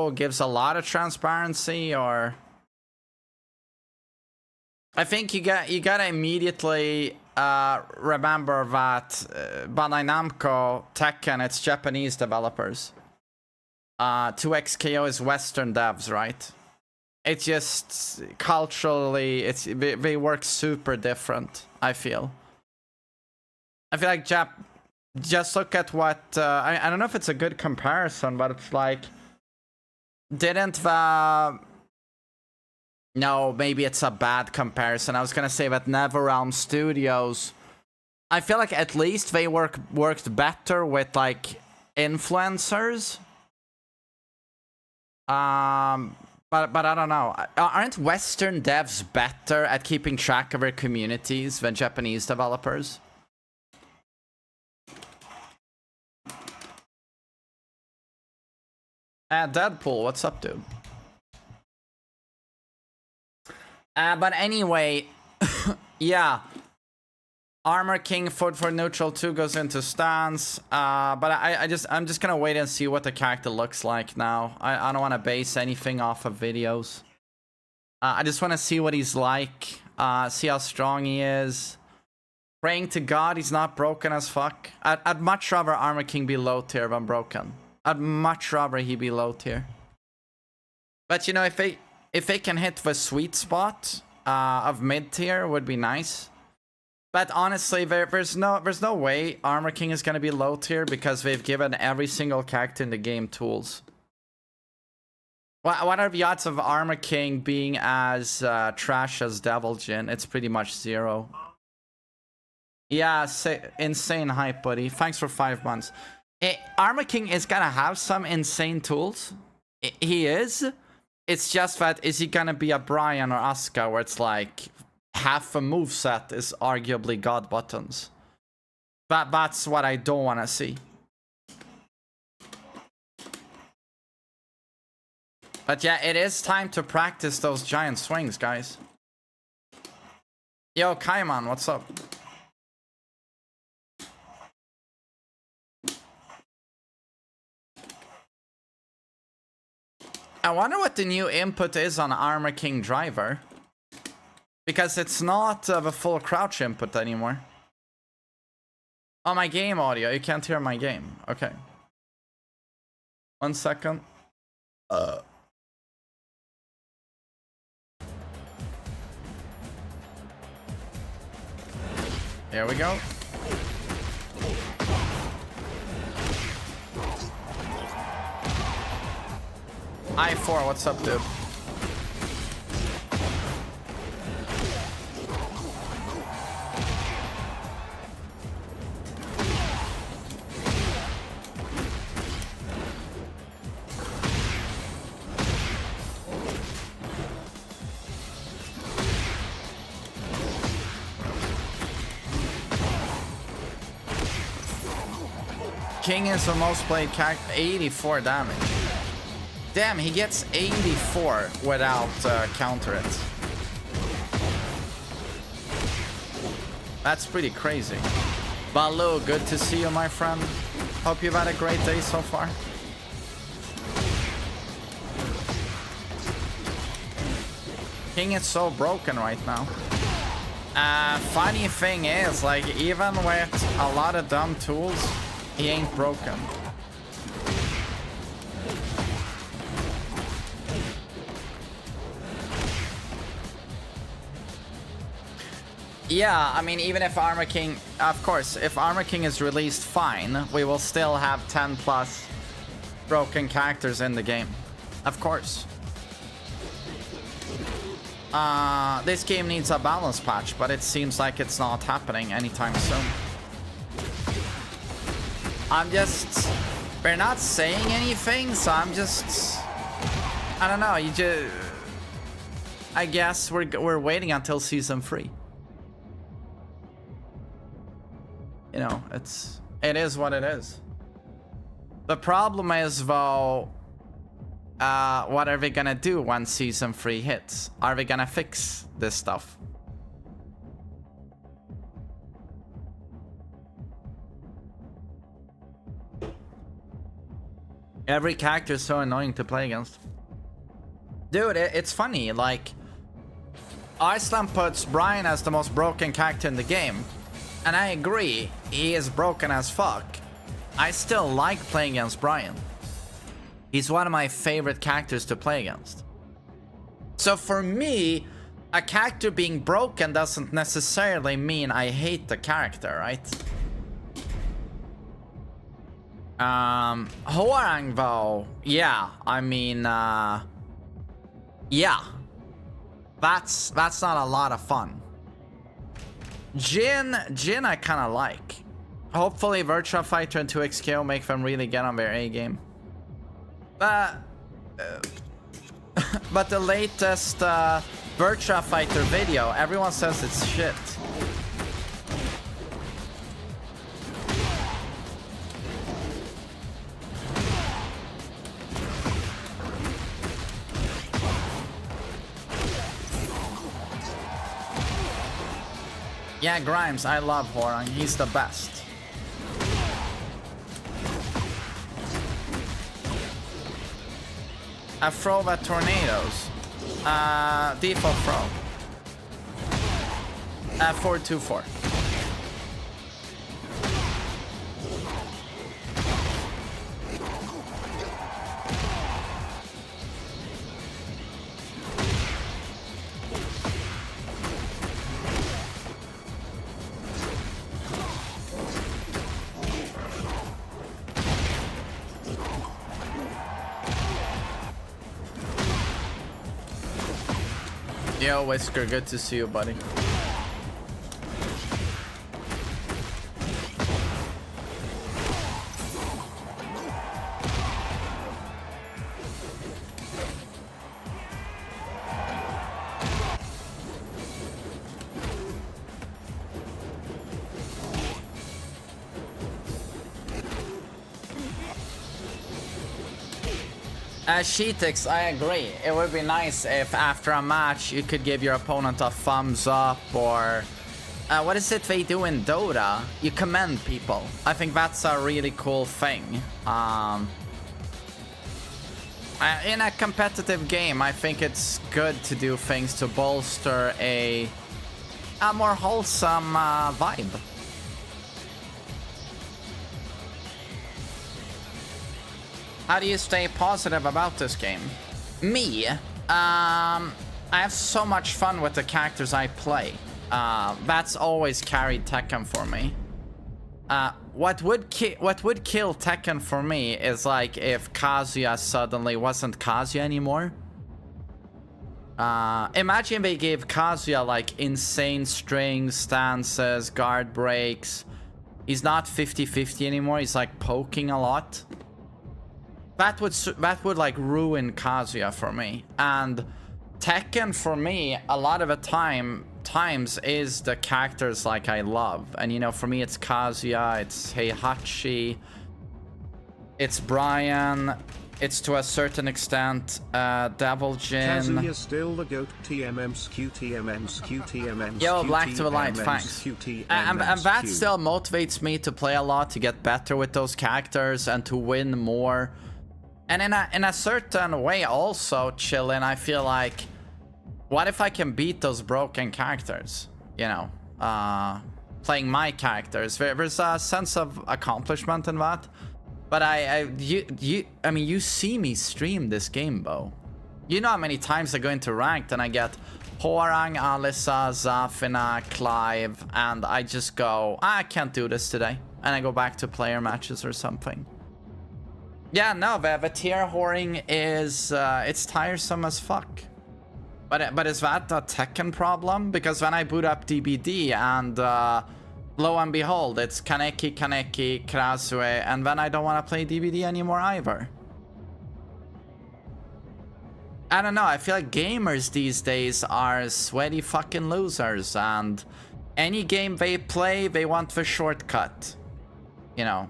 gives a lot of transparency, or I think you gotta immediately remember that Bandai Namco, Tekken, it's Japanese developers. 2XKO is Western devs, right? It's just culturally, they work super different. I feel like just look at what I don't know if it's a good comparison, but it's like, didn't the no, maybe it's a bad comparison. I was gonna say that NetherRealm Studios, I feel like at least they worked better with like influencers. But I don't know. Aren't Western devs better at keeping track of their communities than Japanese developers? Deadpool, what's up, dude? But anyway, yeah. Armor King for neutral 2 goes into stance. But I'm just gonna wait and see what the character looks like now. I don't want to base anything off of videos. I just want to see what he's like. See how strong he is. Praying to God he's not broken as fuck. I'd much rather Armor King be low tier than broken. I'd much rather he be low tier. But you know, if they can hit the sweet spot of mid tier, would be nice. But honestly, there's no way Armor King is gonna be low tier because they've given every single character in the game tools. What are the odds of Armor King being as trash as Devil Jin? It's pretty much 0. Yeah, insane hype, buddy. Thanks for 5 months. Armor King is gonna have some insane tools. He is. It's just that, is he gonna be a Brian or Asuka where it's like half a moveset is arguably god buttons? That's what I don't want to see. But yeah, it is time to practice those giant swings, guys. Yo, Kaiman, what's up? I wonder what the new input is on Armor King driver. Because it's not the full crouch input anymore. Oh, my game audio. You can't hear my game. Okay. 1 second. Here we go. I4, what's up, dude? King is the most played character, 84 damage. Damn, he gets 84 without counter it. That's pretty crazy. Balu, good to see you, my friend. Hope you've had a great day so far. King is so broken right now. Funny thing is, like, even with a lot of dumb tools, he ain't broken. Yeah, I mean, even if Armor King... Of course, if Armor King is released, fine. We will still have 10 plus broken characters in the game. Of course. This game needs a balance patch, but it seems like it's not happening anytime soon. We're not saying anything, so I'm just... I don't know, I guess we're waiting until Season 3. You know, it is what it is. The problem is, though, what are they gonna do when Season 3 hits? Are they gonna fix this stuff? Every character is so annoying to play against. Dude, it's funny, like... Iceland puts Brian as the most broken character in the game. And I agree, he is broken as fuck. I still like playing against Brian. He's one of my favorite characters to play against. So for me, a character being broken doesn't necessarily mean I hate the character, right? Hwoarang though, yeah, I mean, yeah. That's not a lot of fun. Jin I kinda like. Hopefully Virtua Fighter and 2XKO make them really get on their A game. But the latest Virtua Fighter video, everyone says it's shit. Yeah, Grimes, I love Hwoarang. He's the best. A throw at tornadoes. Default throw. 4-2-4. Yo, Whisker, good to see you, buddy. Sheetix, I agree. It would be nice if after a match you could give your opponent a thumbs up, or what is it they do in Dota? You commend people. I think that's a really cool thing. In a competitive game, I think it's good to do things to bolster a more wholesome vibe. How do you stay positive about this game? Me? I have so much fun with the characters I play. That's always carried Tekken for me. What would kill Tekken for me is like if Kazuya suddenly wasn't Kazuya anymore. Imagine they gave Kazuya like insane strings, stances, guard breaks. He's not 50-50 anymore. He's like poking a lot. That would like ruin Kazuya for me. And Tekken for me, a lot of the times is the characters like I love. And you know, for me it's Kazuya, it's Heihachi, it's Brian, it's to a certain extent Devil Jin. Kazuya still the GOAT. TMM's. Yo, Black to the Light, thanks. And that still motivates me to play a lot, to get better with those characters and to win more. And in a certain way also, Chillin', I feel like, what if I can beat those broken characters? You know, playing my characters. There's a sense of accomplishment in that. But I mean, you see me stream this game, Bo. You know how many times I go into ranked and I get Hwoarang, Alyssa, Zafina, Clive, and I just go, I can't do this today. And I go back to player matches or something. Yeah, no, the tier whoring is, it's tiresome as fuck. But is that a Tekken problem? Because when I boot up DBD and lo and behold, it's Kaneki, Krasue, and then I don't want to play DBD anymore either. I don't know, I feel like gamers these days are sweaty fucking losers, and any game they play, they want the shortcut. You know.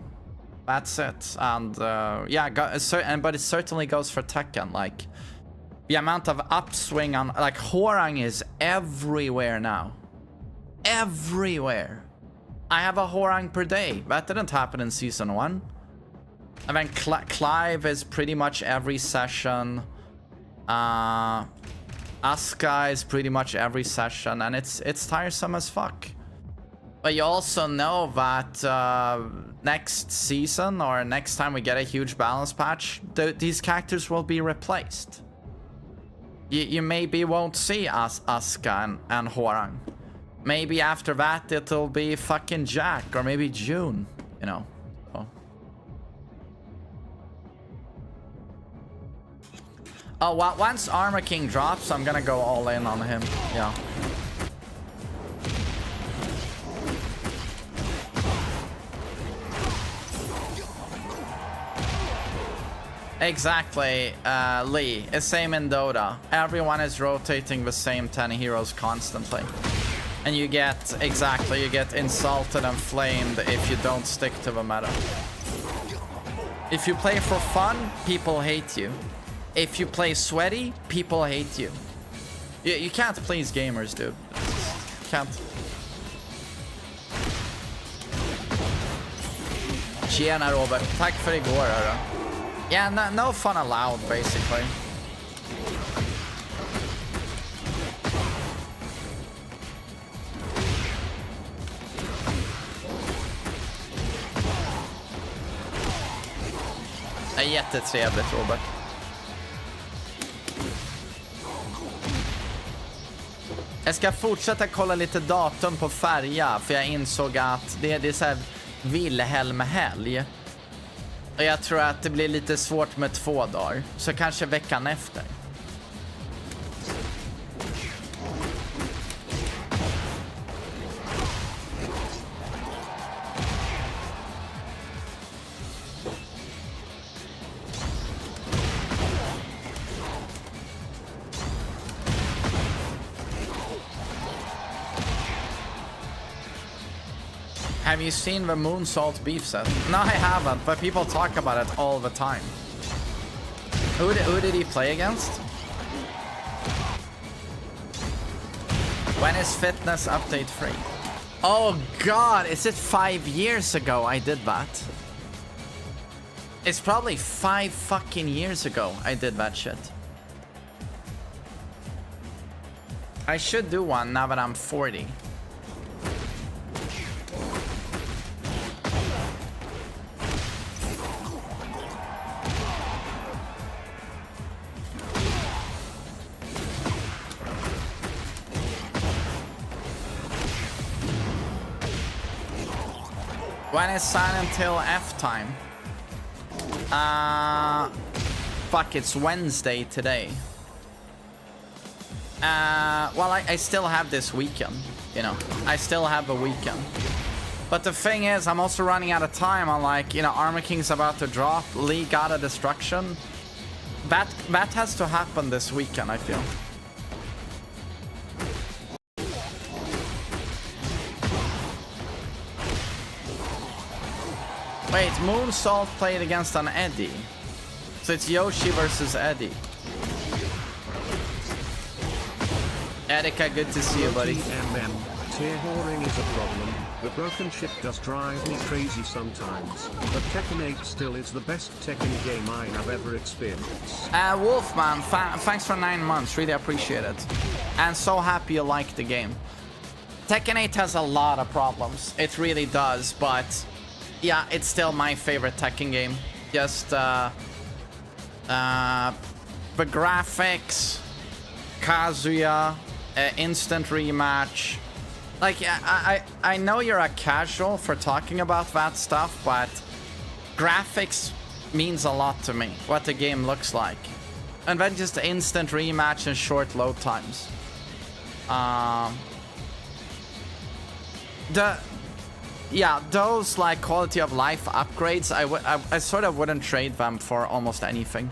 That's it. And yeah, but it certainly goes for Tekken. Like, the amount of upswing on, like, Hwoarang is everywhere now. Everywhere. I have a Hwoarang per day. That didn't happen in Season 1. I mean, Clive is pretty much every session. Asuka is pretty much every session, and it's tiresome as fuck. But you also know that next season or next time we get a huge balance patch, these characters will be replaced. You maybe won't see Asuka and Hwoarang. Maybe after that it'll be fucking Jack or maybe June, you know. So. Oh, well, once Armor King drops, I'm gonna go all in on him. Yeah. Exactly, Lee. It's same in Dota. Everyone is rotating the same 10 heroes constantly. And you get, exactly, you get insulted and flamed if you don't stick to the meta. If you play for fun, people hate you. If you play sweaty, people hate you. You can't please gamers, dude. Can't. Tjena Robert, tack för igår hörru. Yeah, no fun allowed, basically. Det är jättetrevligt, Robert. Jag ska fortsätta kolla lite datum på färja, för jag insåg att det är så här Wilhelm-helg. Och jag tror att det blir lite svårt med 2 dagar. Så kanske veckan efter. Have you seen the Moonsault beef set? No, I haven't, but people talk about it all the time. Who did he play against? When is fitness update free? Oh god, is it 5 years ago I did that? It's probably 5 fucking years ago I did that shit. I should do one now that I'm 40. When is Silent Hill F time? Fuck, it's Wednesday today. Well, I still have this weekend, you know. I still have a weekend. But the thing is, I'm also running out of time. I'm like, you know, Armor King's about to drop. Lee got a destruction. That has to happen this weekend, I feel. Wait, Moonsault played against an Eddie. So it's Yoshi versus Eddie. Erika, good to see you, buddy. Tier whoring is a problem. The broken shit does drive me crazy sometimes. But Tekken 8 still is the best Tekken game I have ever experienced. Wolfman, thanks for 9 months. Really appreciate it. And so happy you like the game. Tekken 8 has a lot of problems. It really does, but... yeah, it's still my favorite Tekken game. Just the graphics, Kazuya, instant rematch. Like, I know you're a casual for talking about that stuff, but graphics means a lot to me. What the game looks like, and then just instant rematch and short load times. Yeah, those like quality of life upgrades, I sort of wouldn't trade them for almost anything.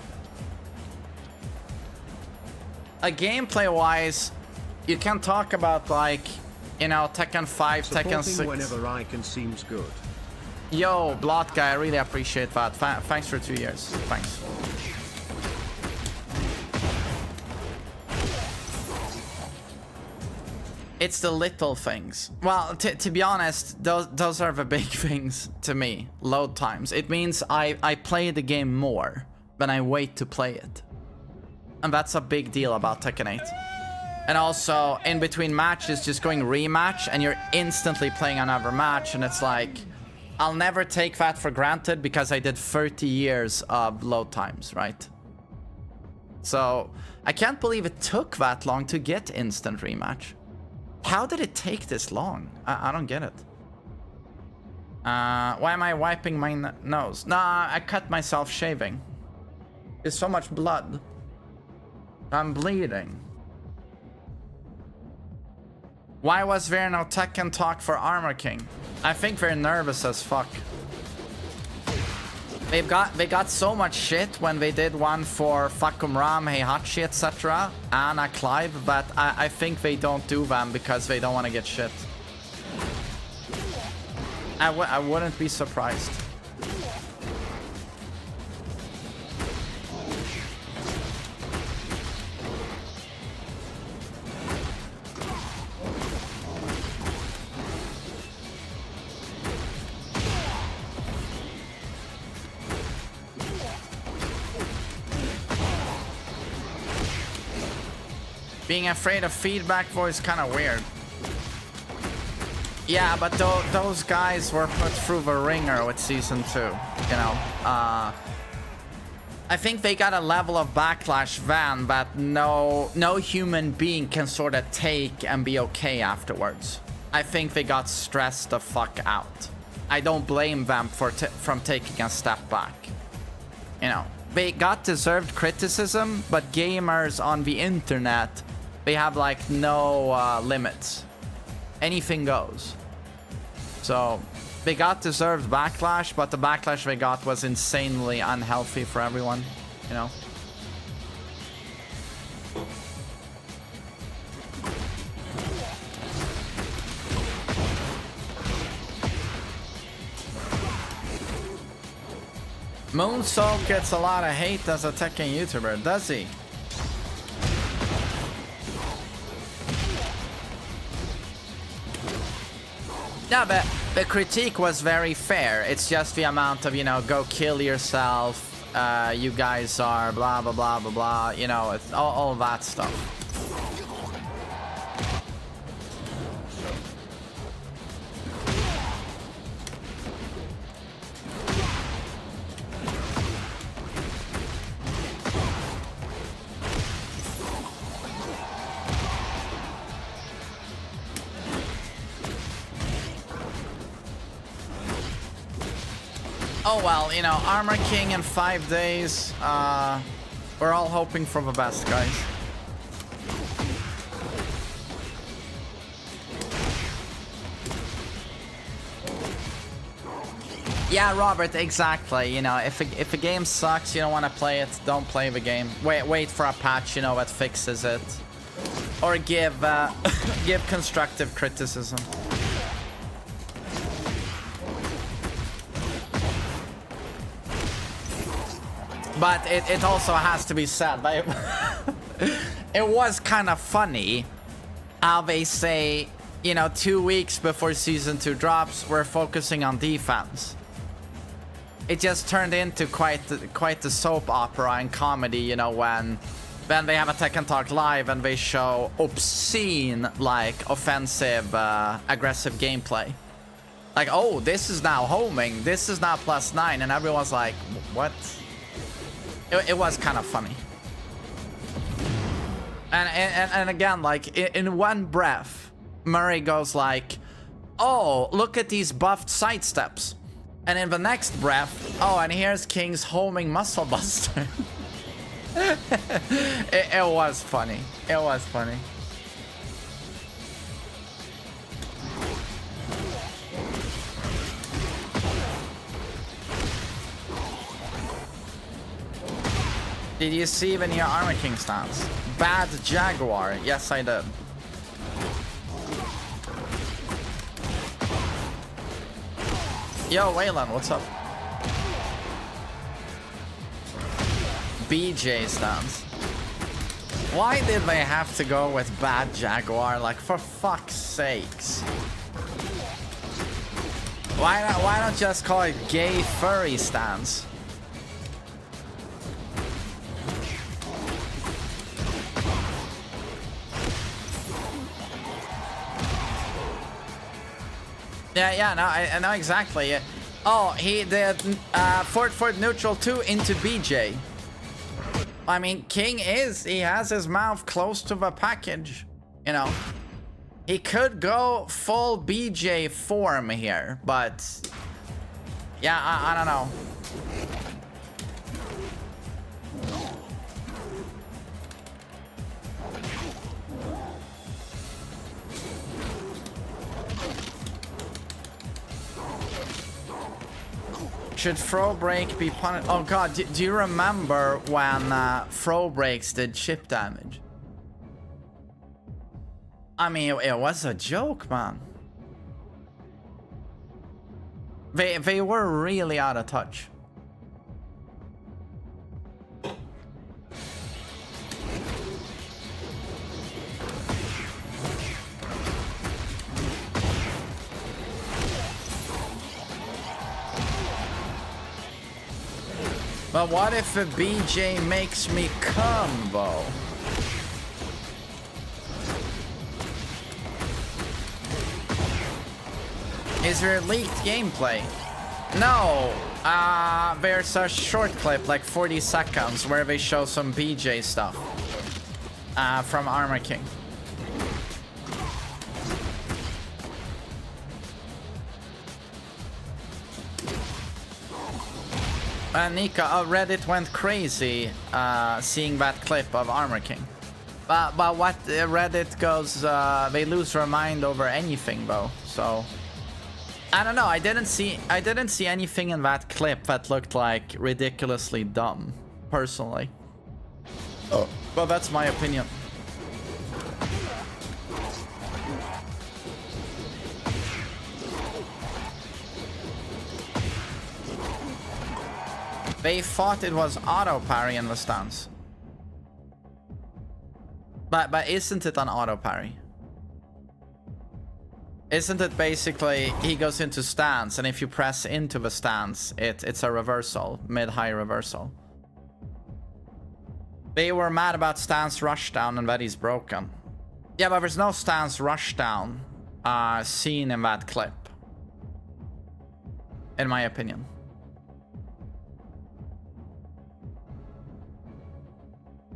Gameplay wise, you can talk about like, you know, Tekken 5, Tekken 6. Whenever I can seems good. Yo, Blot guy, I really appreciate that. Thanks for 2 years. Thanks. It's the little things. Well, to be honest, those are the big things to me. Load times. It means I play the game more than I wait to play it. And that's a big deal about Tekken 8. And also, in between matches, just going rematch, and you're instantly playing another match, and it's like, I'll never take that for granted because I did 30 years of load times, right? So, I can't believe it took that long to get instant rematch. How did it take this long? I don't get it. Why am I wiping my nose? Nah, I cut myself shaving. There's so much blood. I'm bleeding. Why was there no Tekken talk for Armor King? I think they're nervous as fuck. They got so much shit when they did one for Fakum Ram, Heihachi, etc. Anna Clive, but I think they don't do them because they don't want to get shit. I wouldn't be surprised. Being afraid of feedback voice kind of weird. Yeah, but those guys were put through the ringer with season 2, you know. I think they got a level of backlash then that no human being can sort of take and be okay afterwards. I think they got stressed the fuck out. I don't blame them from taking a step back. You know, they got deserved criticism, but gamers on the internet, they have like no limits. Anything goes. So they got deserved backlash, but the backlash they got was insanely unhealthy for everyone, you know. Moonsoul gets a lot of hate as a Tekken YouTuber, does he? Yeah, but the critique was very fair. It's just the amount of, you know, go kill yourself, you guys are blah, blah, blah, blah, blah, you know, it's all that stuff. Oh well, you know, Armor King in 5 days. We're all hoping for the best, guys. Yeah, Robert, exactly. You know, if a game sucks, you don't want to play it, don't play the game. Wait for a patch, you know, that fixes it. Or give give constructive criticism. But it also has to be said, like, it was kind of funny how they say, you know, 2 weeks before season 2 drops, we're focusing on defense. It just turned into quite the soap opera and comedy, you know, when they have a Tekken Talk live and they show obscene, like, offensive, aggressive gameplay. Like, oh, this is now homing, this is now +9, and everyone's like, what? It was kind of funny. And again, like, in one breath, Murray goes like, oh, look at these buffed sidesteps. And in the next breath, oh, and here's King's homing muscle buster. it was funny. It was funny. Did you see the new Armor King stance? Bad Jaguar. Yes, I did. Yo, Waylon, what's up? BJ stance. Why did they have to go with bad Jaguar? Like, for fuck's sakes. Why not just call it gay furry stance? Yeah, no, I know exactly. Oh, he did Fort neutral 2 into BJ. I mean, King he has his mouth close to the package, you know. He could go full BJ form here, but yeah, I don't know. Should throw break be punished? Oh god, do you remember when throw breaks did chip damage? I mean, it was a joke, man. They were really out of touch. But what if a BJ makes me combo? Is there leaked gameplay? No. There's a short clip, like 40 seconds, where they show some BJ stuff from Armor King. Nika, Reddit went crazy seeing that clip of Armor King. But what Reddit goes, they lose their mind over anything though. So I don't know. I didn't see anything in that clip that looked like ridiculously dumb, personally. Oh, but that's my opinion. They thought it was auto parry in the stance. But isn't it an auto parry? Isn't it basically he goes into stance, and if you press into the stance, it's a reversal, mid-high reversal. They were mad about stance rushdown and that he's broken. Yeah, but there's no stance rushdown seen in that clip, in my opinion.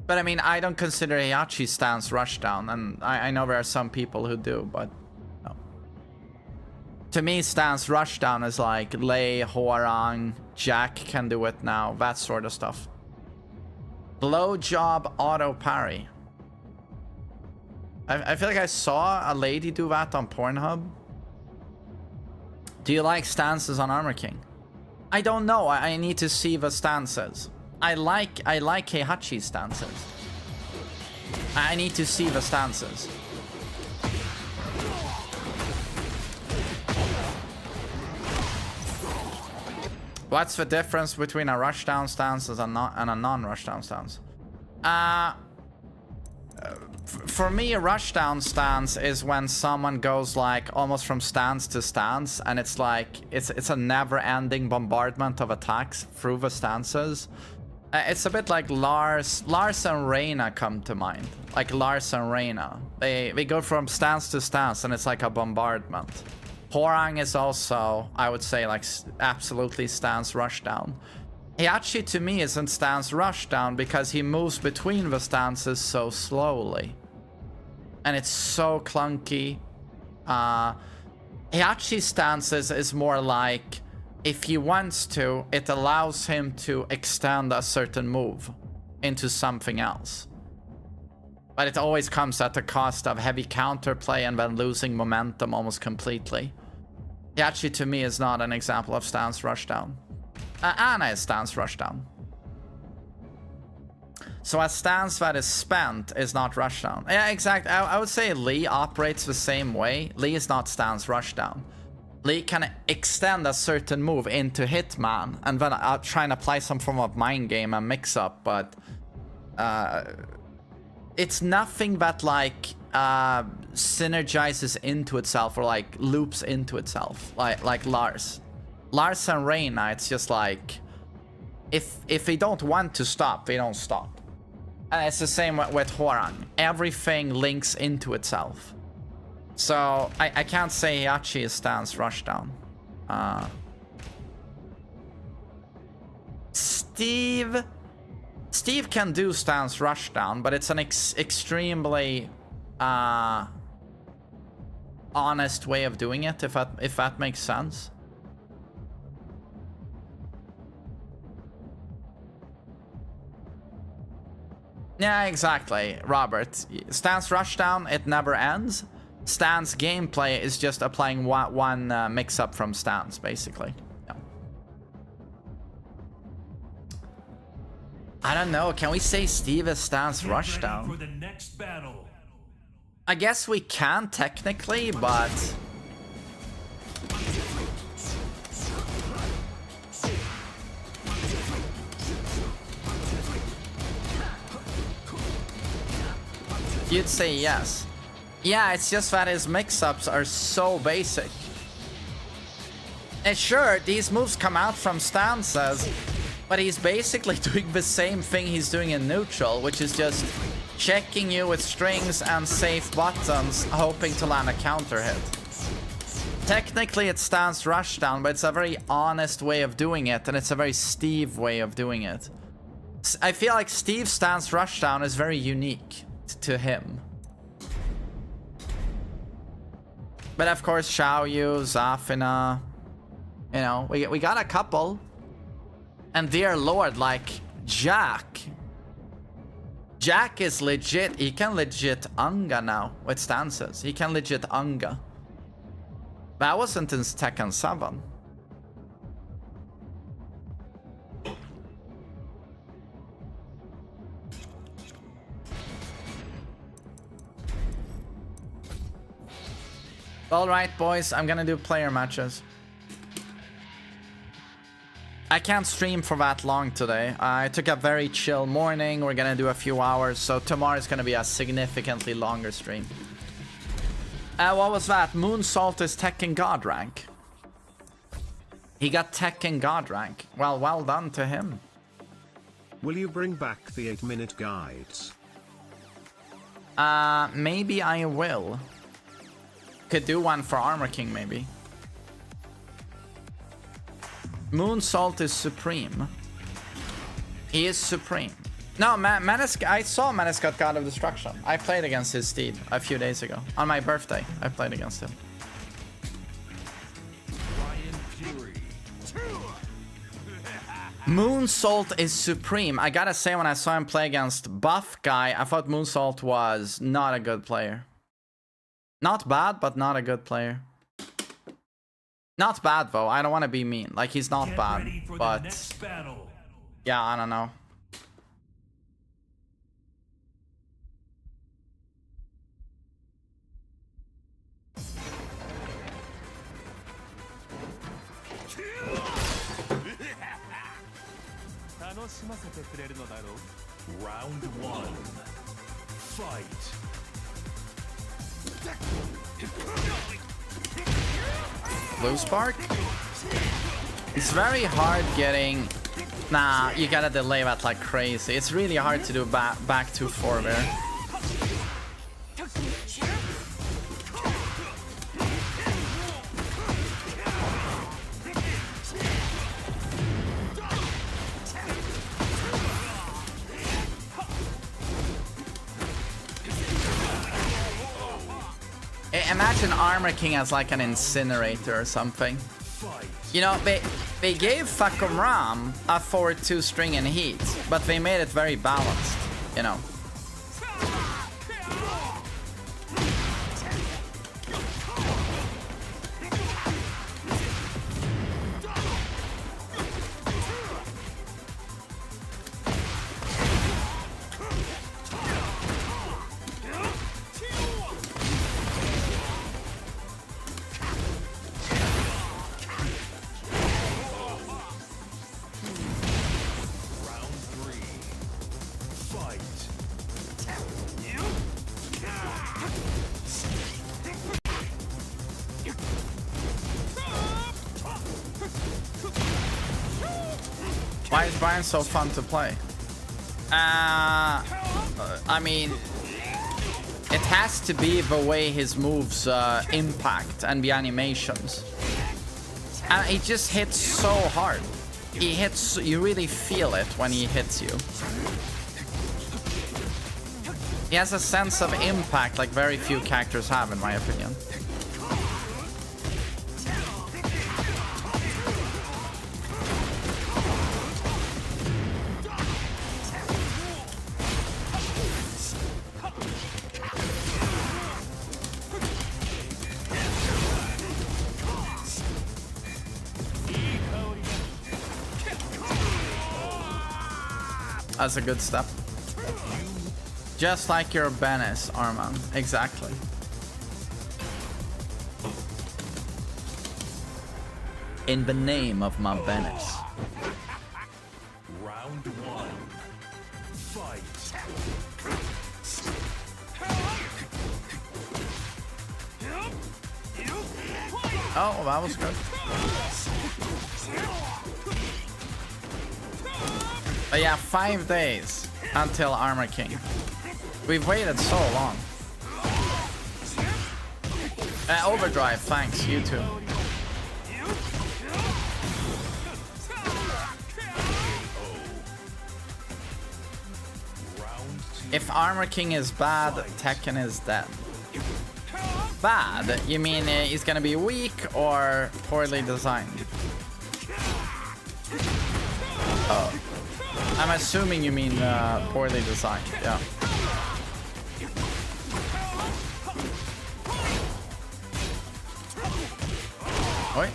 But I mean, I don't consider Heihachi's stance rushdown, and I know there are some people who do, but no. To me, stance rushdown is like Lei, Hwoarang, Jack can do it now, that sort of stuff. Blowjob auto parry. I feel like I saw a lady do that on Pornhub. Do you like stances on Armor King? I don't know. I need to see the stances. I like Heihachi's stances. I need to see the stances. What's the difference between a rushdown stance and a non-rushdown stance? For me, a rushdown stance is when someone goes like almost from stance to stance, and it's like it's a never-ending bombardment of attacks through the stances. It's a bit like Lars and Reyna come to mind. Like Lars and Reyna. They go from stance to stance, and it's like a bombardment. Hwoarang is also, I would say, like absolutely stance rushdown. Heihachi to me isn't stance rushdown because he moves between the stances so slowly. And it's so clunky. Heihachi's stances is more like, if he wants to, it allows him to extend a certain move into something else. But it always comes at the cost of heavy counterplay and then losing momentum almost completely. Heihachi to me is not an example of stance rushdown. Ana is stance rushdown. So a stance that is spent is not rushdown. Yeah, exactly. I would say Lee operates the same way. Lee is not stance rushdown. Lee can extend a certain move into Hitman and then try and apply some form of mind game and mix up, but it's nothing that like synergizes into itself or like loops into itself like Lars and Reyna. It's just like if they don't want to stop, they don't stop. And it's the same with Hwoarang. Everything links into itself. So I can't say Heihachi is stance rushdown. Steve can do stance rushdown, but it's an extremely honest way of doing it, if that makes sense. Yeah, exactly, Robert. Stance rushdown, it never ends. Stance gameplay is just applying one mix-up from stance, basically. Yeah. I don't know. Can we say Steve is stance rushdown? For the next battle. I guess we can technically, but you'd say yes. Yeah, it's just that his mix-ups are so basic. And sure, these moves come out from stances, but he's basically doing the same thing he's doing in neutral, which is just checking you with strings and safe buttons, hoping to land a counter hit. Technically, it stance rushdown, but it's a very honest way of doing it, and it's a very Steve way of doing it. I feel like Steve's stance rushdown is very unique to him. But of course, Xiaoyu, Zafina, you know, we got a couple. And dear lord, like Jack is legit. He can legit Anga now with stances. He can legit Anga. That wasn't in Tekken 7. Alright, boys, I'm gonna do player matches. I can't stream for that long today. I took a very chill morning. We're gonna do a few hours, so tomorrow is gonna be a significantly longer stream. What was that? Moonsault is Tekken God rank. He got Tekken God rank. Well done to him. Will you bring back the 8-minute guides? Maybe I will. Could do one for Armor King, maybe. Moonsault is supreme. He is supreme. No, I saw Menace got God of Destruction. I played against his steed a few days ago. On my birthday, I played against him. Moonsault is supreme. I gotta say, when I saw him play against Buff Guy, I thought Moonsault was not a good player. Not bad, but not a good player. Not bad, though. I don't want to be mean. Like, he's not bad, but yeah, I don't know. Round 1. Fight. Blue Spark? It's very hard getting... Nah, you gotta delay that like crazy. It's really hard to do back to forward there. Imagine Armor King as like an incinerator or something. You know, they gave Fakum Ram a 4-2 string in heat, but they made it very balanced, you know. Why is Brian so fun to play? I mean, it has to be the way his moves impact and the animations. And he just hits so hard. He hits, you really feel it when he hits you. He has a sense of impact like very few characters have, in my opinion. That's a good step. Just like your Benes, Arman. Exactly. In the name of my Benes. Round one. Fight. Oh, that was good. But yeah, 5 days until Armor King. We've waited so long. Overdrive, thanks, you too. If Armor King is bad, Tekken is dead. Bad? You mean he's gonna be weak or poorly designed? Oh. I'm assuming you mean poorly designed, yeah. Oi.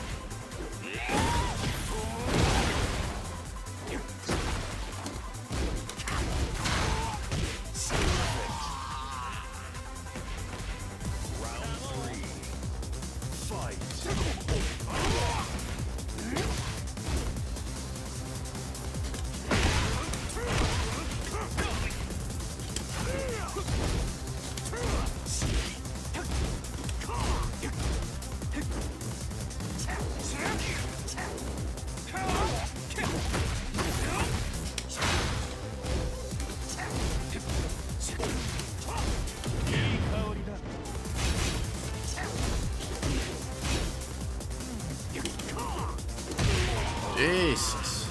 Jesus.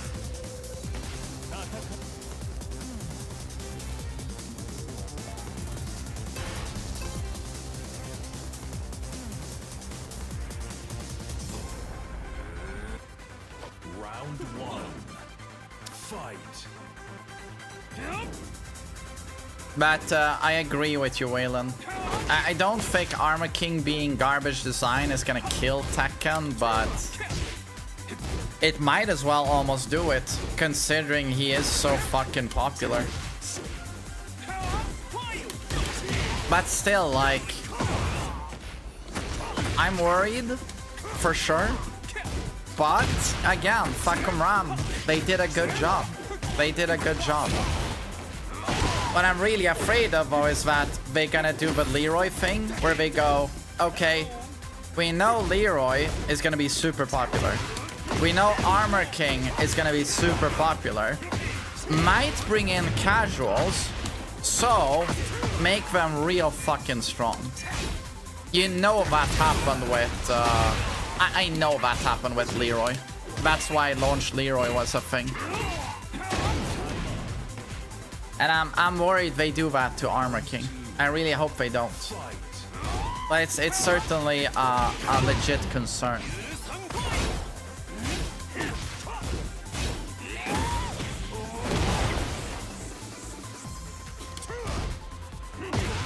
Round one. Fight. But I agree with you, Waylon. I don't think Armor King being garbage design is gonna kill Tekken, but it might as well almost do it, considering he is so fucking popular. But still, like, I'm worried, for sure. But, again, fuck 'em Ram. They did a good job. They did a good job. What I'm really afraid of, though, is that they're gonna do the Leroy thing, where they go, okay, we know Leroy is gonna be super popular. We know Armor King is gonna be super popular. Might bring in casuals, so make them real fucking strong. You know that happened with, I know that happened with Leroy. That's why Launch Leroy was a thing. And I'm worried they do that to Armor King. I really hope they don't. But it's certainly a legit concern.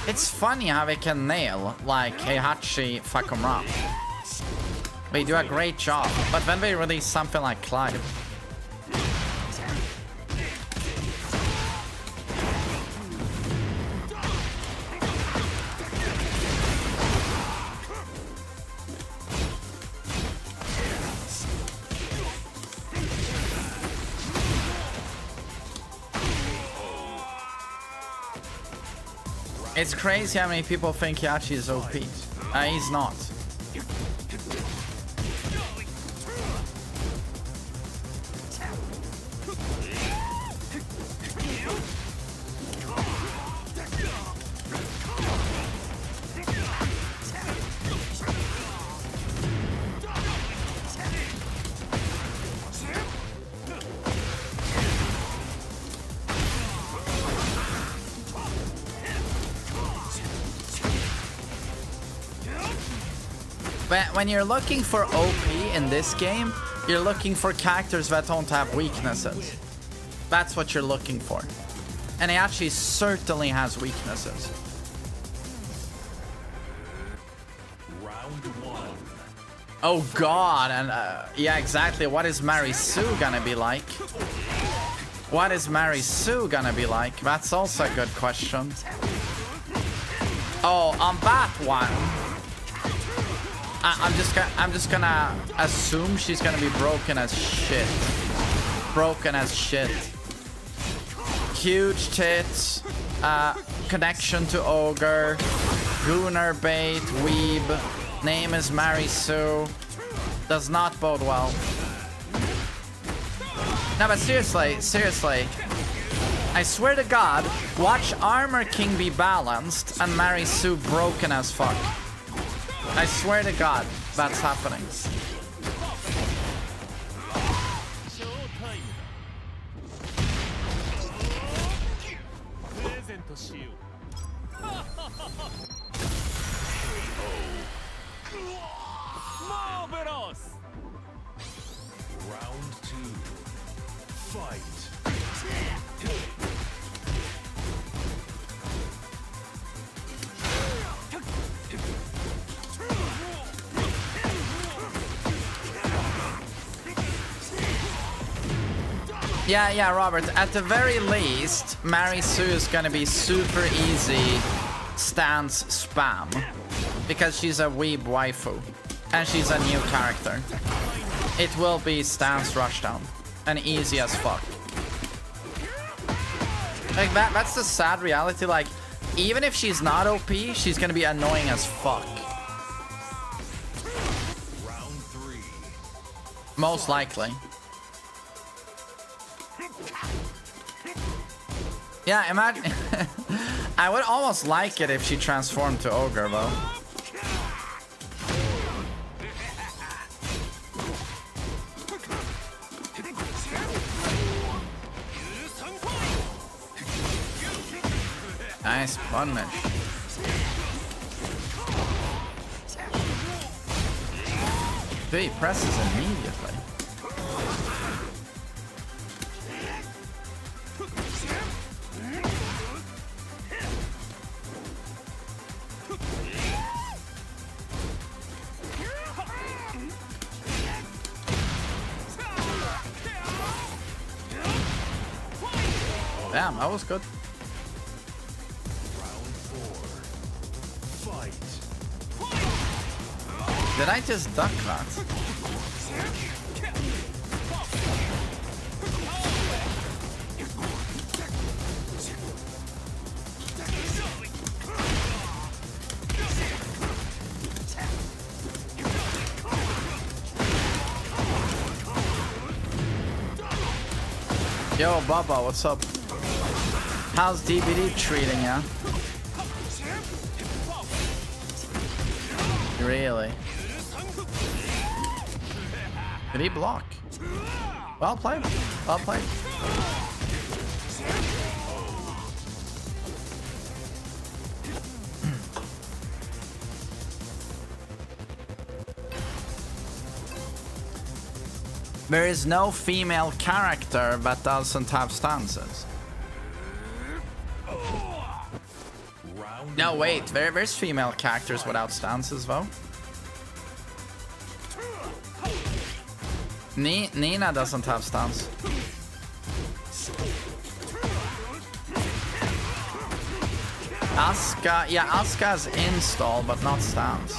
It's funny how they can nail, like, Heihachi Fakumra. They do a great job, but then they release something like Clive. It's crazy how many people think Heihachi is OP. He's not. But when you're looking for OP in this game, you're looking for characters that don't have weaknesses. That's what you're looking for. And he actually certainly has weaknesses. Round one. Oh god, and yeah, exactly. What is Mary Sue gonna be like? What is Mary Sue gonna be like? That's also a good question. Oh, on that one, I'm just gonna assume she's gonna be broken as shit. Broken as shit. Huge tits, connection to ogre, gooner bait, weeb. Name is Mary Sue. Does not bode well. No, but seriously. I swear to God, watch Armor King be balanced and Mary Sue broken as fuck. I swear to God, that's happening. Marvelous! Round two. Fight. Yeah, Robert. At the very least, Mary Sue is gonna be super easy stance spam. Because she's a weeb waifu. And she's a new character. It will be stance rushdown. And easy as fuck. Like, that's the sad reality. Like, even if she's not OP, she's gonna be annoying as fuck. Round three. Most likely. Yeah, imagine. I would almost like it if she transformed to ogre, though. Nice punish. Dude, he presses immediately. Damn, that was good. Round four. Fight. Did I just duck that? Yo, Baba, what's up? How's DBD treating ya? Really? Did he block? Well played. Well played. There is no female character that doesn't have stances. No, wait. There's female characters without stances, though. Nina doesn't have stance. Asuka, yeah, Asuka's install, but not stance.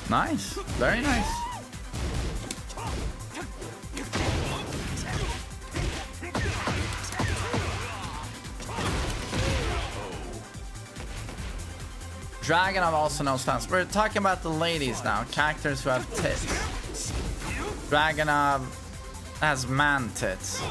Nice, very nice. Dragon have also no stance. We're talking about the ladies now, characters who have tits. Dragonov has man tits.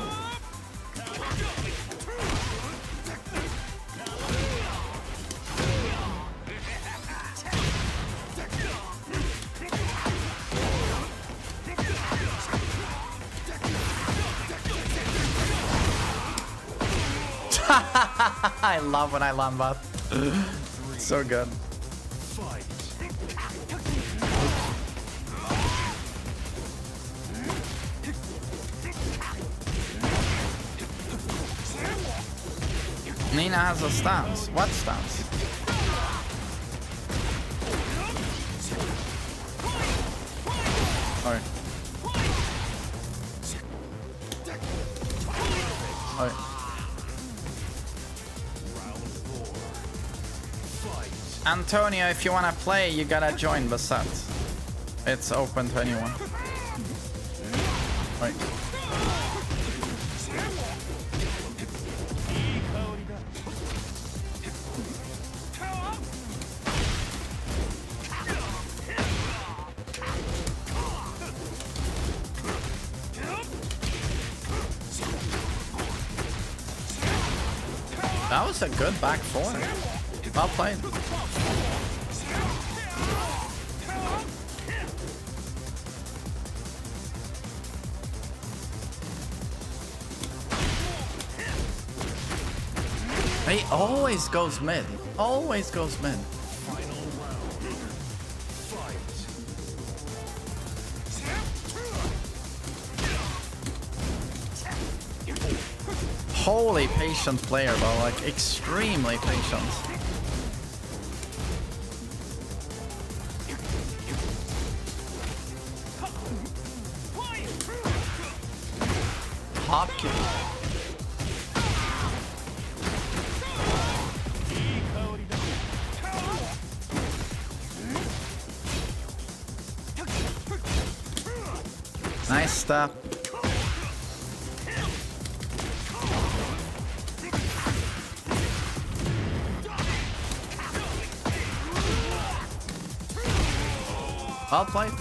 I love when I land bot. So good. Fight. Nina has a stance. What stance? Oi. Oi. Round 4. Fight. Antonio, if you wanna play, you gotta join Basset. It's open to anyone. Oi. That was a good back four. Well played. He always goes mid. Always goes mid. Final round. Fight. Holy patient player, though, like extremely patient. Hop kick. Nice step. Well played.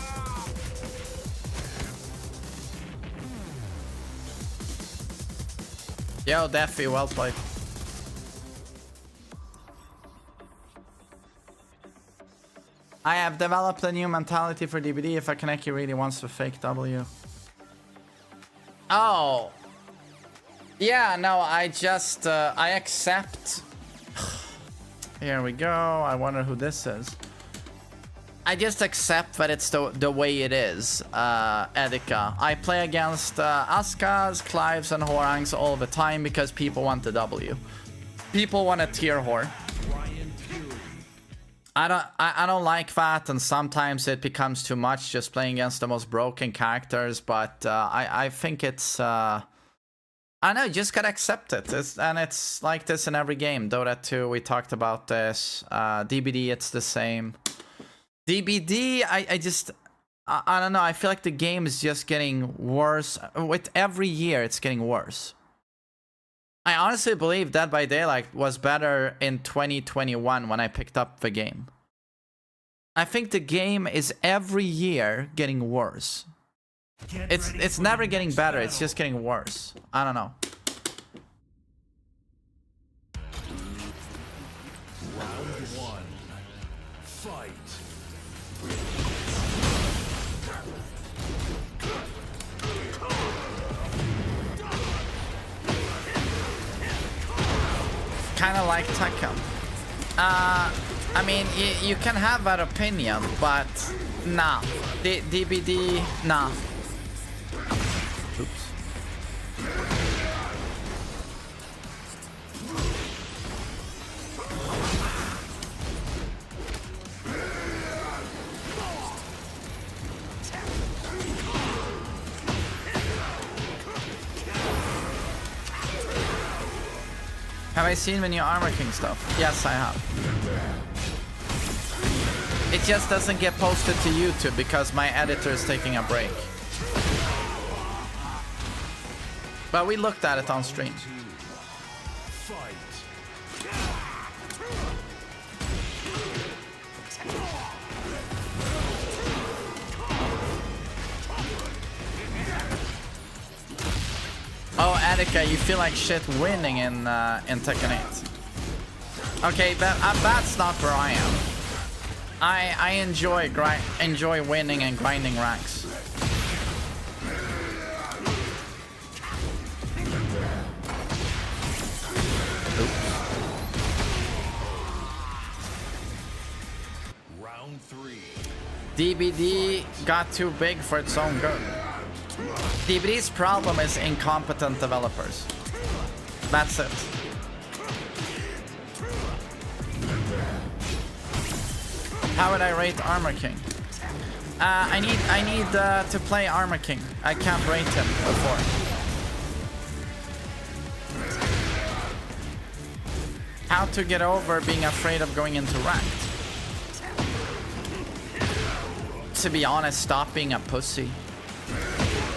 Yo, Daffy, well played. I have developed a new mentality for DBD if a Kaneki really wants to fake W. Oh. Yeah, no, I just, I accept. Here we go. I wonder who this is. I just accept that it's the way it is, Edika. I play against Askas, Clives, and Horangs all the time because people want the W. People want a tier whore. I don't like that, and sometimes it becomes too much just playing against the most broken characters, but I think it's... I don't know, you just gotta accept it. And it's like this in every game. Dota 2, we talked about this. DBD, it's the same. DBD, I don't know, I feel like the game is just getting worse. With every year, it's getting worse. I honestly believe Dead by Daylight was better in 2021 when I picked up the game. I think the game is every year getting worse. It's never getting better, it's just getting worse. I don't know. Round 1. Fight. Kind of like Tekken. I mean, you can have that opinion, but nah. DBD, nah. Oops. Have I seen the new Armor King stuff? Yes, I have. It just doesn't get posted to YouTube because my editor is taking a break. But we looked at it on stream. Fight. Oh, Attica, you feel like shit winning in Tekken 8. Okay, that's not where I am. I enjoy winning and grinding ranks. Oops. 3. DBD got too big for its own good. DBD's problem is incompetent developers. That's it. How would I rate Armor King? I need to play Armor King. I can't rate him before. How to get over being afraid of going into ranked? To be honest, stop being a pussy.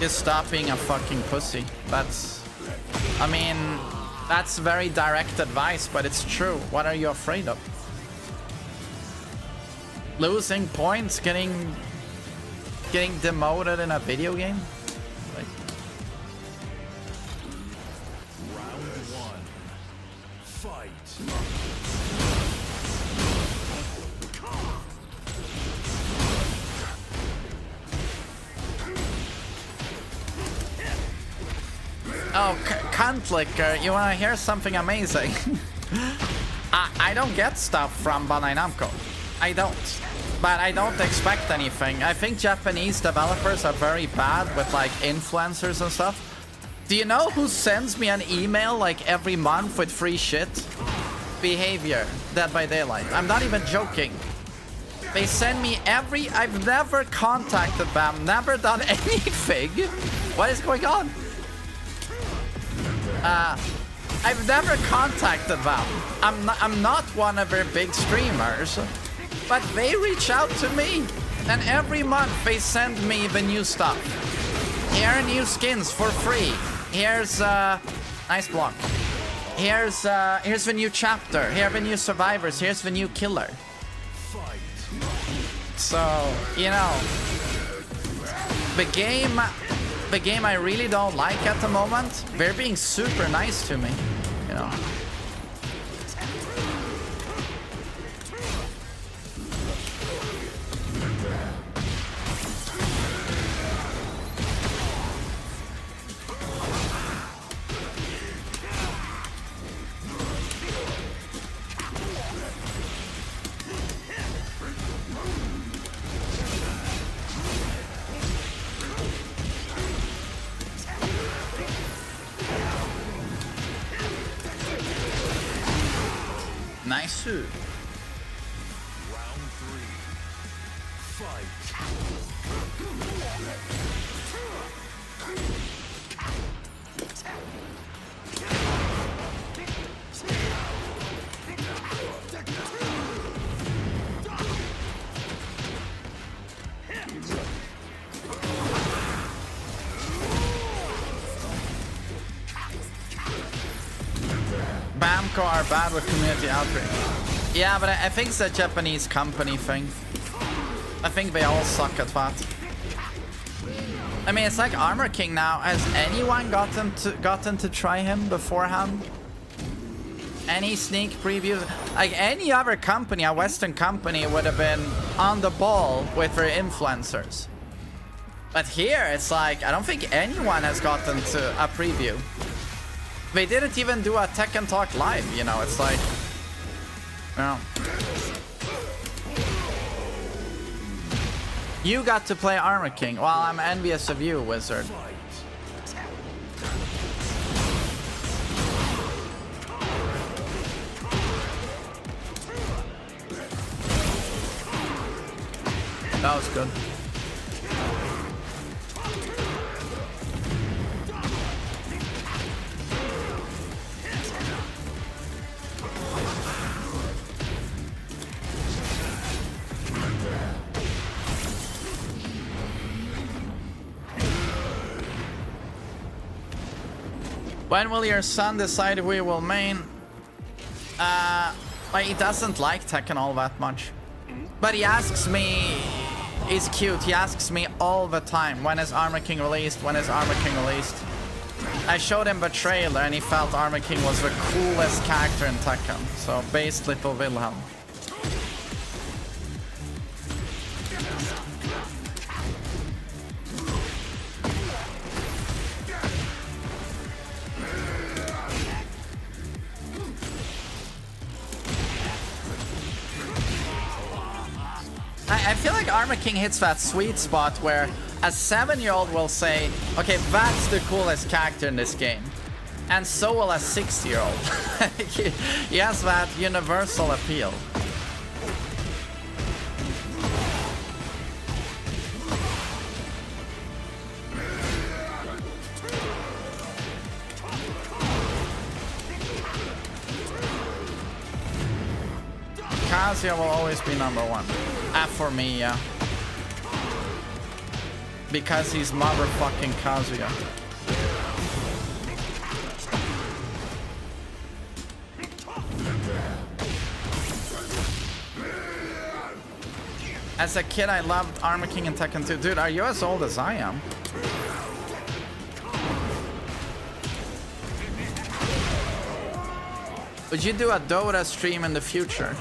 Just stop being a fucking pussy. That's... I mean, that's very direct advice, but it's true. What are you afraid of? Losing points? Getting demoted in a video game? Like... Round 1. Fight. Oh, cunt licker, you wanna hear something amazing? I don't get stuff from Bandai Namco. I don't. But I don't expect anything. I think Japanese developers are very bad with like influencers and stuff. Do you know who sends me an email like every month with free shit? Behavior, Dead by Daylight. I'm not even joking. They send me every... I've never contacted them, never done anything. What is going on? I've never contacted them. I'm not one of their big streamers, but they reach out to me, and every month they send me the new stuff. Here are new skins for free. Here's nice block. Here's the new chapter. Here are the new survivors. Here's the new killer. So you know, the game I really don't like at the moment, they're being super nice to me, you know. Nice. Round 3. Fight. Bamco are bad with community outreach. Yeah, but I think it's a Japanese company thing. I think they all suck at that. I mean, it's like Armor King now. Has anyone gotten to try him beforehand? Any sneak previews? Like any other company, a Western company, would have been on the ball with their influencers. But here, it's like, I don't think anyone has gotten to a preview. They didn't even do a Tekken Talk live, you know, it's like... Well... You got to play Armor King. Well, I'm envious of you, Wizard. That was good. When will your son decide we will main? He doesn't like Tekken all that much. But he asks me... He's cute. He asks me all the time, when is Armor King released? When is Armor King released? I showed him the trailer and he felt Armor King was the coolest character in Tekken. So, base little Wilhelm. I feel like Armor King hits that sweet spot where a 7-year-old will say, okay, that's the coolest character in this game. And so will a 6-year-old. He has that universal appeal. Kazuya will always be number 1. For me, yeah. Because he's motherfucking Kazuya. As a kid, I loved Armor King and Tekken 2. Dude, are you as old as I am? Would you do a Dota stream in the future?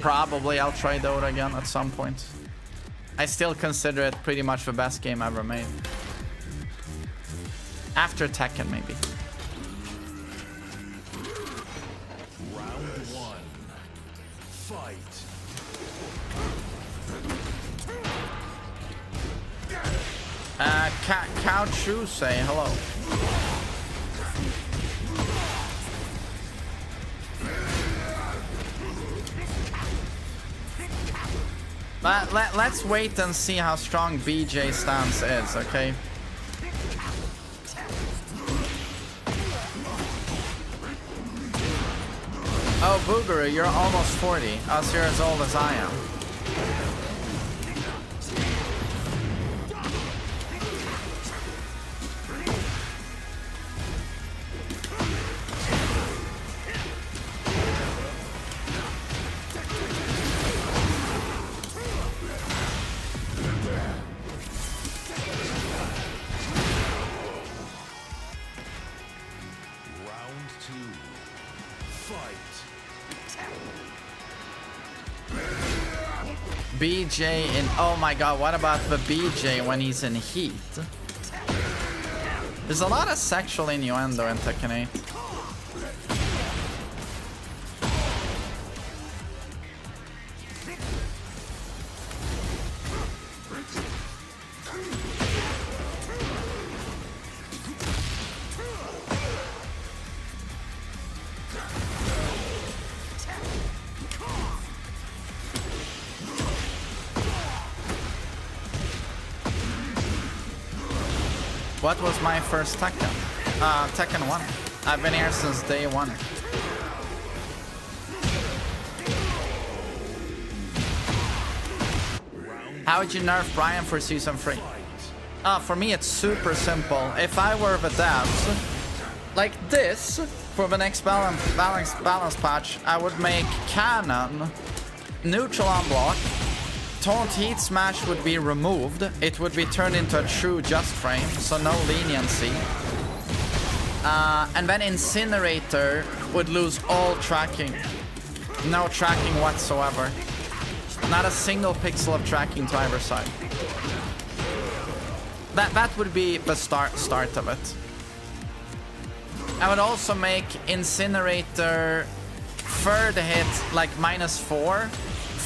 Probably. I'll try Dota again at some point. I still consider it pretty much the best game ever made. After Tekken, maybe. Round 1. Fight. Cow Chu say hello. Let's wait and see how strong BJ stance is, okay? Oh, Boogaroo, you're almost 40. Us, you're as old as I am. BJ in... Oh my god, what about the BJ when he's in heat? There's a lot of sexual innuendo in Tekken 8. What was my first Tekken? Tekken 1. I've been here since day 1. How would you nerf Brian for season 3? For me it's super simple. If I were the devs, like this, for the next balance patch, I would make cannon neutral on block. Taunt Heat Smash would be removed. It would be turned into a true just frame, so no leniency. And then Incinerator would lose all tracking. No tracking whatsoever. Not a single pixel of tracking to either side. That would be the start of it. I would also make Incinerator third hit like -4.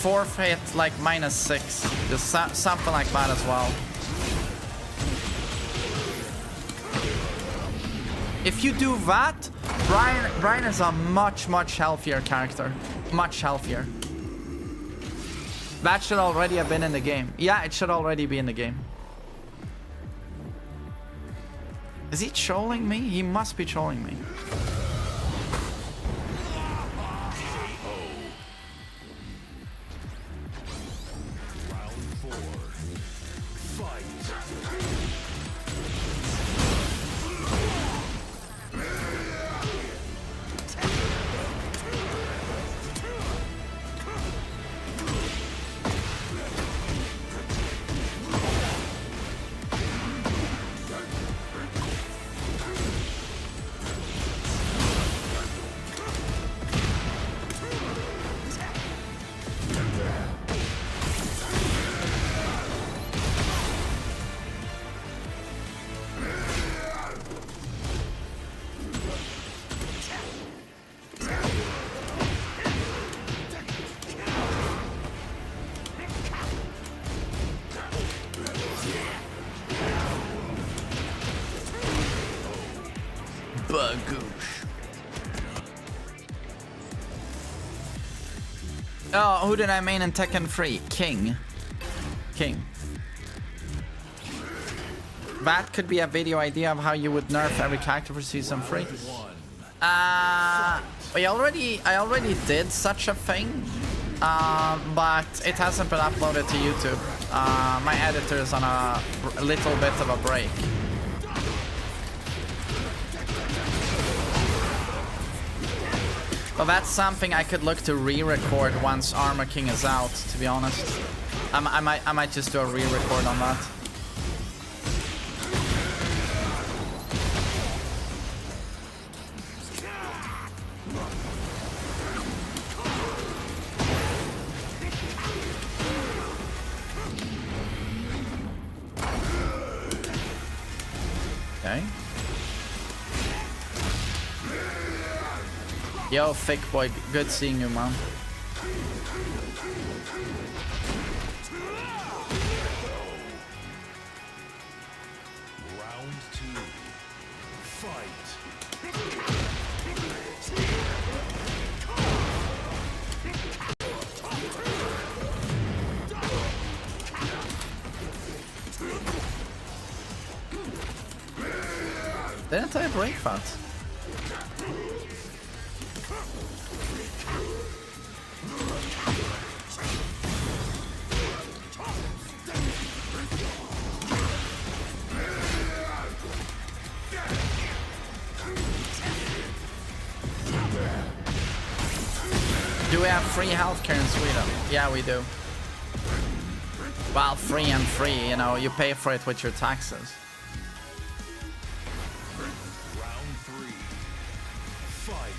Fourth hit like -6, just something like that as well. If you do that, Brian is a much healthier character, much healthier. That should already have been in the game. Yeah, it should already be in the game. Is he trolling me? He must be trolling me. Bagoosh. Oh, who did I main in Tekken 3? King. That could be a video idea of how you would nerf every character for season 3. I already did such a thing, but it hasn't been uploaded to YouTube. My editor is on a little bit of a break. But that's something I could look to re-record once Armor King is out, to be honest. I might just do a re-record on that. Okay. Yo, thick boy, good seeing you, man. Round 2. Fight. Didn't I break that? Do we have free healthcare in Sweden? Yeah, we do. Well, free and free, you know, you pay for it with your taxes. Round 3. Fight.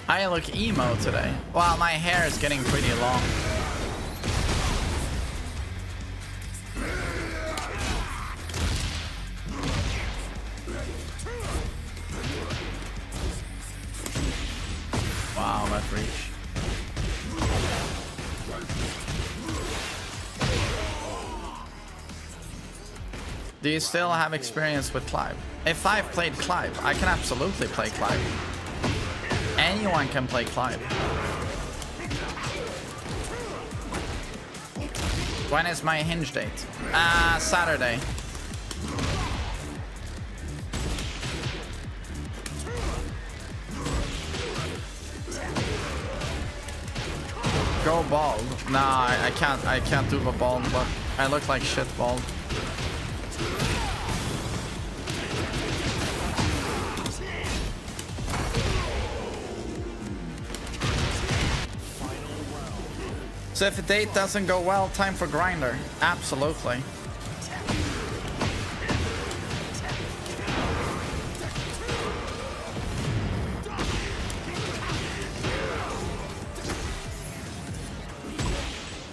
I look emo today. Well, my hair is getting pretty long. Wow, that reach. Do you still have experience with Clive? If I've played Clive, I can absolutely play Clive. Anyone can play Clive. When is my hinge date? Saturday. Go bald. Nah, I can't do the bald look. I look like shit bald. So if a date doesn't go well, time for grinder. Absolutely.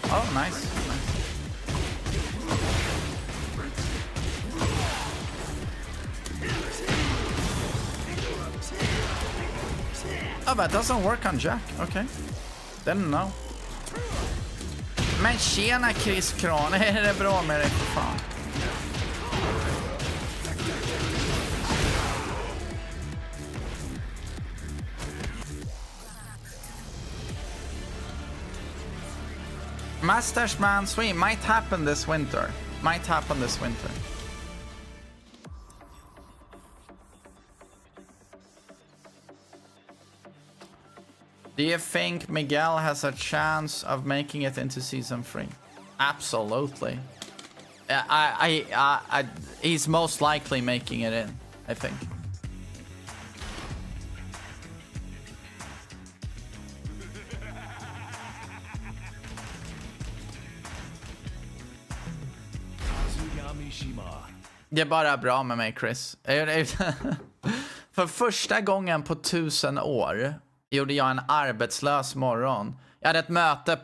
Oh, nice. Oh, that doesn't work on Jack. Okay. Didn't know. Men tjena Chris Kran, är det bra med dig för fan? TheMainManSWE might happen this winter. Might happen this winter. Do you think Miguel has a chance of making it into season 3? Absolutely. He's most likely making it in, I think. Det är bara bra med mig, Chris. För första gången på 1000 år gjorde jag en arbetslös morgon. Jag hade ett möte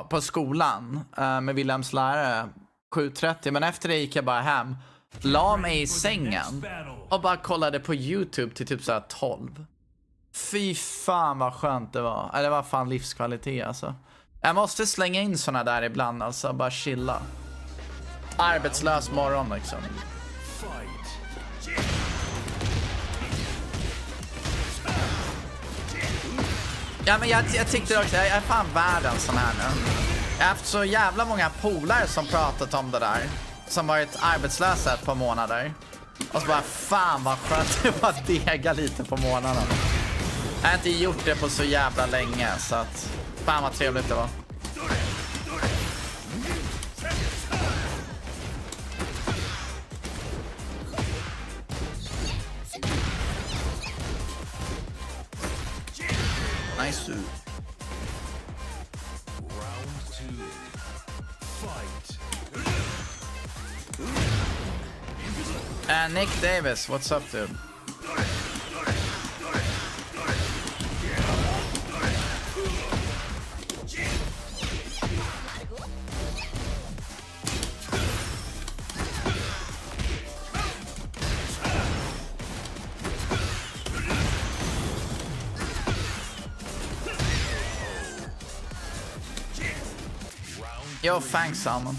på skolan med Wilhelms lärare 7:30, men efter det gick jag bara hem. la mig i sängen och bara kollade på YouTube till typ så här 12. Fy fan vad skönt det var. Det var fan livskvalitet alltså. Jag måste slänga in såna där ibland alltså, bara chilla. Arbetslös morgon liksom. Ja men jag tyckte också, jag är fan värd en sån här nu. Jag har haft så jävla många polare som pratat om det där. Som varit arbetslösa ett par månader. Och så bara, fan vad skönt det var att dega lite på månaden. Jag har inte gjort det på så jävla länge, så att fan vad trevligt det var. Nice. Nick Davis, what's up, dude? Yo, thanks, Salmon.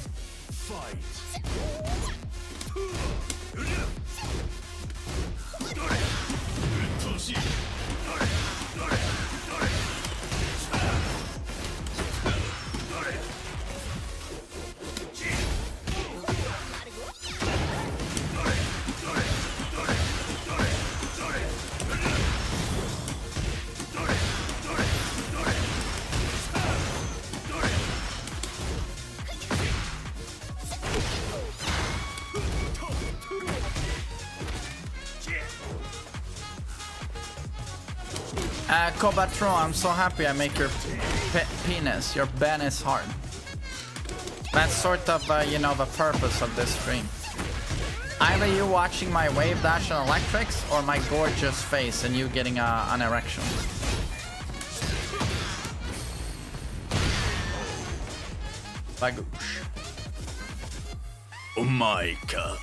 Kobatron, I'm so happy I make your penis, your penis hard. That's sort of, you know, the purpose of this stream. Either you watching my wave dash and electrics, or my gorgeous face and you getting an erection. Bagoosh. Oh my god.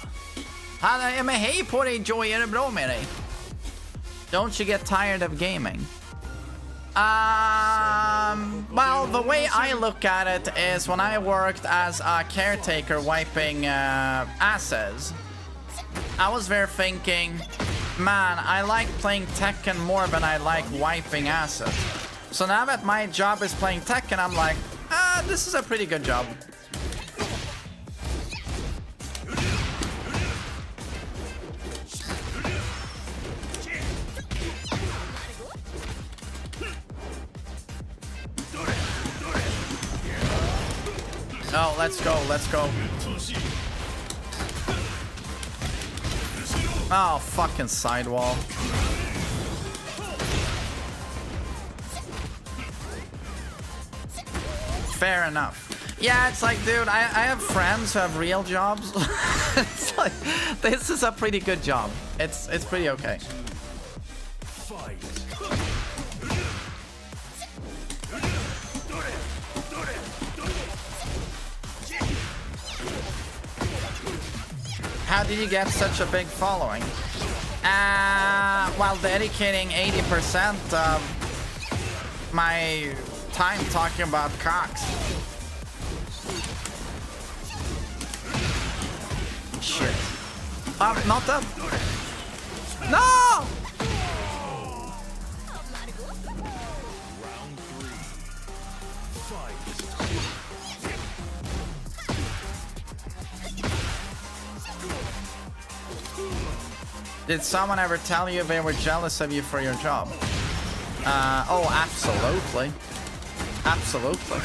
Men hej på dig Joy, är det bra med dig? Don't you get tired of gaming? Well, the way I look at it is when I worked as a caretaker wiping asses, I was there thinking, man, I like playing Tekken more than I like wiping asses. So now that my job is playing Tekken, I'm like, this is a pretty good job. Oh, let's go, let's go. Oh, fucking sidewall. Fair enough. Yeah, it's like, dude, I have friends who have real jobs. It's like, this is a pretty good job. It's pretty okay. How did you get such a big following? While dedicating 80% of my time talking about cocks. Shit. Not that. No! Did someone ever tell you they were jealous of you for your job? Oh, absolutely. Absolutely.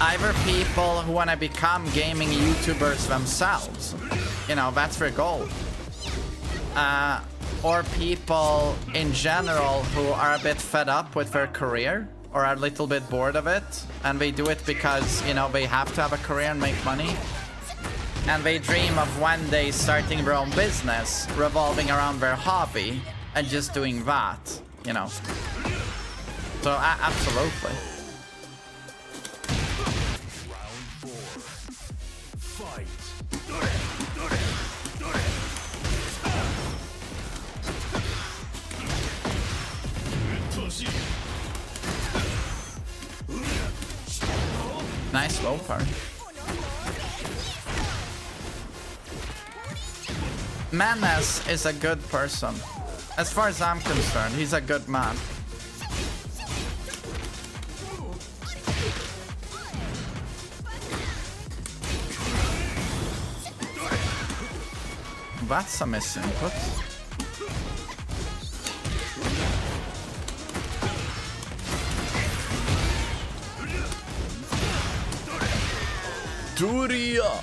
Either people who want to become gaming YouTubers themselves, you know, that's their goal. Or people in general who are a bit fed up with their career or are a little bit bored of it, and they do it because, you know, they have to have a career and make money. And they dream of one day starting their own business revolving around their hobby and just doing that, you know. So, absolutely. Nice low parry. Manas is a good person. As far as I'm concerned, he's a good man. That's a misinput. Duria!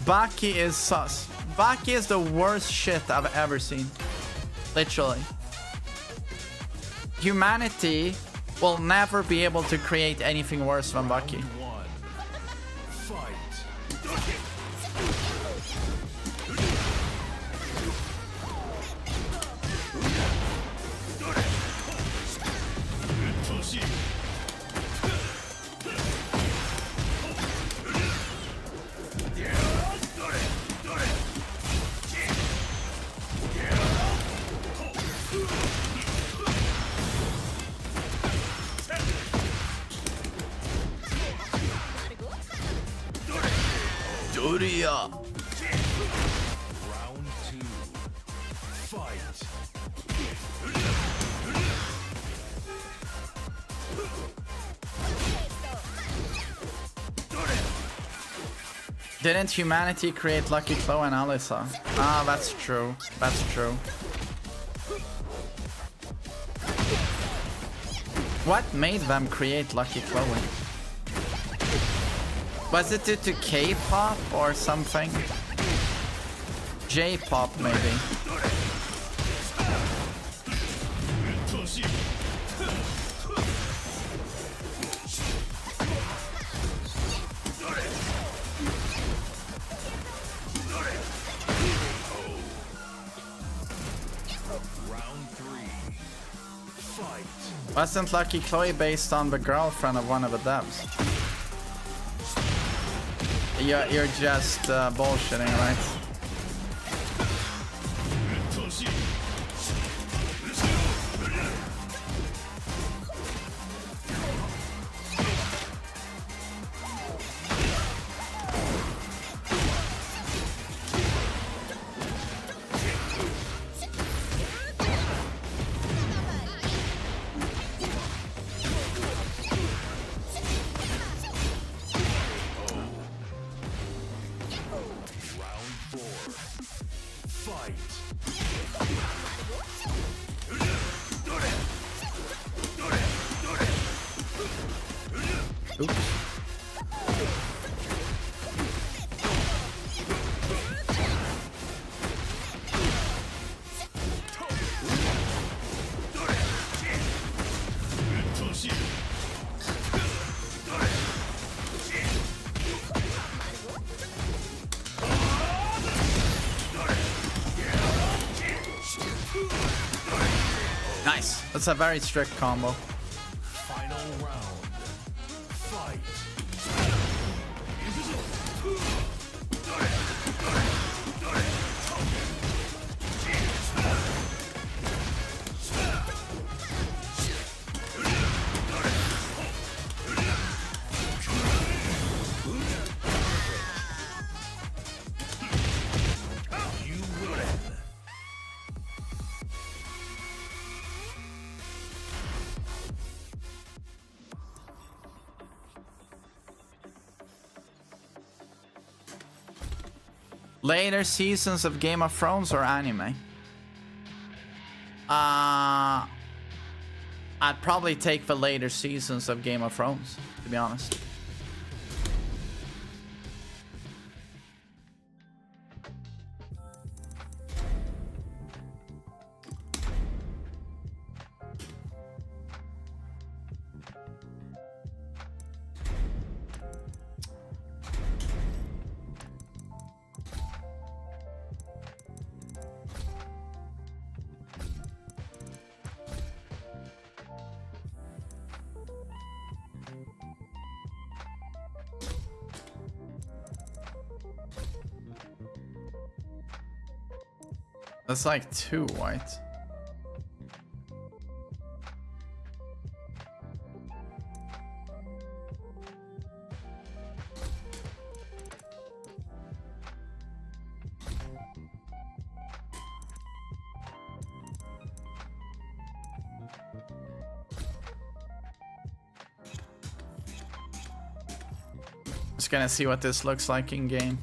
Baki is sus. Baki is the worst shit I've ever seen. Literally. Humanity will never be able to create anything worse than Baki. One. Fight. Duria! Round two. Fight. Didn't humanity create Lucky Chloe and Alyssa? Ah, that's true. That's true. What made them create Lucky Chloe? Was it due to K-pop or something? J-pop maybe. Round three. Fight. Wasn't Lucky Chloe based on the girlfriend of one of the devs? You're just bullshitting, right? Oops. Nice. That's a very strict combo. Final round. Fight. You win. Later seasons of Game of Thrones or anime? I'd probably take the later seasons of Game of Thrones, to be honest. That's like 2 white. just gonna see what this looks like in game.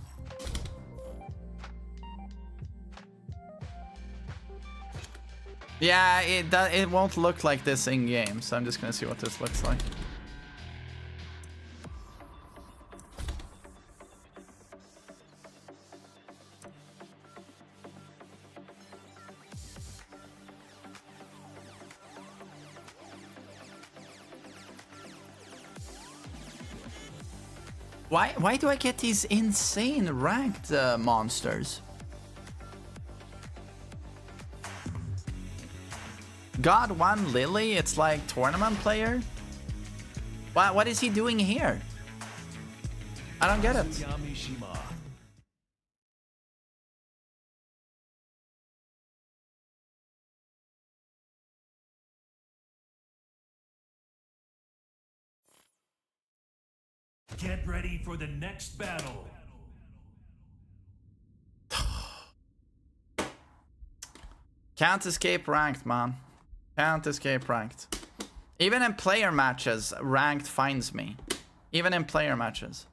Yeah, it won't look like this in game, so I'm just gonna see what this looks like. Why do I get these insane ranked monsters? God 1 Lily, it's like tournament player? What is he doing here? I don't get it. Yamishima. Get ready for the next battle. Can't escape ranked, man. Can't escape ranked. Even in player matches, ranked finds me. Even in player matches.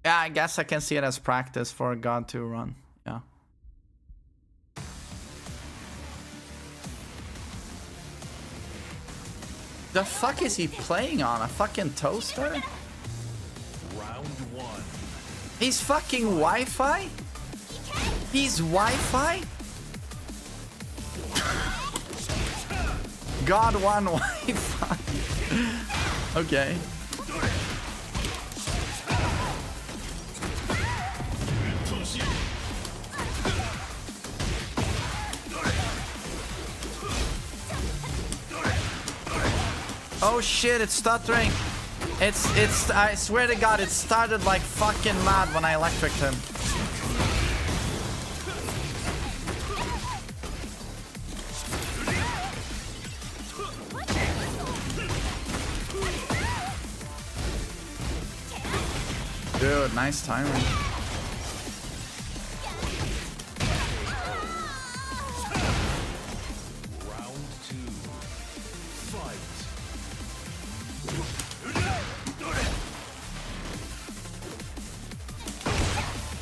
Yeah, I guess I can see it as practice for God 2 run. Yeah. The fuck is he playing on? A fucking toaster? Round 1. He's fucking Wi-Fi? He's Wi-Fi? God 1 Wi-Fi. Okay. Oh shit, it's stuttering. It's I swear to God, it started like fucking mad when I electricked him. Dude, nice timing. Round 2. Fight.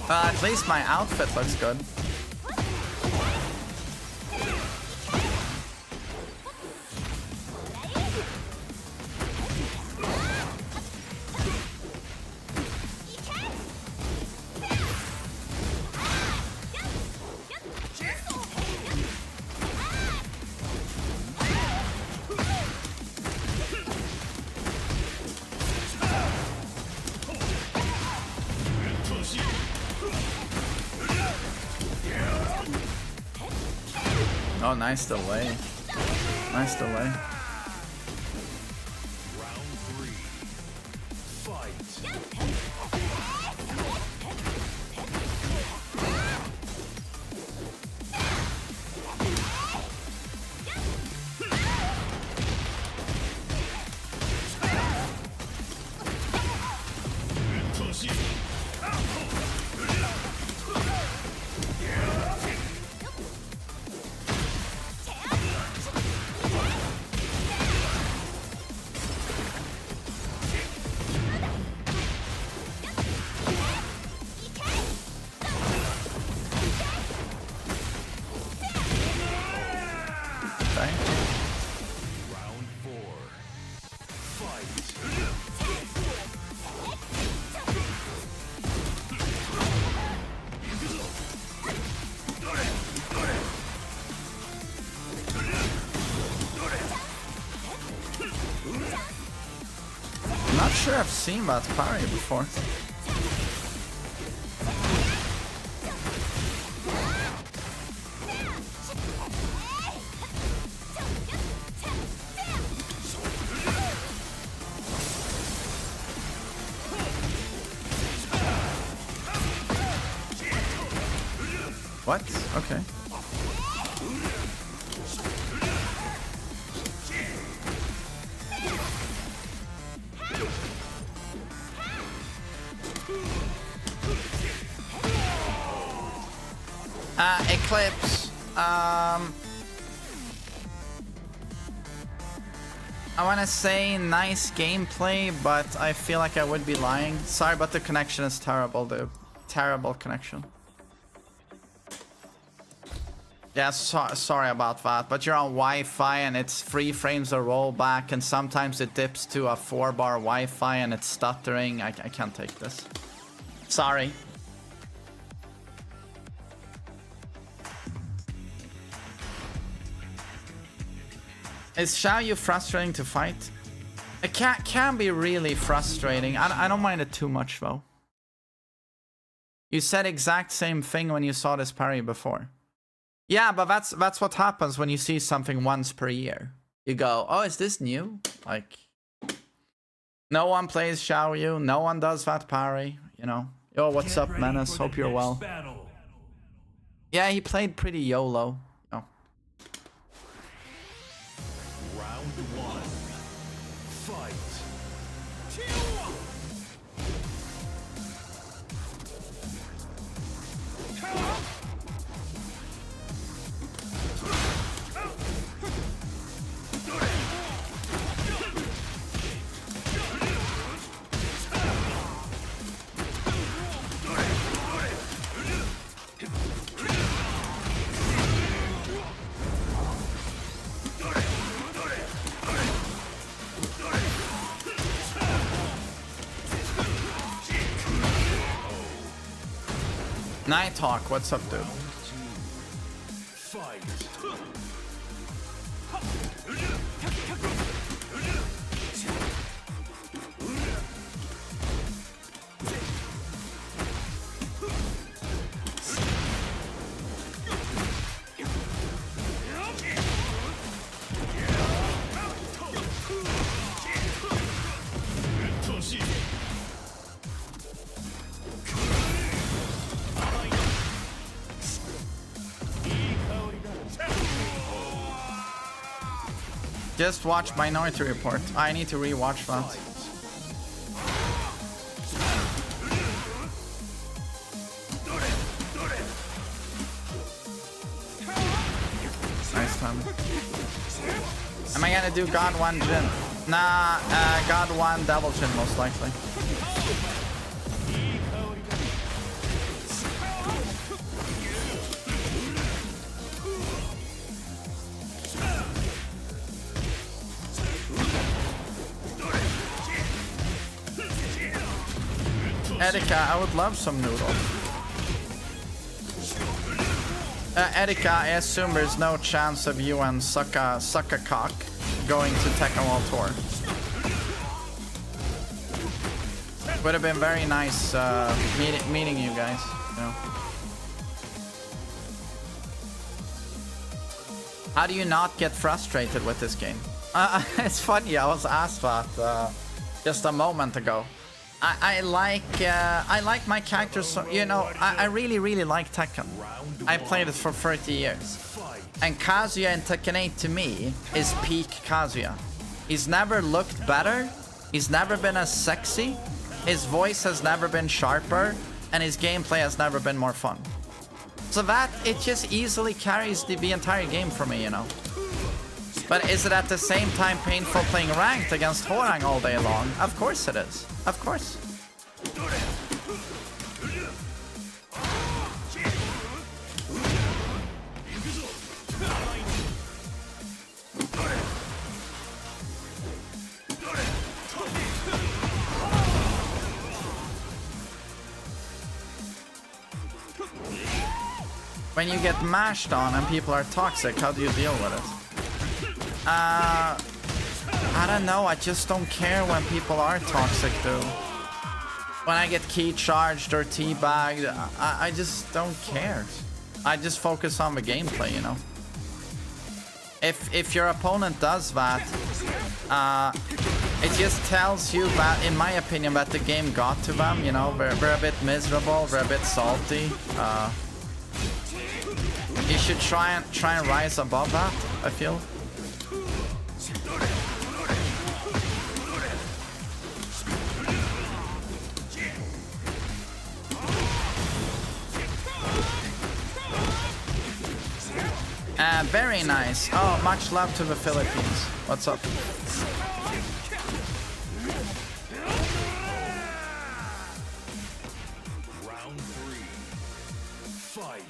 At least my outfit looks good. Oh, nice delay. Nice delay. Round 3. Fight. Okay. Round 4. Fight. I'm not sure I've seen that parry before. What? Okay. Eclipse. I want to say nice gameplay, but I feel like I would be lying. Sorry, but the connection is terrible, dude. Terrible connection. Yeah, sorry about that, but you're on Wi-Fi and it's 3 frames of rollback, and sometimes it dips to a 4-bar Wi-Fi and it's stuttering. I can't take this. Sorry. Is Xiaoyu frustrating to fight? It can be really frustrating. I don't mind it too much though. You said exact same thing when you saw this parry before. Yeah, but that's what happens when you see something once per year. You go, oh, is this new? Like, no one plays Xiaoyu, no one does that parry, you know. Yo, what's up, Menace? Hope you're well. Yeah, he played pretty YOLO. Oh. Round 1. Fight. Nighthawk, what's up, dude? Fight. Just watch Minority Report. I need to rewatch that. Nice time. Am I gonna do God 1 Jin? Nah, God 1 Devil Jin most likely. Erika, I would love some noodles. Erika, I assume there's no chance of you and Sucka Cock going to Tekken World Tour. Would have been very nice meeting you guys. You know. How do you not get frustrated with this game? It's funny, I was asked that just a moment ago. I like my characters, so, you know, I really like Tekken. I played it for 30 years. And Kazuya in Tekken 8 to me is peak Kazuya. He's never looked better, he's never been as sexy, his voice has never been sharper, and his gameplay has never been more fun. So that, it just easily carries the entire game for me, you know. But is it at the same time painful playing ranked against Horang all day long? Of course it is. Of course. When you get mashed on and people are toxic, how do you deal with it? I don't know, I just don't care when people are toxic, dude. When I get key charged or teabagged, I just don't care. I just focus on the gameplay, you know. If your opponent does that, it just tells you that, in my opinion, that the game got to them, you know. They're a bit miserable, they're a bit salty. You should try and rise above that, I feel. Very nice. Oh, much love to the Philippines. What's up? Round 3. Fight.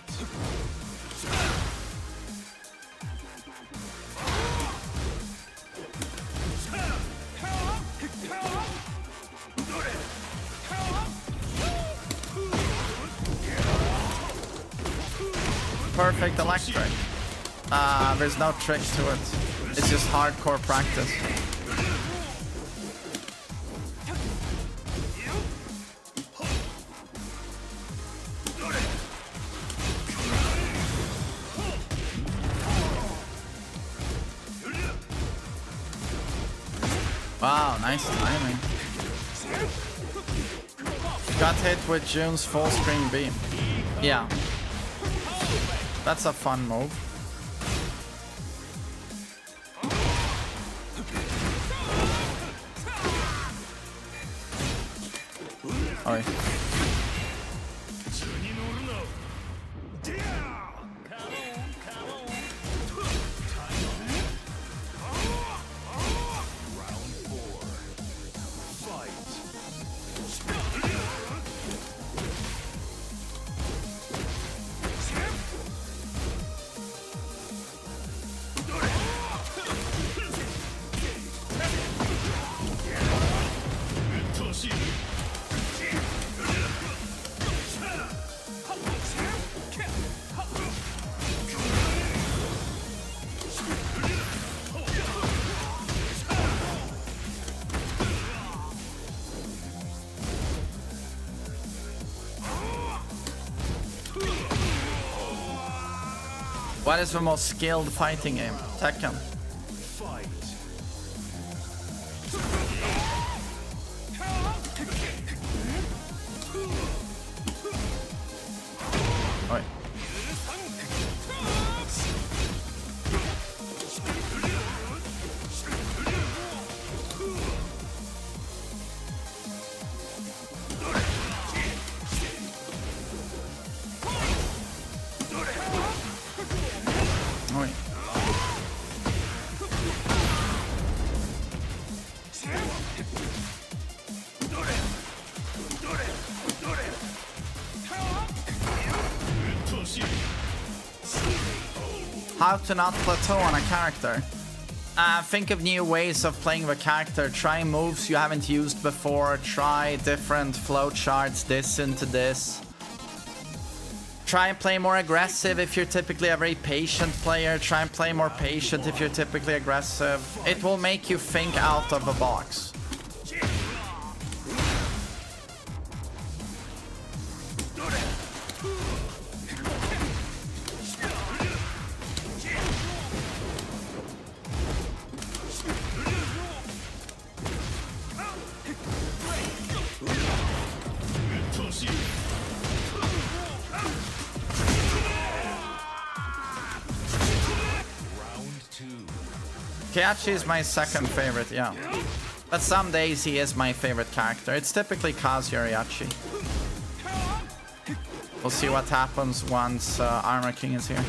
Perfect electric. There's no trick to it. It's just hardcore practice. Wow, nice timing. Got hit with June's full screen beam. Yeah. That's a fun move. Oi. What is the most skilled fighting game? Tekken. Fight. Oi. Oi. How to not plateau on a character. Think of new ways of playing the character. Try moves you haven't used before. Try different flowcharts, this into this. Try and play more aggressive if you're typically a very patient player. Try and play more patient if you're typically aggressive. It will make you think out of the box. Keiichi is my second favorite, yeah. But some days he is my favorite character. It's typically Kazuya or Yachi. We'll see what happens once Armor King is here.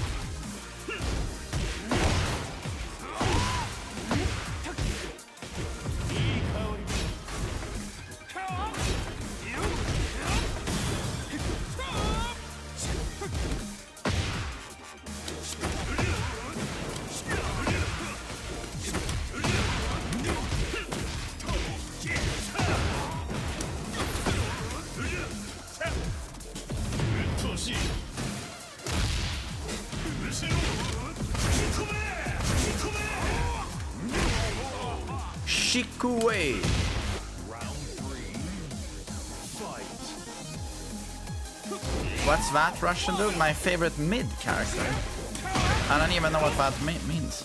Shikue. Round 3. Fight. What's that Russian dude? My favorite mid character. I don't even know what that means.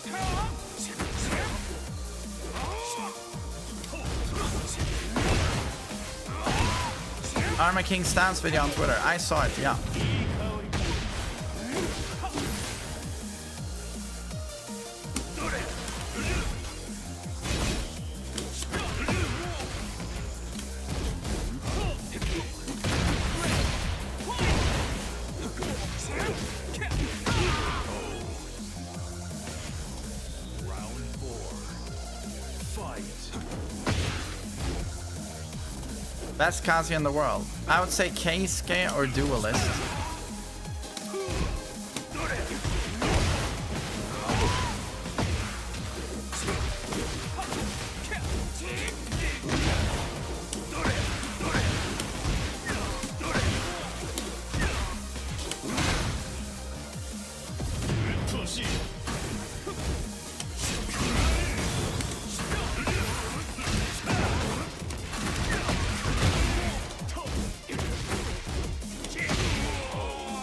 Armor King Stance video on Twitter. I saw it, yeah. Best Kazuya in the world. I would say Keisuke or Duelist.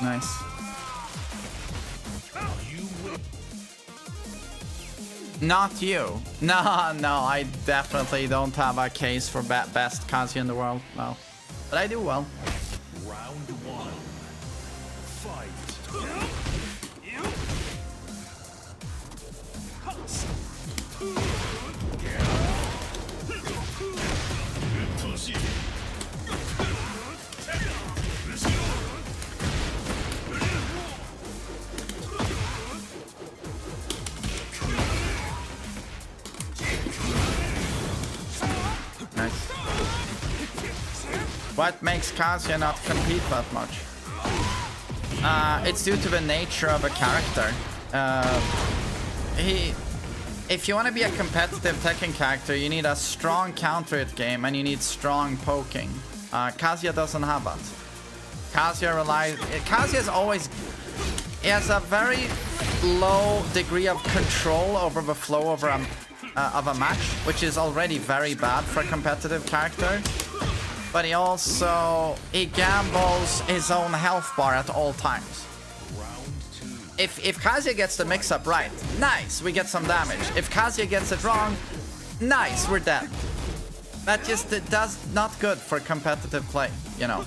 Nice. Not you. No, I definitely don't have a case for best Kazuya in the world. No. But I do well. Round one. Fight. Nice. What makes Kazuya not compete that much? It's due to the nature of a character. If you want to be a competitive Tekken character, you need a strong counter-hit game and you need strong poking. Kazuya doesn't have that. Kazuya is always... He has a very low degree of control over the flow of a match, which is already very bad for a competitive character. But he gambles his own health bar at all times. If Kazuya gets the mix-up right, nice, we get some damage. If Kazuya gets it wrong, nice, we're dead. That just does not good for competitive play, you know.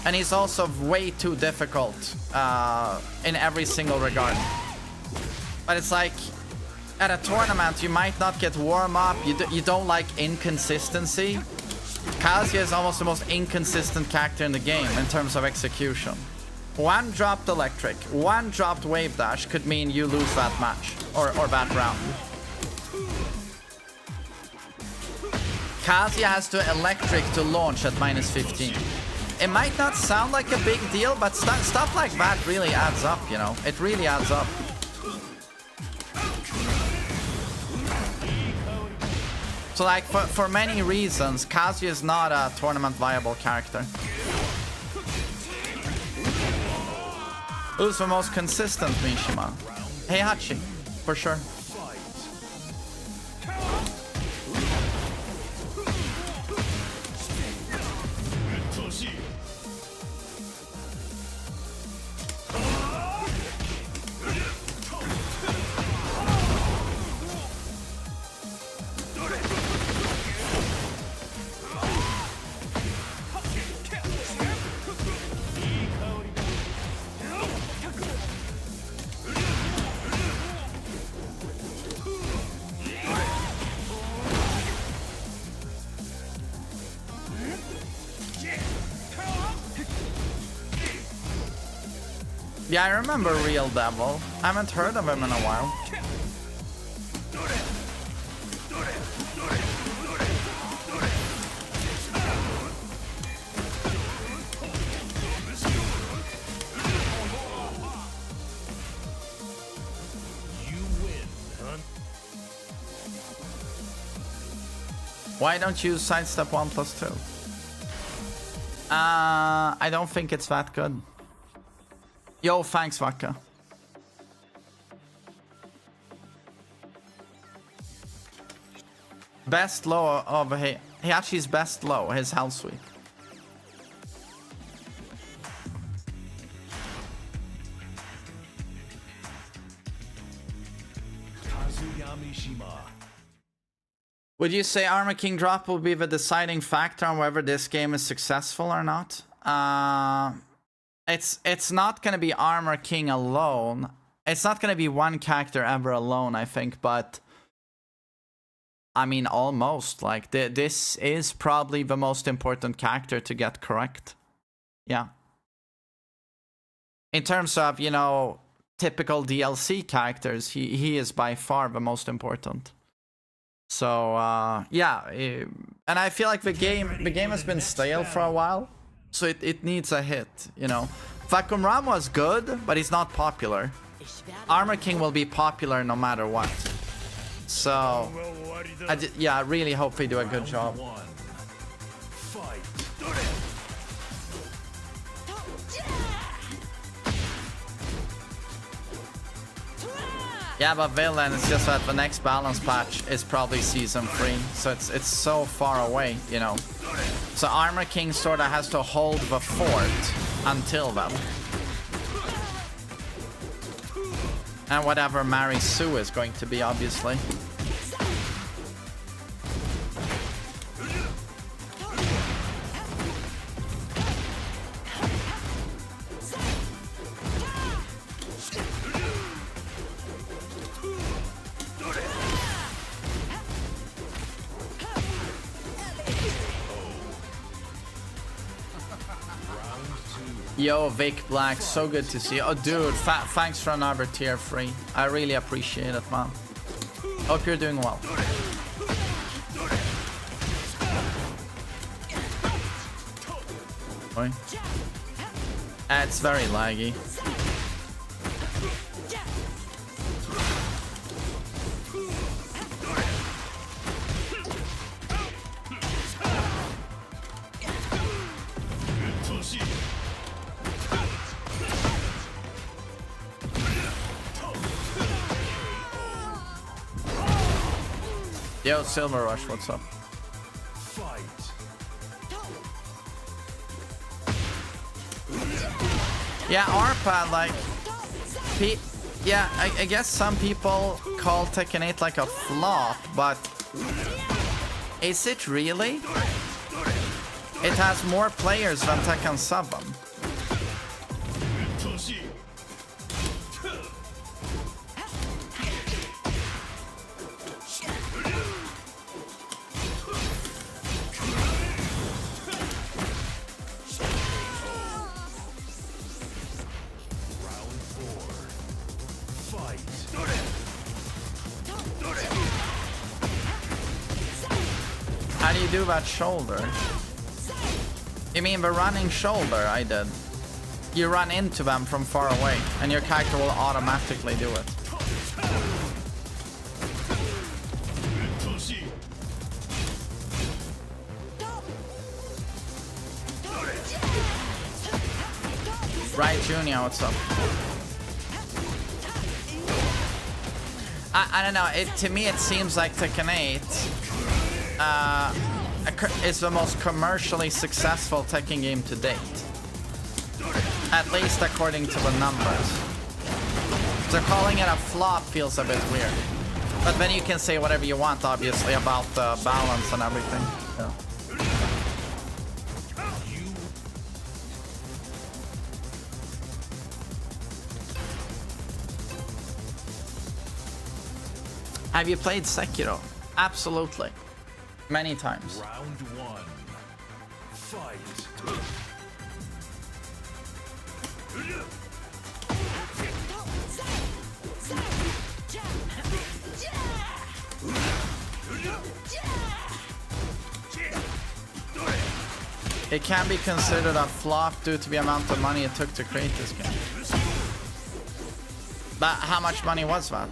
And he's also way too difficult in every single regard. But it's like, at a tournament, you might not get warm-up, you don't like inconsistency. Kazuya is almost the most inconsistent character in the game in terms of execution. One dropped electric, one dropped wave dash could mean you lose that match, or that round. Kazuya has to electric to launch at -15. It might not sound like a big deal, but stuff like that really adds up, you know? It really adds up. So like, for many reasons, Kazuya is not a tournament viable character. Who's the most consistent Mishima? Heihachi, for sure. Yeah, I remember Real Devil. I haven't heard of him in a while. Why don't you sidestep 1+2? I don't think it's that good. Yo, thanks, Vaka. Best low of Heihachi's best low, his health sweep. Kazuya Mishima. Would you say Armor King drop will be the deciding factor on whether this game is successful or not? It's not gonna be Armor King alone. It's not gonna be one character ever alone, I think, but I mean almost. Like this is probably the most important character to get correct. Yeah. In terms of, you know, typical DLC characters, he is by far the most important. So yeah, And I feel like the game has been stale for a while, so it needs a hit, you know. Vacuum Ram was good, but he's not popular. Armor King will be popular no matter what. So, yeah, I really hope they do a good job. One. Fight. Yeah, but Villain, it's just that the next balance patch is probably Season 3. So it's so far away, you know. So Armor King sorta has to hold the fort until then. And whatever ManSWE is going to be, obviously. Yo, Vic Black, so good to see you. Oh, dude, thanks for another tier 3. I really appreciate it, man. Hope you're doing well. Oi. It's very laggy. Yo, Silver Rush, what's up? Fight. Yeah, ARPA, like... yeah, I guess some people call Tekken 8 like a flop, but... Is it really? It has more players than Tekken 7. How do you do that shoulder? You mean the running shoulder? I did. You run into them from far away, and your character will automatically do it. Right, Junior, what's up? I don't know. To me, it seems like Tekken 8 is the most commercially successful Tekken game to date. At least according to the numbers. So calling it a flop feels a bit weird. But then you can say whatever you want, obviously, about the balance and everything. Yeah. Have you played Sekiro? Absolutely. Many times. Round one. Fight. It can be considered a flop due to the amount of money it took to create this game. But how much money was that?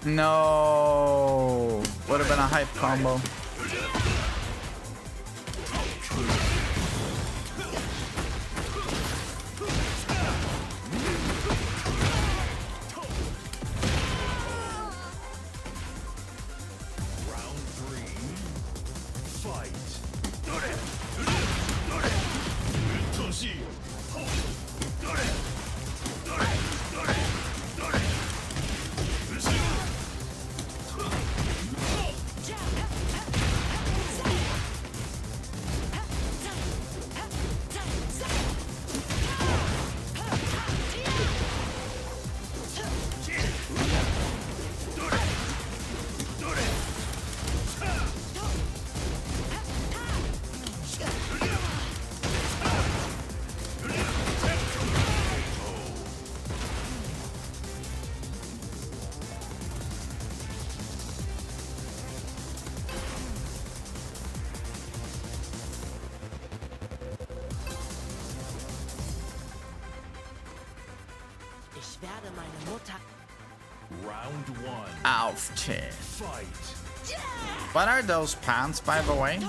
No, would have been a hype combo. Round three. Fight. Ich werde meine Mutter. Round one. Auf, shit. Fight. What are those pants, by the way?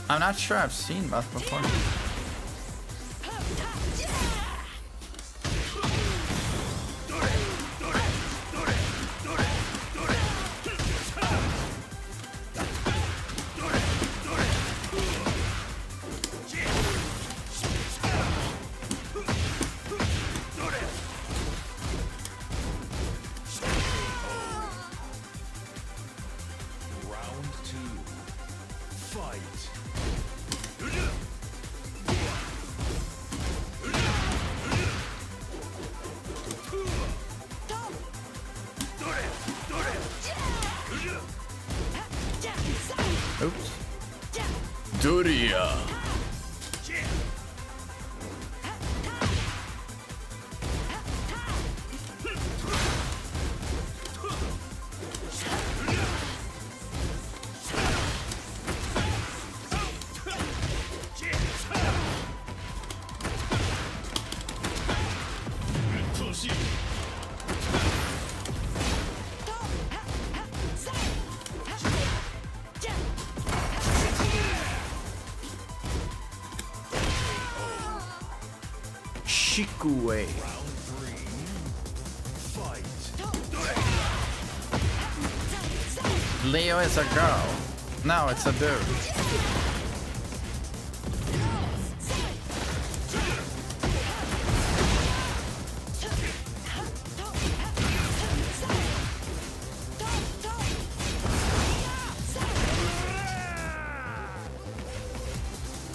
I'm not sure I've seen that before. Round two. Fight. Oops. Duria. Shikue. Round three. Fight. Leo is a girl. No, it's a dude.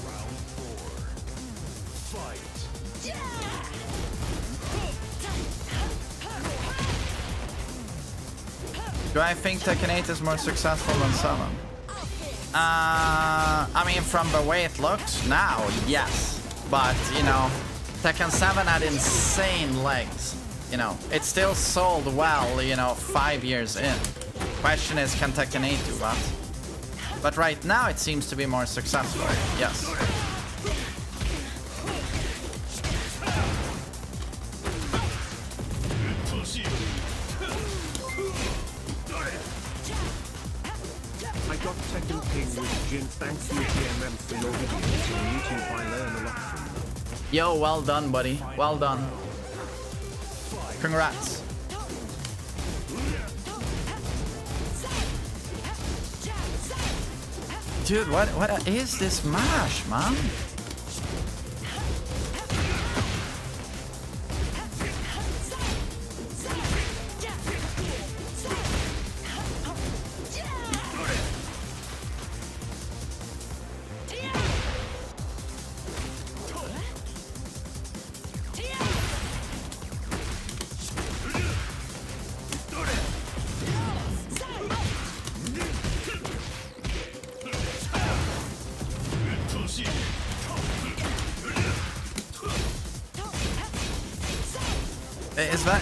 Round four. Fight. Do I think Tekken 8 is more successful than 7? I mean, from the way it looks now, yes. But, you know, Tekken 7 had insane legs. You know, it still sold well, you know, 5 years in. Question is, can Tekken 8 do that? But right now, it seems to be more successful, yes. I got Tekken King with Jin. Thank you TMM for your videos on YouTube. I learn a lot from them. Yo, well done, buddy. Well done. Congrats. Dude, what is this mash, man?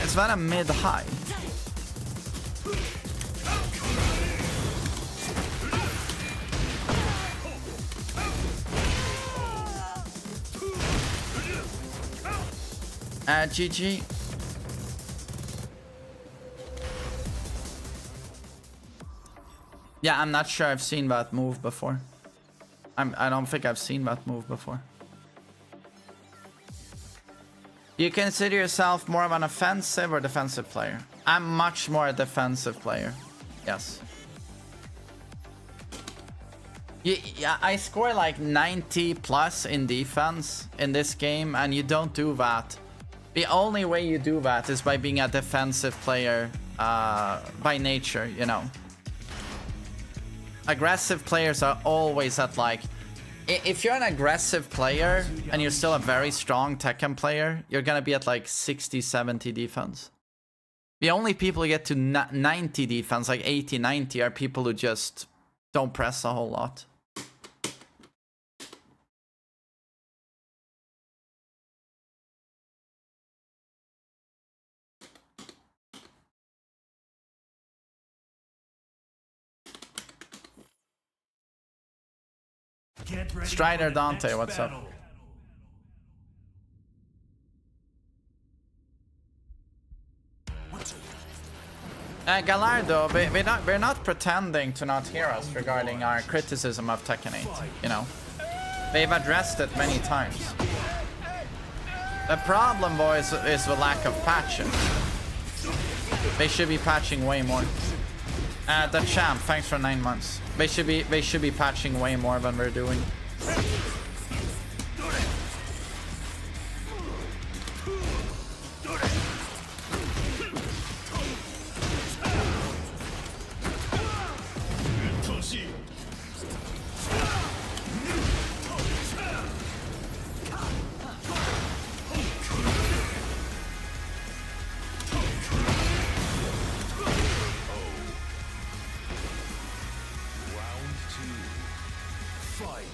Is that a mid-high? GG. Yeah, I'm not sure I've seen that move before. I don't think I've seen that move before. You consider yourself more of an offensive or defensive player? I'm much more a defensive player. Yes. Yeah, I score like 90 plus in defense in this game, and you don't do that. The only way you do that is by being a defensive player by nature, you know. Aggressive players are always at like... If you're an aggressive player and you're still a very strong Tekken player, you're gonna be at like 60, 70 defense. The only people who get to 90 defense, like 80, 90, are people who just don't press a whole lot. Get ready Strider for the Dante, next what's up? battle. Gallardo, we're not pretending to not hear us regarding our criticism of Tekken 8, you know. They've addressed it many times. The problem, boys, is the lack of patching. They should be patching way more. The champ, thanks for 9 months. They should be patching way more than we're doing. Round 2. Fight.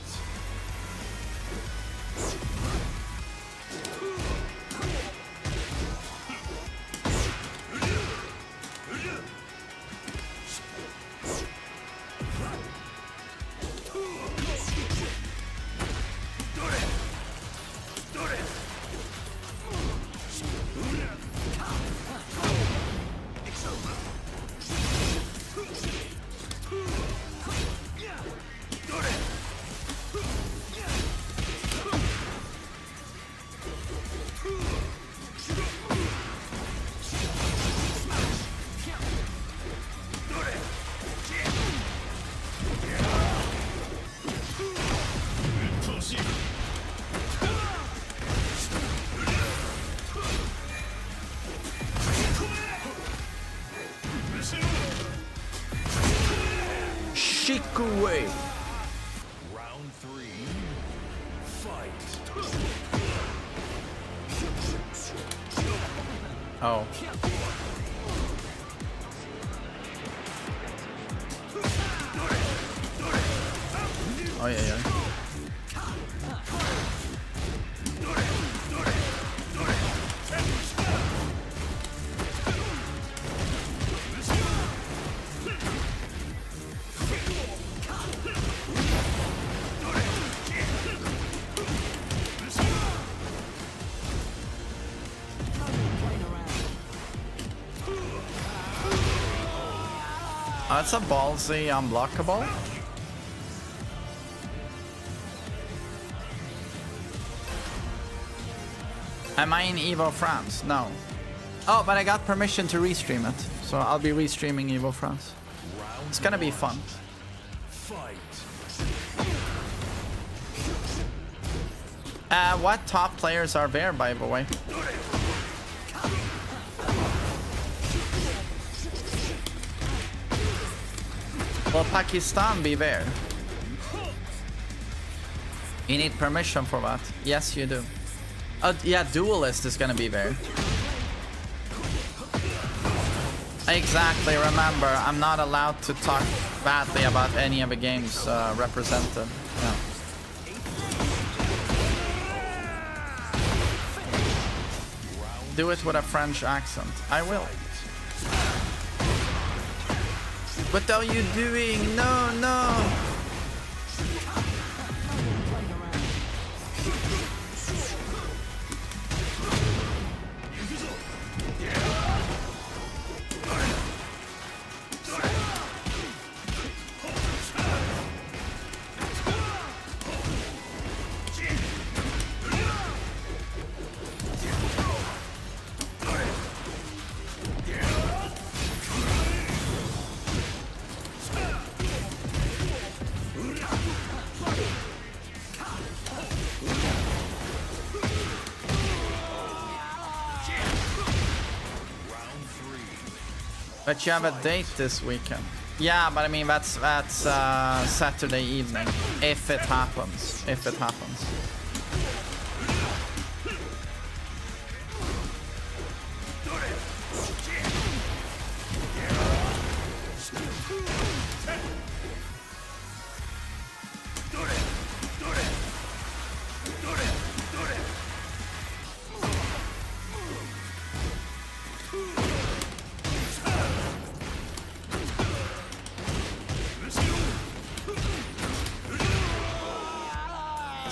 Shikue. Round 3. Fight. Oh. Oh yeah, yeah. That's a ballsy unblockable. Am I in Evo France? No. Oh, but I got permission to restream it. So I'll be restreaming Evo France. It's gonna be fun. Fight. What top players are there, by the way? Will Pakistan be there? You need permission for that. Yes, you do. Yeah, Duelist is gonna be there. Exactly, remember, I'm not allowed to talk badly about any of the games represented. Yeah. Do it with a French accent. I will. What are you doing? No, no. But you have a date this weekend. Yeah, but I mean that's Saturday evening, if it happens. If it happens.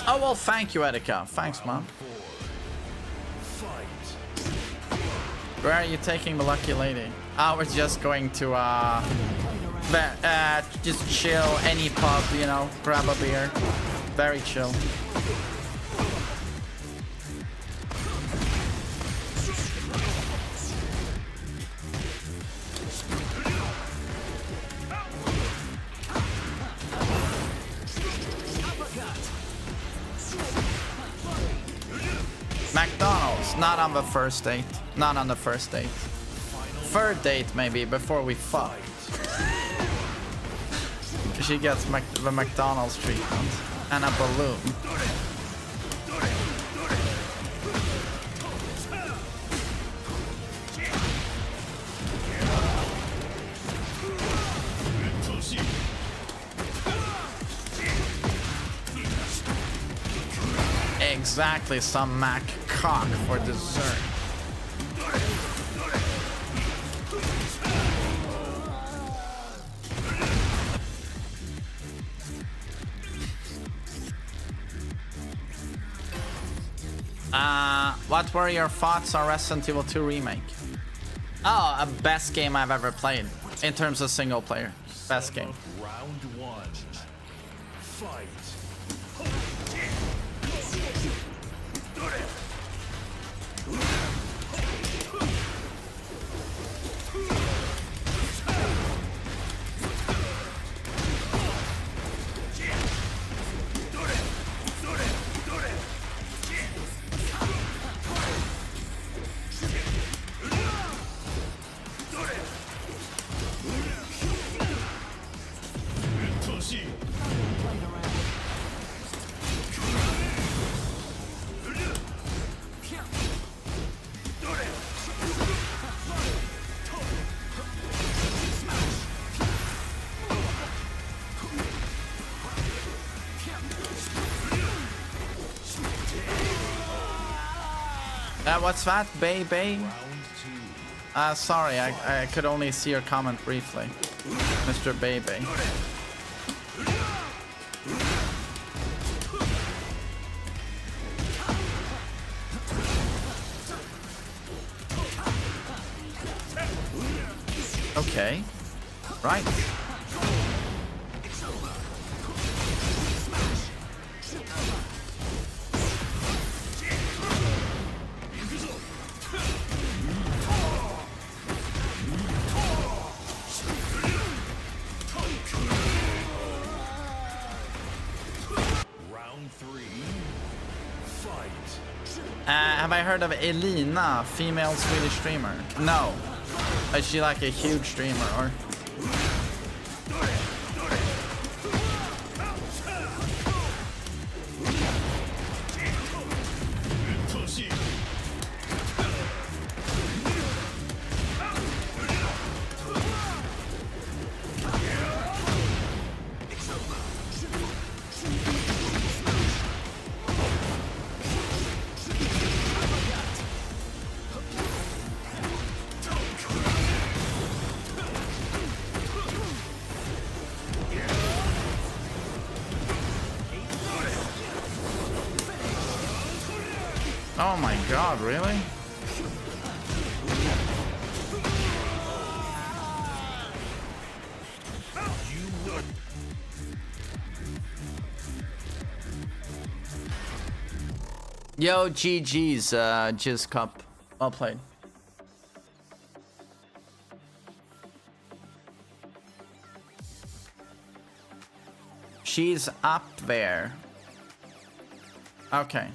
Oh, well, thank you, Erika. Thanks, Mom. Fight. Where are you taking the lucky lady? Oh, we're just going to, just chill, any pub, you know, grab a beer. Very chill. McDonald's, not on the first date. Not on the first date. Third date, maybe, before we fuck. She gets the McDonald's treatment. And a balloon. Exactly, some Mac cock for dessert. What were your thoughts on Resident Evil 2 Remake? Oh, a best game I've ever played in terms of single player. Best game. Round one. Fight. What's that, baby? Sorry, I could only see your comment briefly, Mr. Baby. Okay, right. Have I heard of Elina, female Swedish streamer? No. Is she like a huge streamer or? Oh my god, really? Yo, GG's, Jizz Cup. Well played. She's up there. Okay.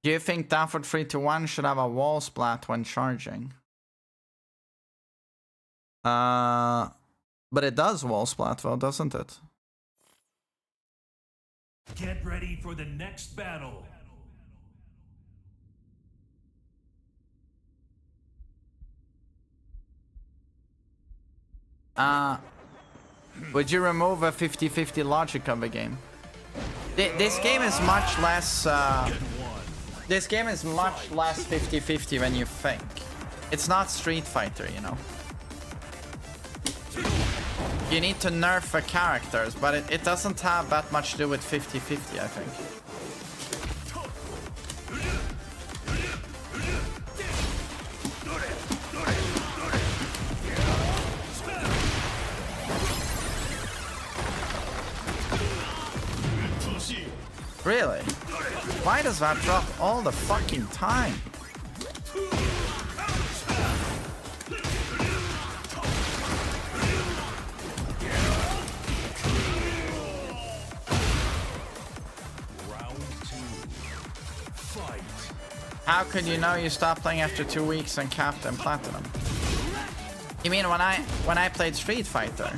Do you think Danford 3-1 should have a wall splat when charging? But it does wall splat though, doesn't it? Get ready for the next battle. Would you remove a 50-50 logic of a game? This game is much less. This game is much less 50-50 than you think. It's not Street Fighter, you know. You need to nerf the characters, but it doesn't have that much to do with 50-50, I think. Really? Why does that drop all the fucking time? How could you know you stopped playing after 2 weeks and capped and platinum? You mean when I played Street Fighter?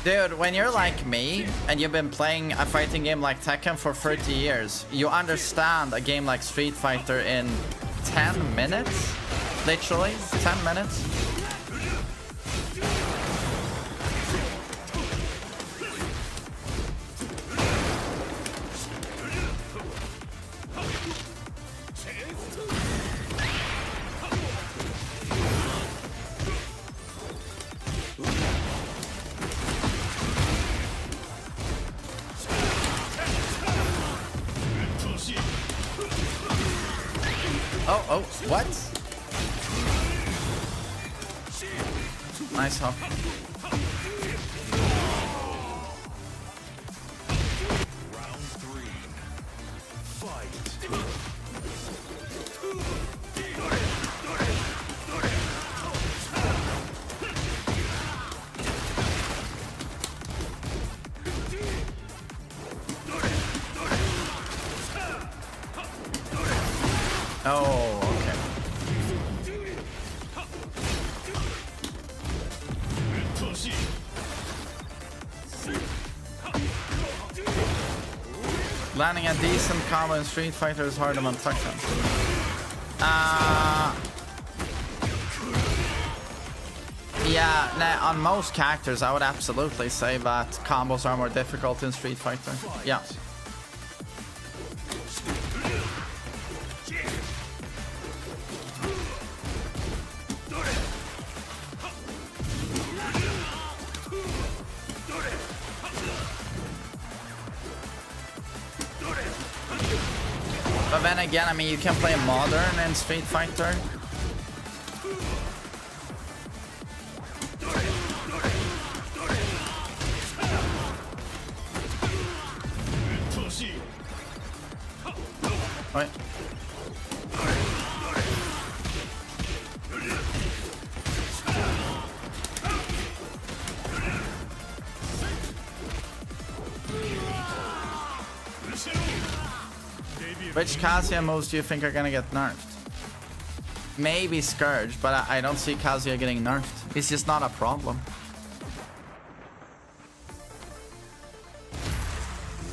Dude, when you're like me and you've been playing a fighting game like Tekken for 30 years, you understand a game like Street Fighter in 10 minutes? Literally, 10 minutes? Oh, what? Nice hop. Round 3. Fight. Oh, okay. Landing a decent combo in Street Fighter is harder than Tekken. Yeah, nah, on most characters, I would absolutely say that combos are more difficult in Street Fighter. Yeah. But then again, I mean, you can play modern in Street Fighter. Wait. Which Kazuya moves do you think are gonna get nerfed? Maybe Scourge, but I don't see Kazuya getting nerfed. It's just not a problem.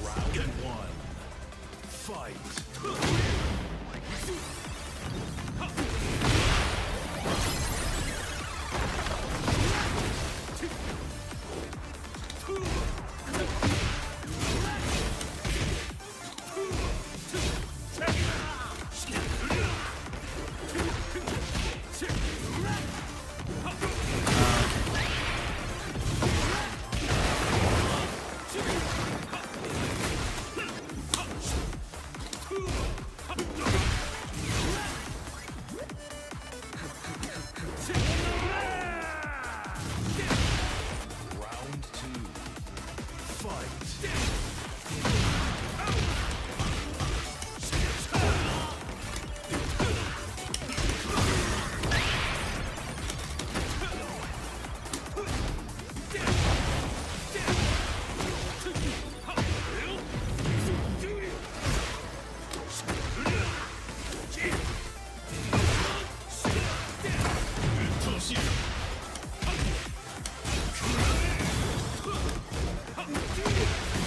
Round 1. Fight.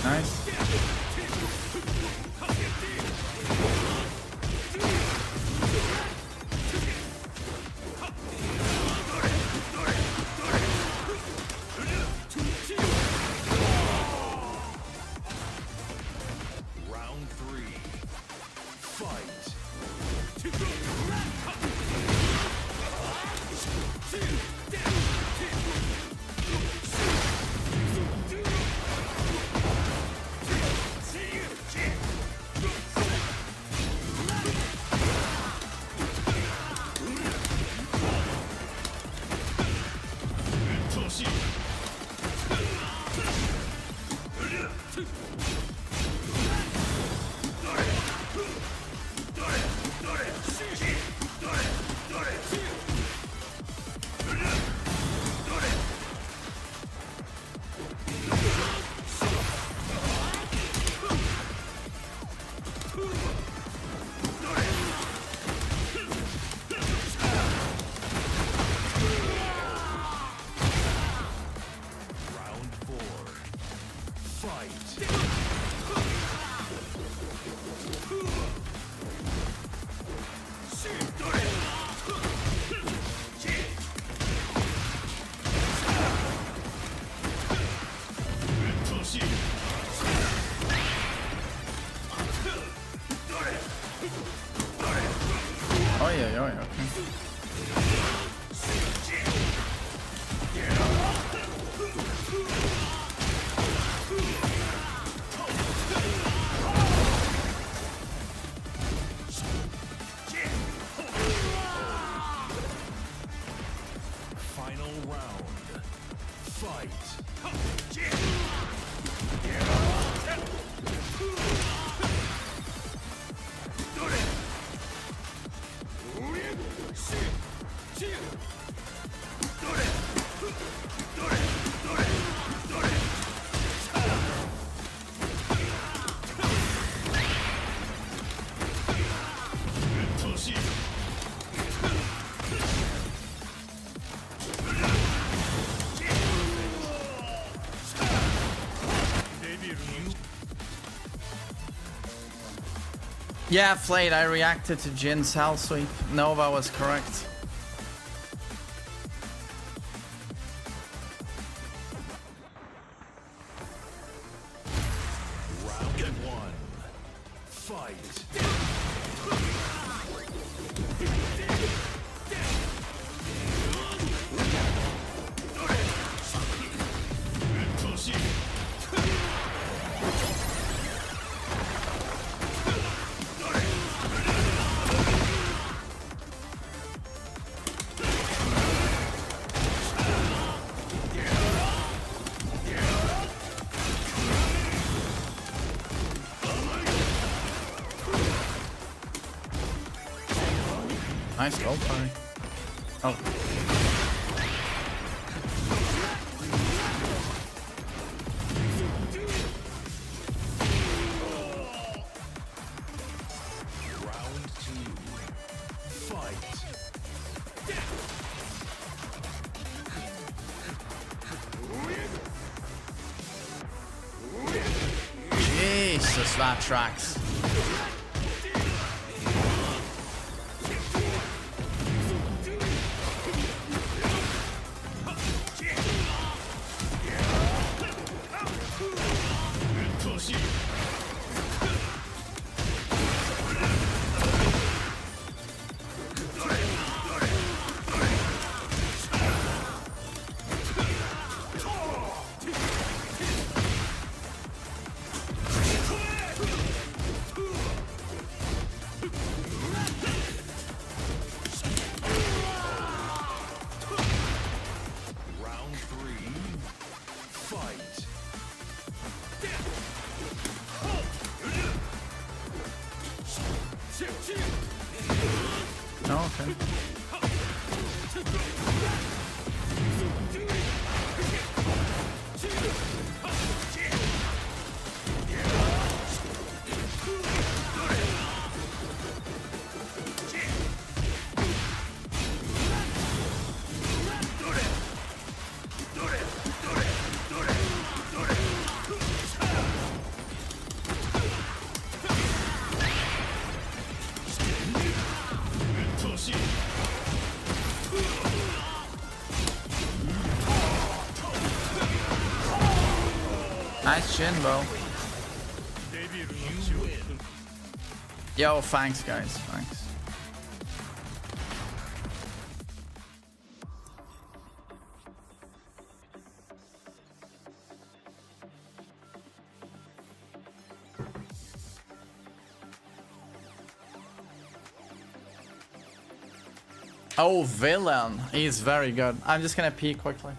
Nice. Round 4. Fight. Oj, oj, oj, okej. Final round. Fight. Yeah, Flayed, I reacted to Jin's Hell Sweep. Nova was correct. Round 1. Fight. Nice gold parry. Oh. Round 2. Fight. Jesus, that tracks. Round 3. Fight. Oh, okay. Nice chin, bro. Yo, thanks, guys. Thanks. Oh, villain. He's very good. I'm just gonna pee quickly.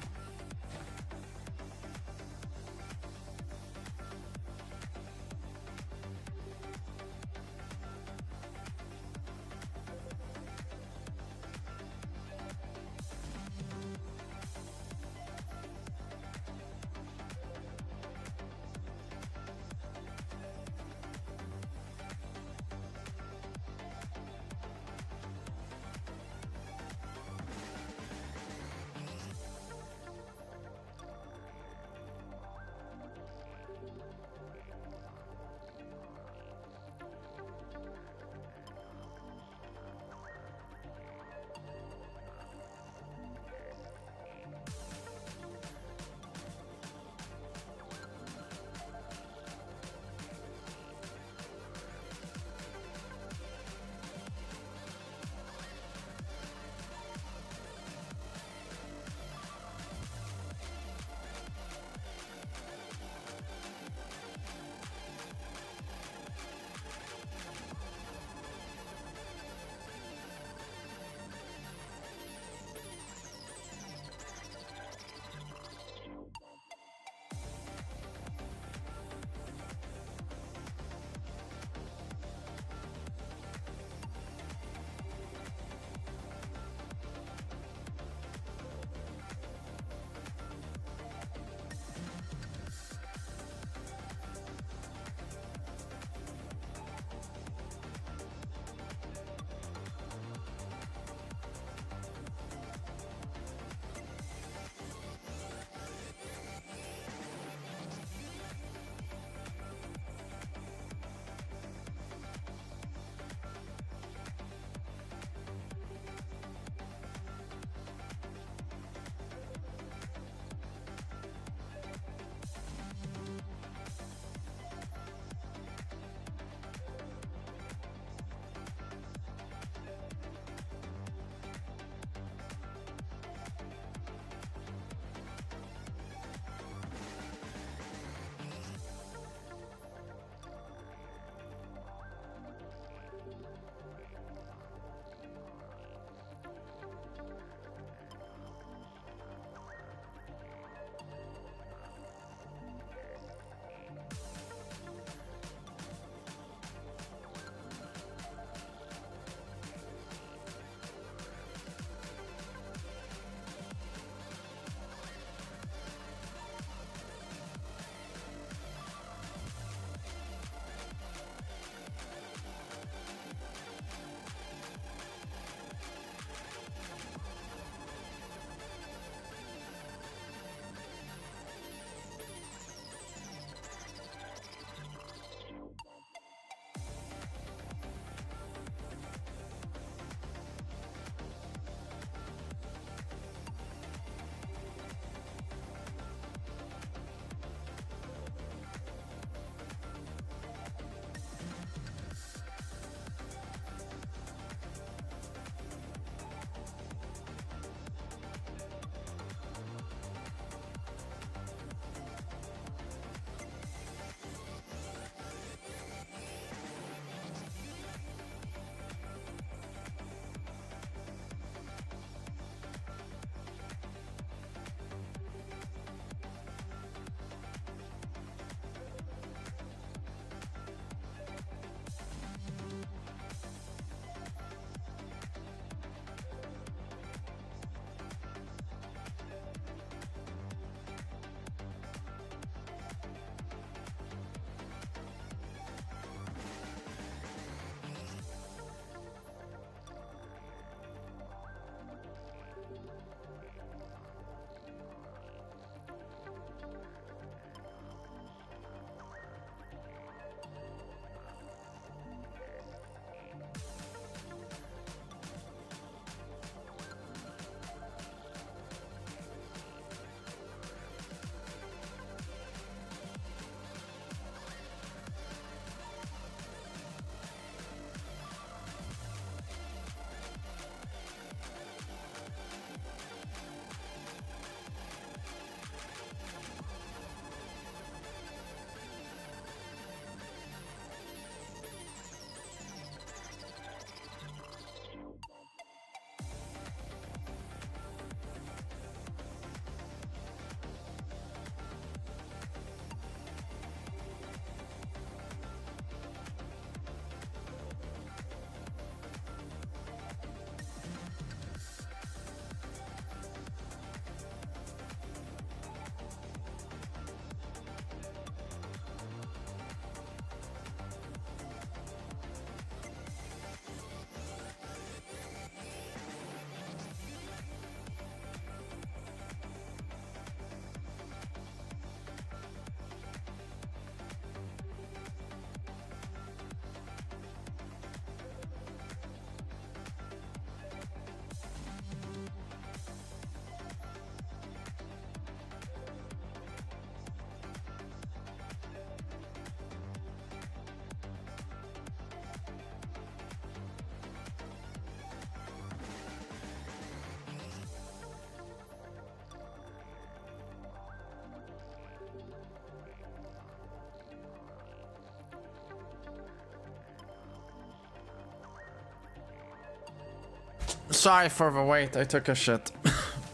Sorry for the wait, I took a shit.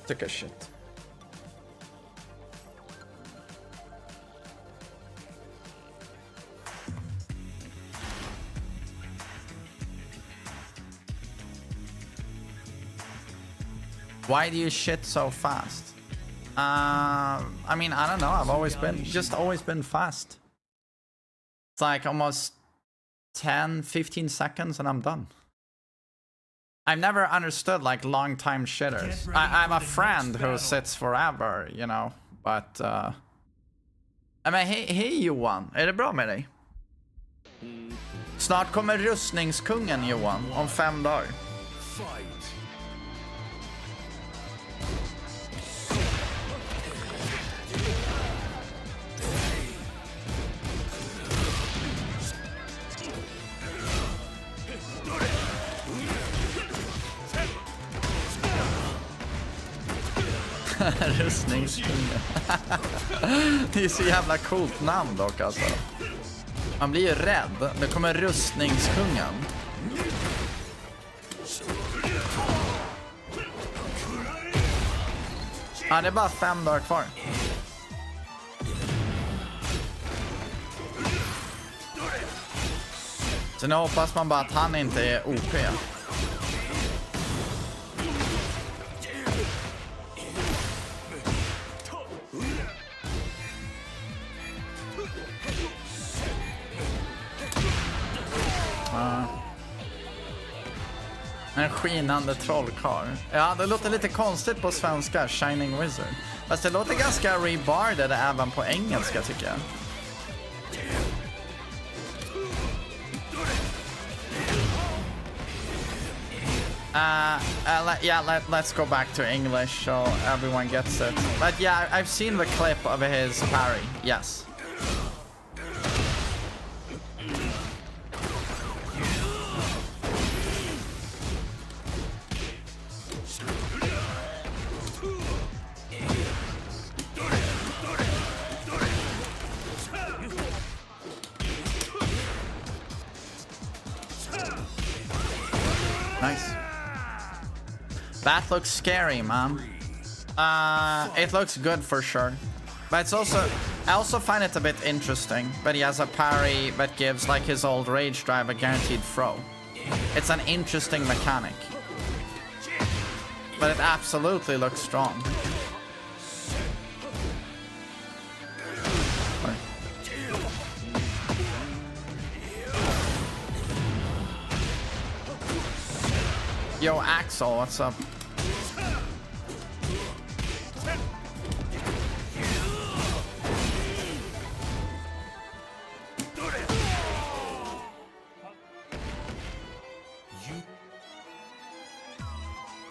Took a shit. Why do you shit so fast? I mean, I don't know. I've always been fast. It's like almost 10, 15 seconds and I'm done. I've never understood like long time shitters. I'm a friend who sits forever, you know, but I mean, hej Johan, är det bra med dig? Snart kommer rustningskungen Johan, om 5 dagar. Rustningskungen. Det är så jävla coolt namn dock alltså. Man blir ju rädd. Det kommer rustningskungen. Ja, det är bara 5 dagar kvar. Så nu hoppas man bara att han inte är OP. En skinande trollkarl. Ja, det låter lite konstigt på svenska, Shining Wizard. Fast det låter ganska rebarded även på engelska tycker jag. Let's go back to English so everyone gets it. But yeah, I've seen the clip of his parry, yes. Nice. That looks scary, man. It looks good for sure. But it's also, I also find it a bit interesting. But he has a parry that gives like his old rage drive a guaranteed throw. It's an interesting mechanic. But it absolutely looks strong. Yo, Axel, what's up?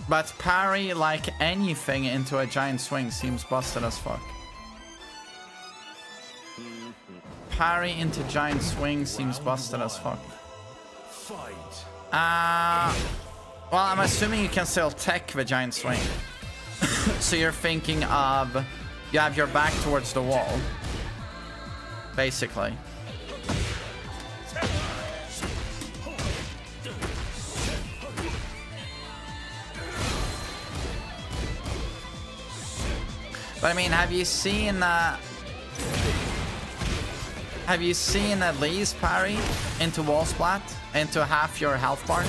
But parry like anything into a giant swing seems busted as fuck. Parry into giant swing seems busted as fuck. Well, I'm assuming you can still tech the giant swing. So you're thinking of, you have your back towards the wall, basically. But I mean, have you seen Lee's parry into wall splat, into half your health bar?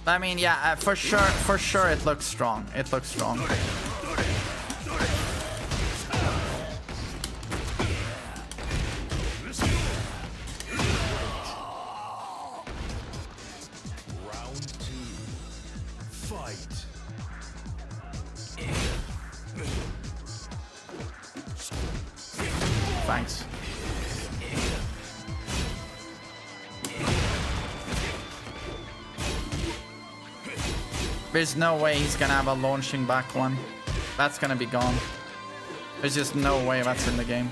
I mean, yeah, for sure it looks strong. It looks strong. Thanks. There's no way he's gonna have a launching back one. That's gonna be gone. There's just no way that's in the game.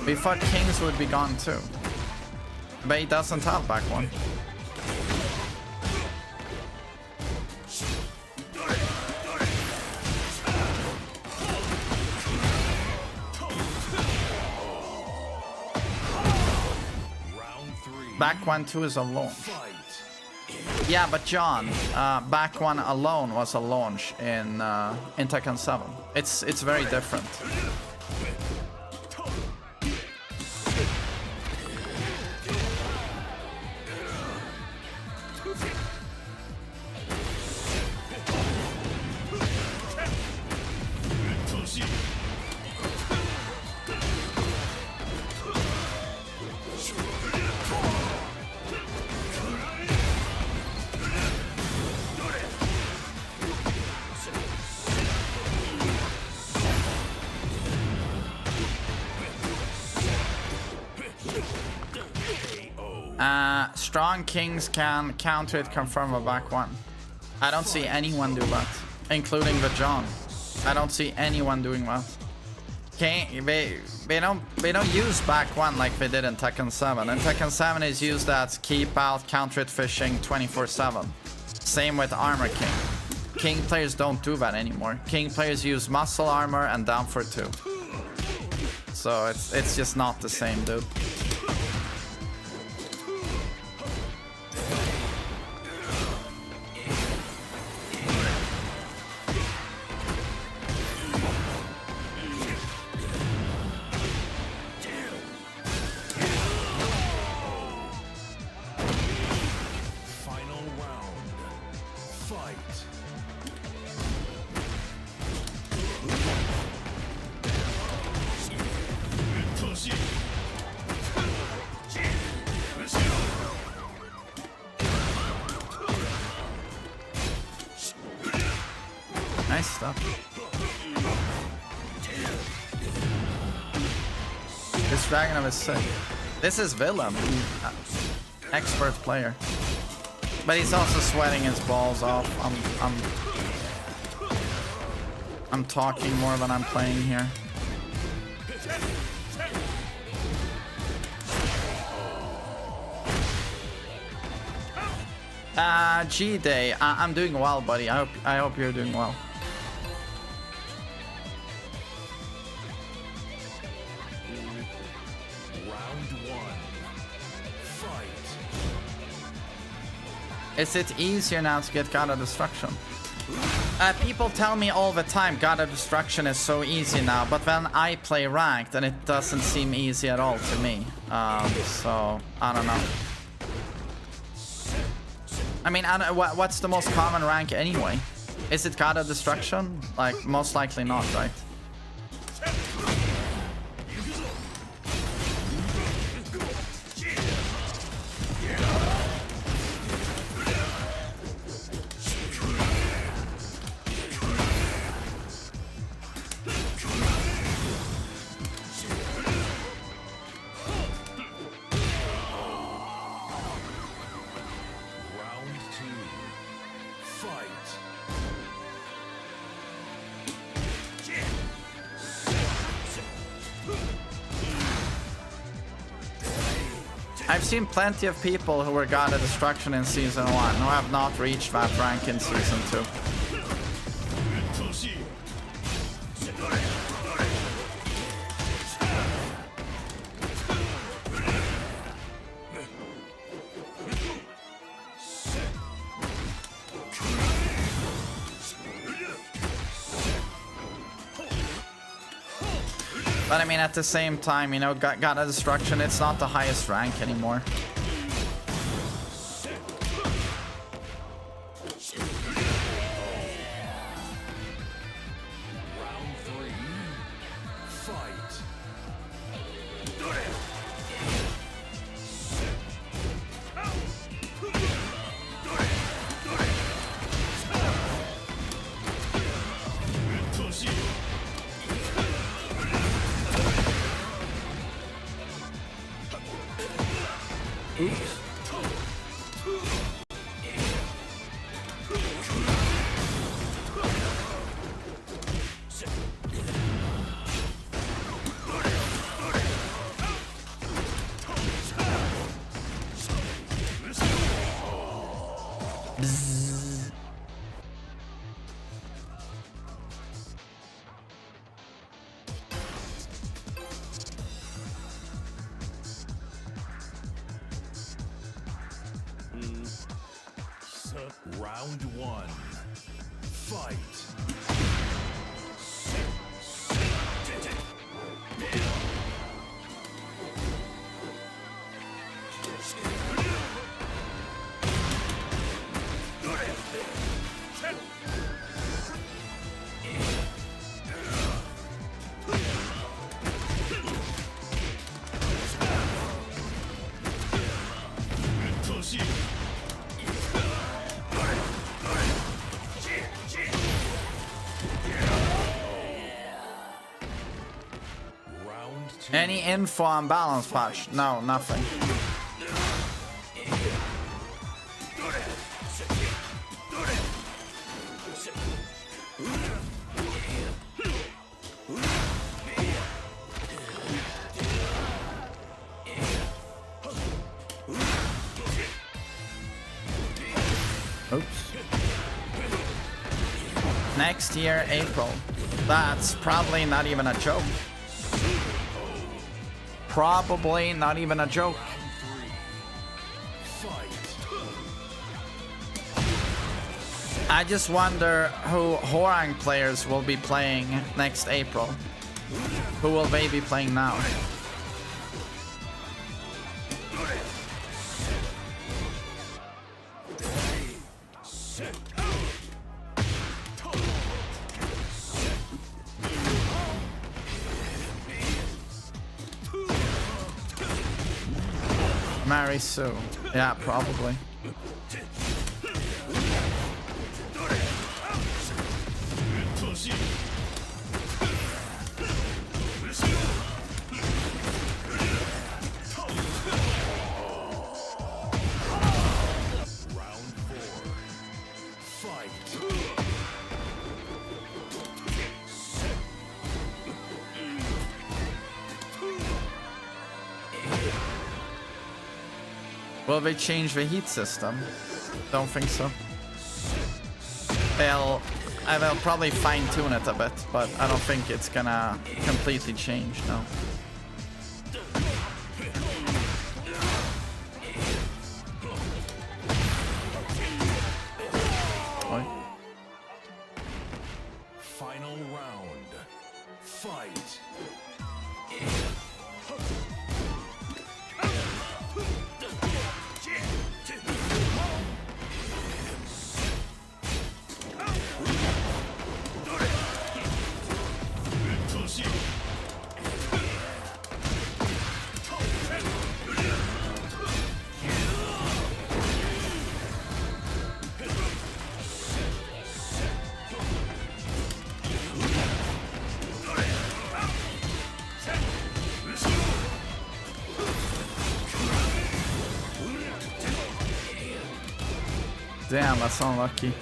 We thought Kings would be gone too. But he doesn't have back one. Back one 2 is a launch. Yeah, but John, back one alone was a launch in Tekken 7. It's very different. Strong kings can counter it, confirm a back one. I don't see anyone do that, including the John. I don't see anyone doing that. They don't use back one like they did in Tekken 7. And Tekken 7 is used as keep out, counter it fishing 24/7. Same with Armor King. King players don't do that anymore. King players use muscle armor and down for 2. So it's just not the same, dude. Nice stuff. This Dragonov is sick. This is Willem, expert player, but he's also sweating his balls off. I'm talking more than I'm playing here. G-Day, I'm doing well, buddy. I hope you're doing well. Is it easier now to get God of Destruction? People tell me all the time God of Destruction is so easy now, but then I play ranked and it doesn't seem easy at all to me. So, I don't know. I mean, what's the most common rank anyway? Is it God of Destruction? Like, most likely not, right? I've seen plenty of people who were God of Destruction in Season 1 who have not reached that rank in Season 2. But I mean, at the same time, you know, God of Destruction, it's not the highest rank anymore. Bzzz. Round one. Fight. Any info on balance patch? No, nothing. Oops. Next year, April. That's probably not even a joke. Probably not even a joke. I just wonder who Horang players will be playing next April. Who will they be playing now? Mary Sue. Yeah, probably. Will they change the heat system? Don't think so. They'll probably fine tune it a bit, but I don't think it's gonna completely change, no. Oi. Final round. Fight. Damn, that's unlucky.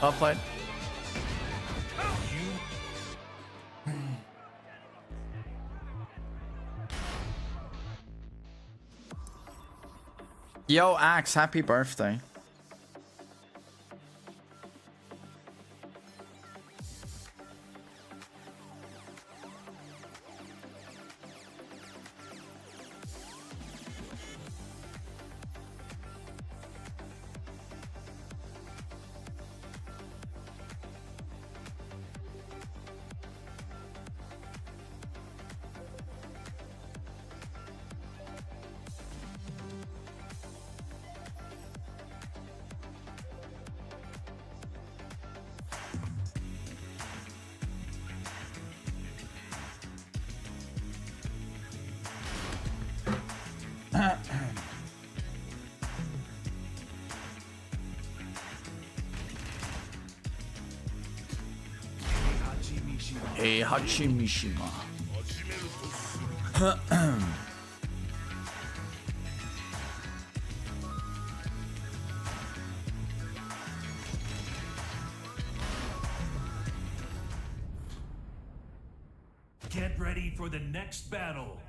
Well played. Yo, Axe, happy birthday. Hey, Hachimishima. Get ready for the next battle.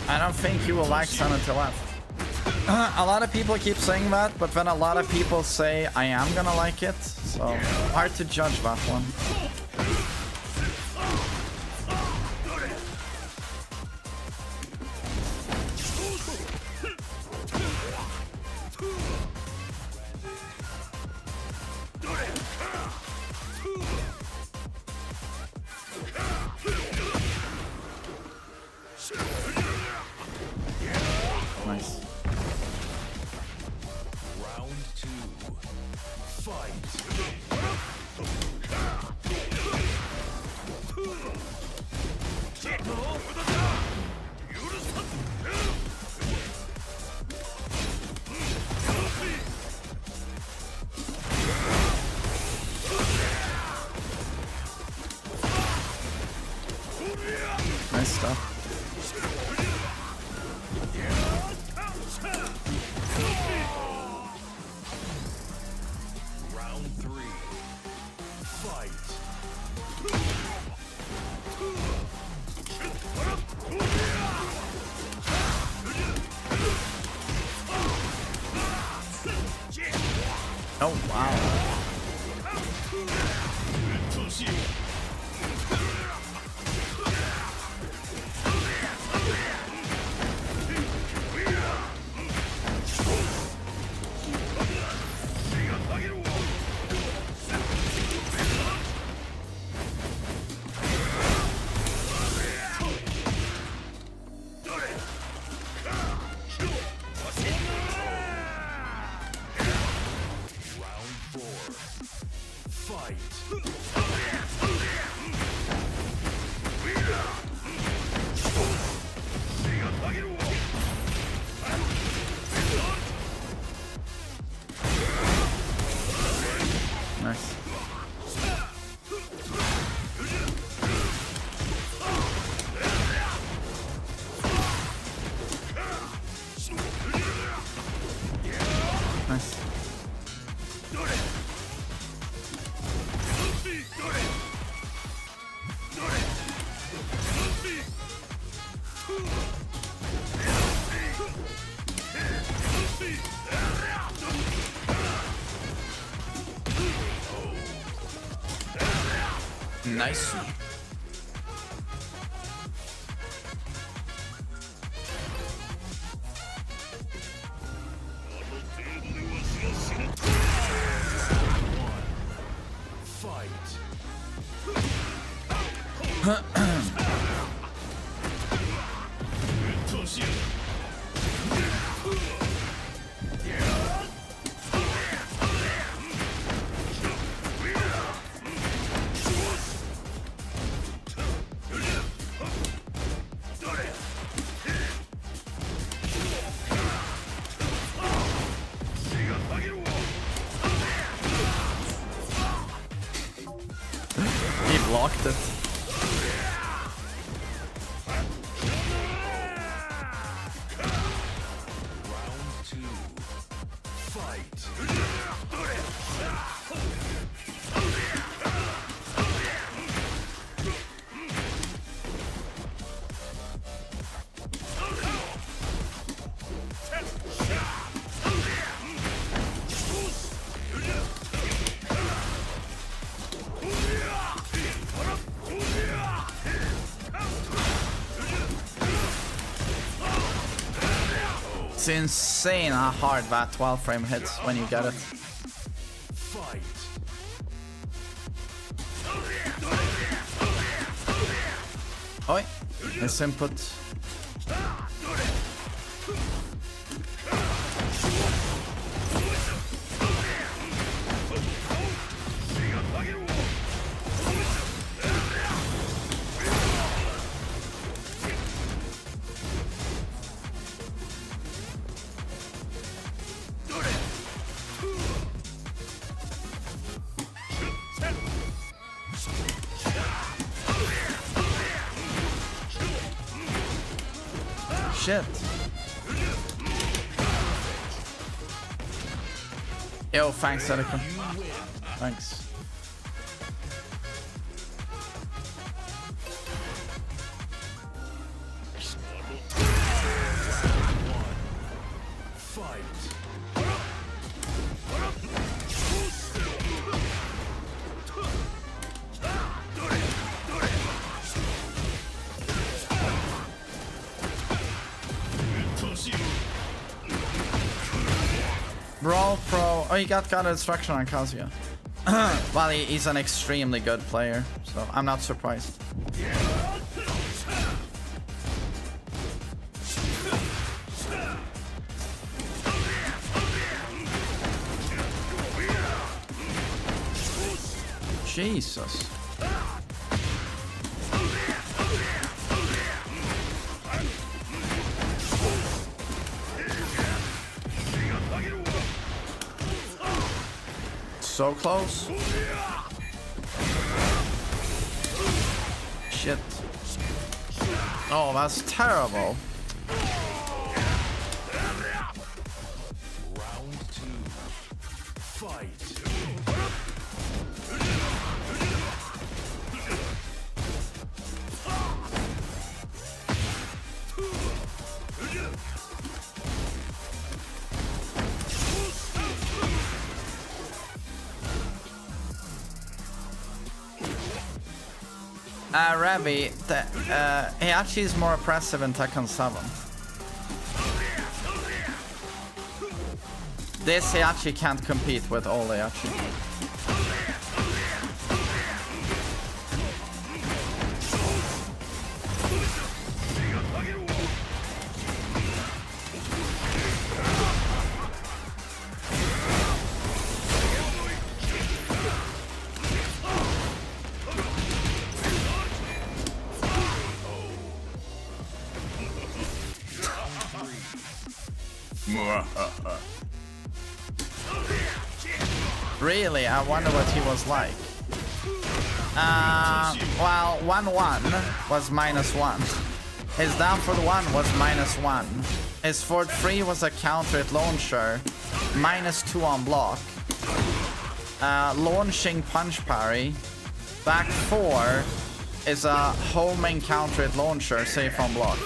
I don't think you will like Sun Until Left. A lot of people keep saying that, but then a lot of people say I am gonna like it, so hard to judge that one. Nice. Round 2. Fight. Nice stuff. Round 3. Fight. Oh wow. Round 4. Fight. Nice. Nice. Nice. Fight. He blocked it. Round 2. Fight. It's insane how hard that 12 frame hits when you get it. Fight. Oi, nice input. shit. Yo, thanks, Edicon. Thanks. Brawl Pro. Oh, he got instruction on Kazuya. Well, he's an extremely good player, so I'm not surprised. Jesus. So close. Shit. Oh, that's terrible. Round 2. Fight. Ravi, he actually is more oppressive in Tekken 7. This he actually can't compete with all actually. Really, I wonder what he was like. Well, 1-1 was -1. His down for the 1 was -1. His forward 3 was a counter at launcher, -2 on block. Launching punch parry. Back 4 is a homing counter at launcher, safe on block.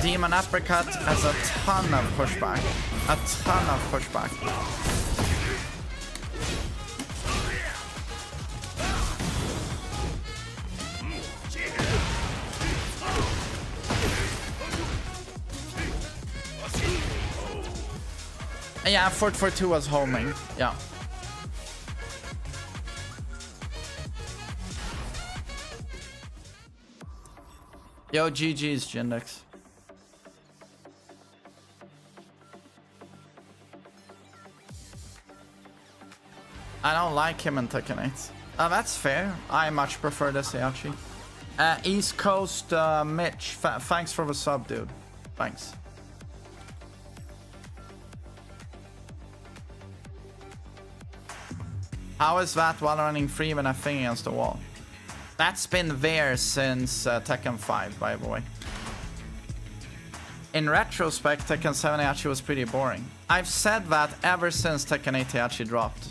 Demon uppercut has a ton of pushback. A ton of pushback. Yeah, 4-4-2 was homing. Yeah. Yo, GG's, Jindex. I don't like him in Tekken 8. That's fair. I much prefer this Heihachi. East Coast Mitch, thanks for the sub, dude. Thanks. How is that while running free when I thing against the wall? That's been there since Tekken 5, by the way. In retrospect, Tekken 7 Heihachi was pretty boring. I've said that ever since Tekken 8 Heihachi dropped.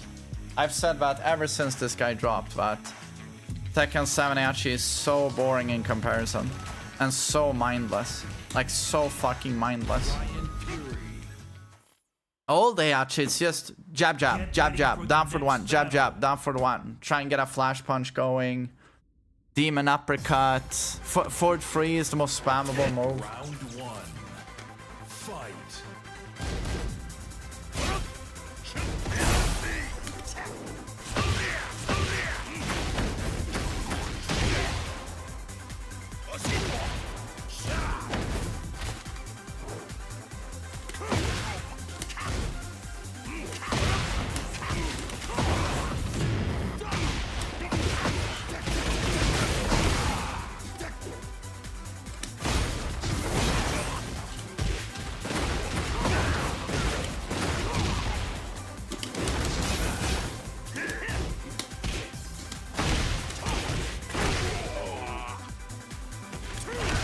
I've said that ever since this guy dropped, that Tekken 7 Heihachi is so boring in comparison. And so mindless. Like, so fucking mindless. Old Heihachi, it's just jab, jab, jab, jab, down for the 1, jab, jab, down for the 1. Try and get a flash punch going. Demon uppercut. Forward 3 is the most spammable move. Round 1. Fight.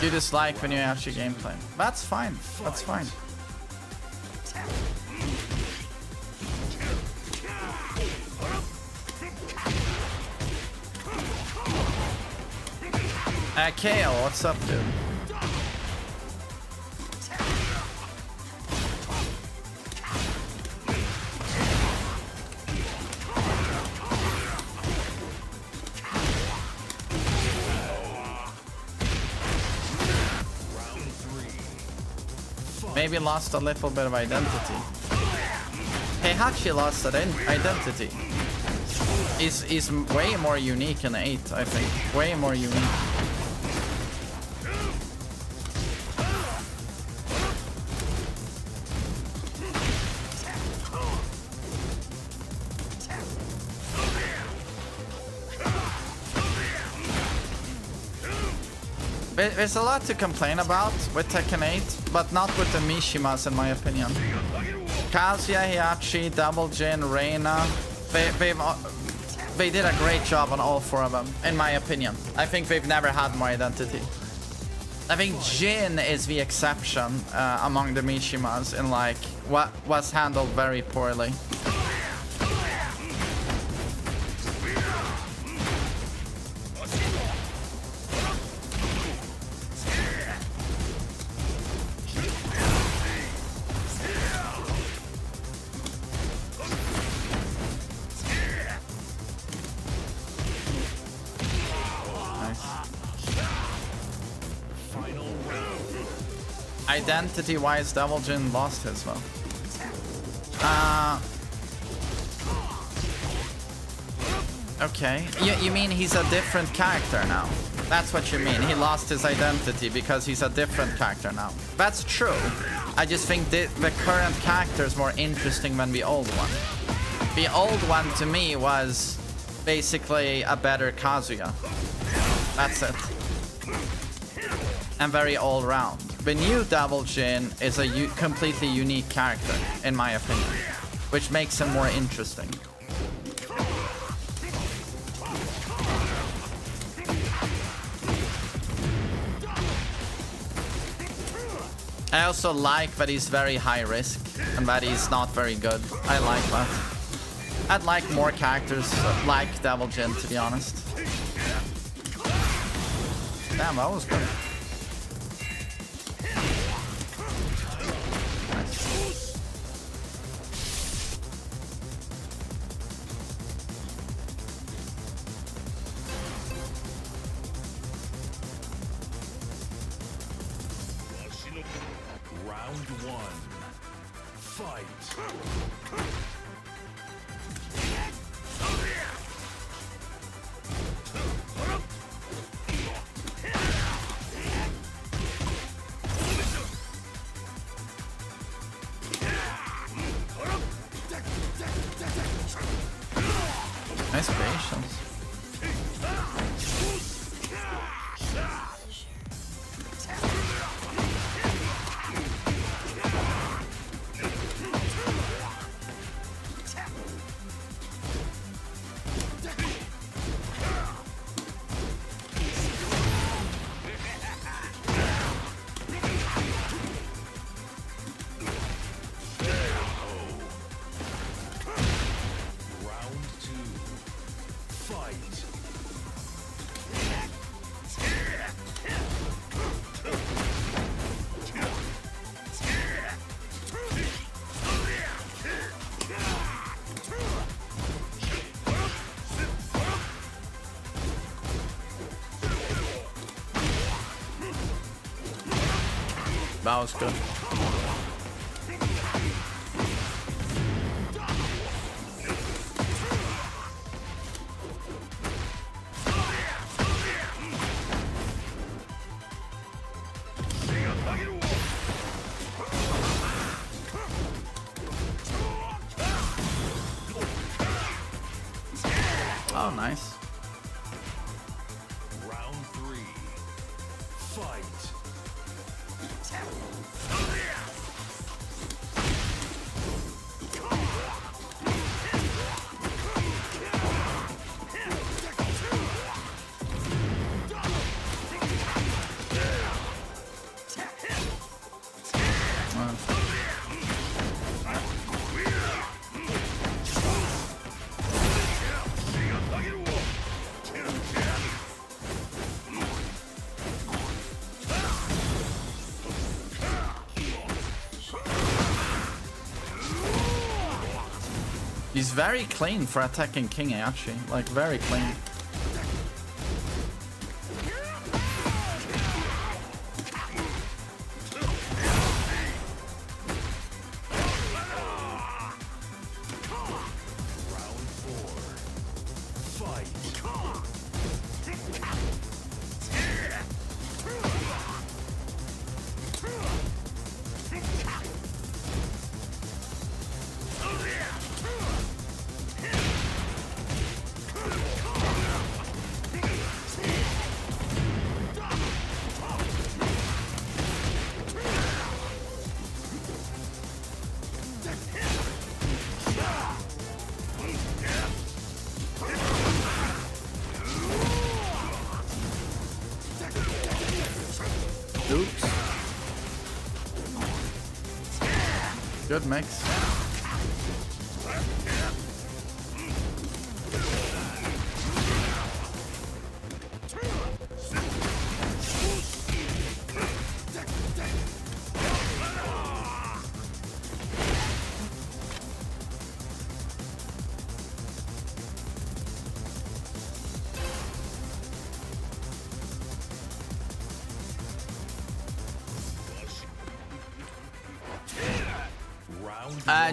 You dislike when you actually gameplay. That's fine. That's fine. KO, what's up, dude? Maybe lost a little bit of identity. Heihachi lost that identity. He's way more unique in 8, I think. Way more unique. There's a lot to complain about with Tekken 8, but not with the Mishimas in my opinion. Kazuya, Heihachi, Double Jin, Reina, they did a great job on all 4 of them, in my opinion. I think they've never had more identity. I think Jin is the exception among the Mishimas in like what was handled very poorly. Identity-wise, Devil Jin lost his though. Okay. You mean he's a different character now? That's what you mean. He lost his identity because he's a different character now. That's true. I just think the current character is more interesting than the old one. The old one to me was basically a better Kazuya. That's it. And very all-round. The new Double Jin is a completely unique character, in my opinion, which makes him more interesting. I also like that he's very high risk and that he's not very good. I like that. I'd like more characters like Double Jin, to be honest. Damn, that was good. Round 1. Fight. Nice patience. That was good. Oh, nice. Round 3. Fight. He's very clean for attacking King actually, like very clean. Oops. Good mix.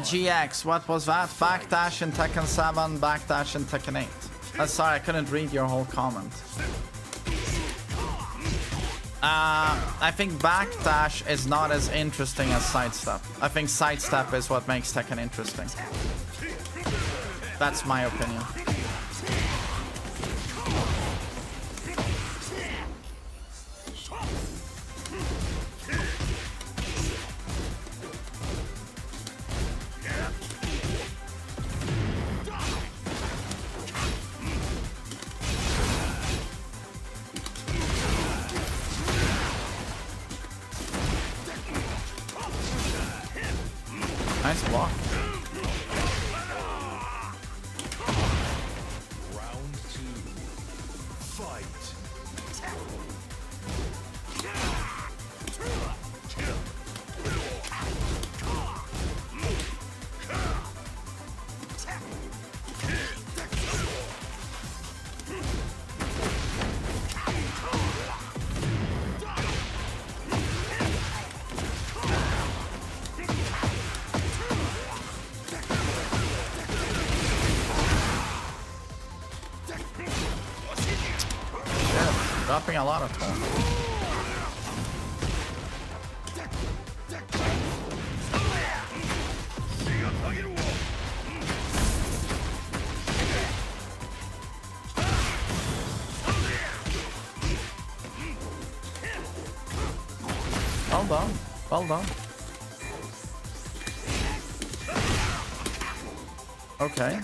GX, what was that? Backdash in Tekken 7, backdash in Tekken 8. Sorry, I couldn't read your whole comment. I think backdash is not as interesting as sidestep. I think sidestep is what makes Tekken interesting. That's my opinion. Nice block. Round 2. Fight. Dropping a lot of tone. Well done. Well done. Okay.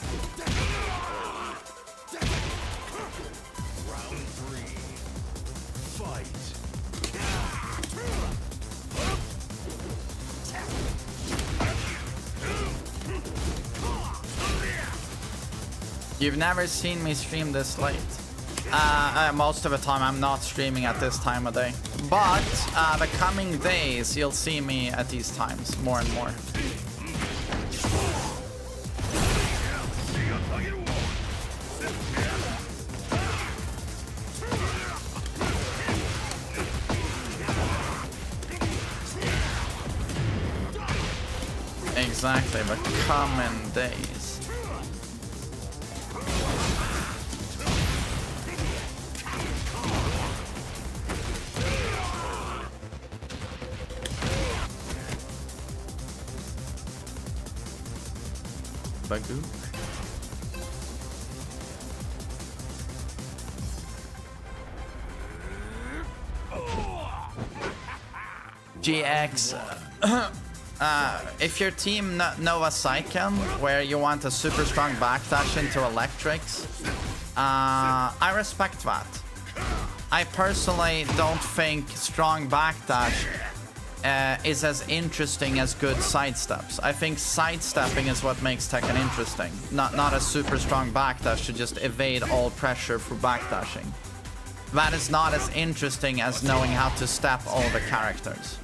You've never seen me stream this late. Most of the time I'm not streaming at this time of day. But the coming days you'll see me at these times more and more. Exactly, the coming days. Bagoo. GX. If your team know a Saiken where you want a super strong backdash into electrics, I respect that. I personally don't think strong backdash is as interesting as good sidesteps. I think sidestepping is what makes Tekken interesting. Not a super strong backdash to just evade all pressure for backdashing. That is not as interesting as knowing how to step all the characters.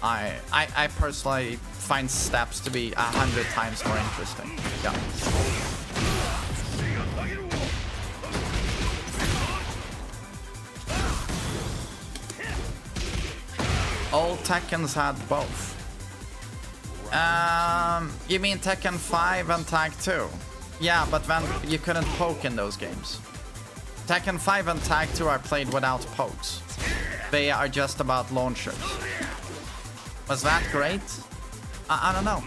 I personally find steps to be 100 times more interesting. Yeah. All Tekkens had both. You mean Tekken 5 and Tag 2? Yeah, but then you couldn't poke in those games. Tekken 5 and Tag 2 are played without pokes. They are just about launchers. Was that great? I don't know.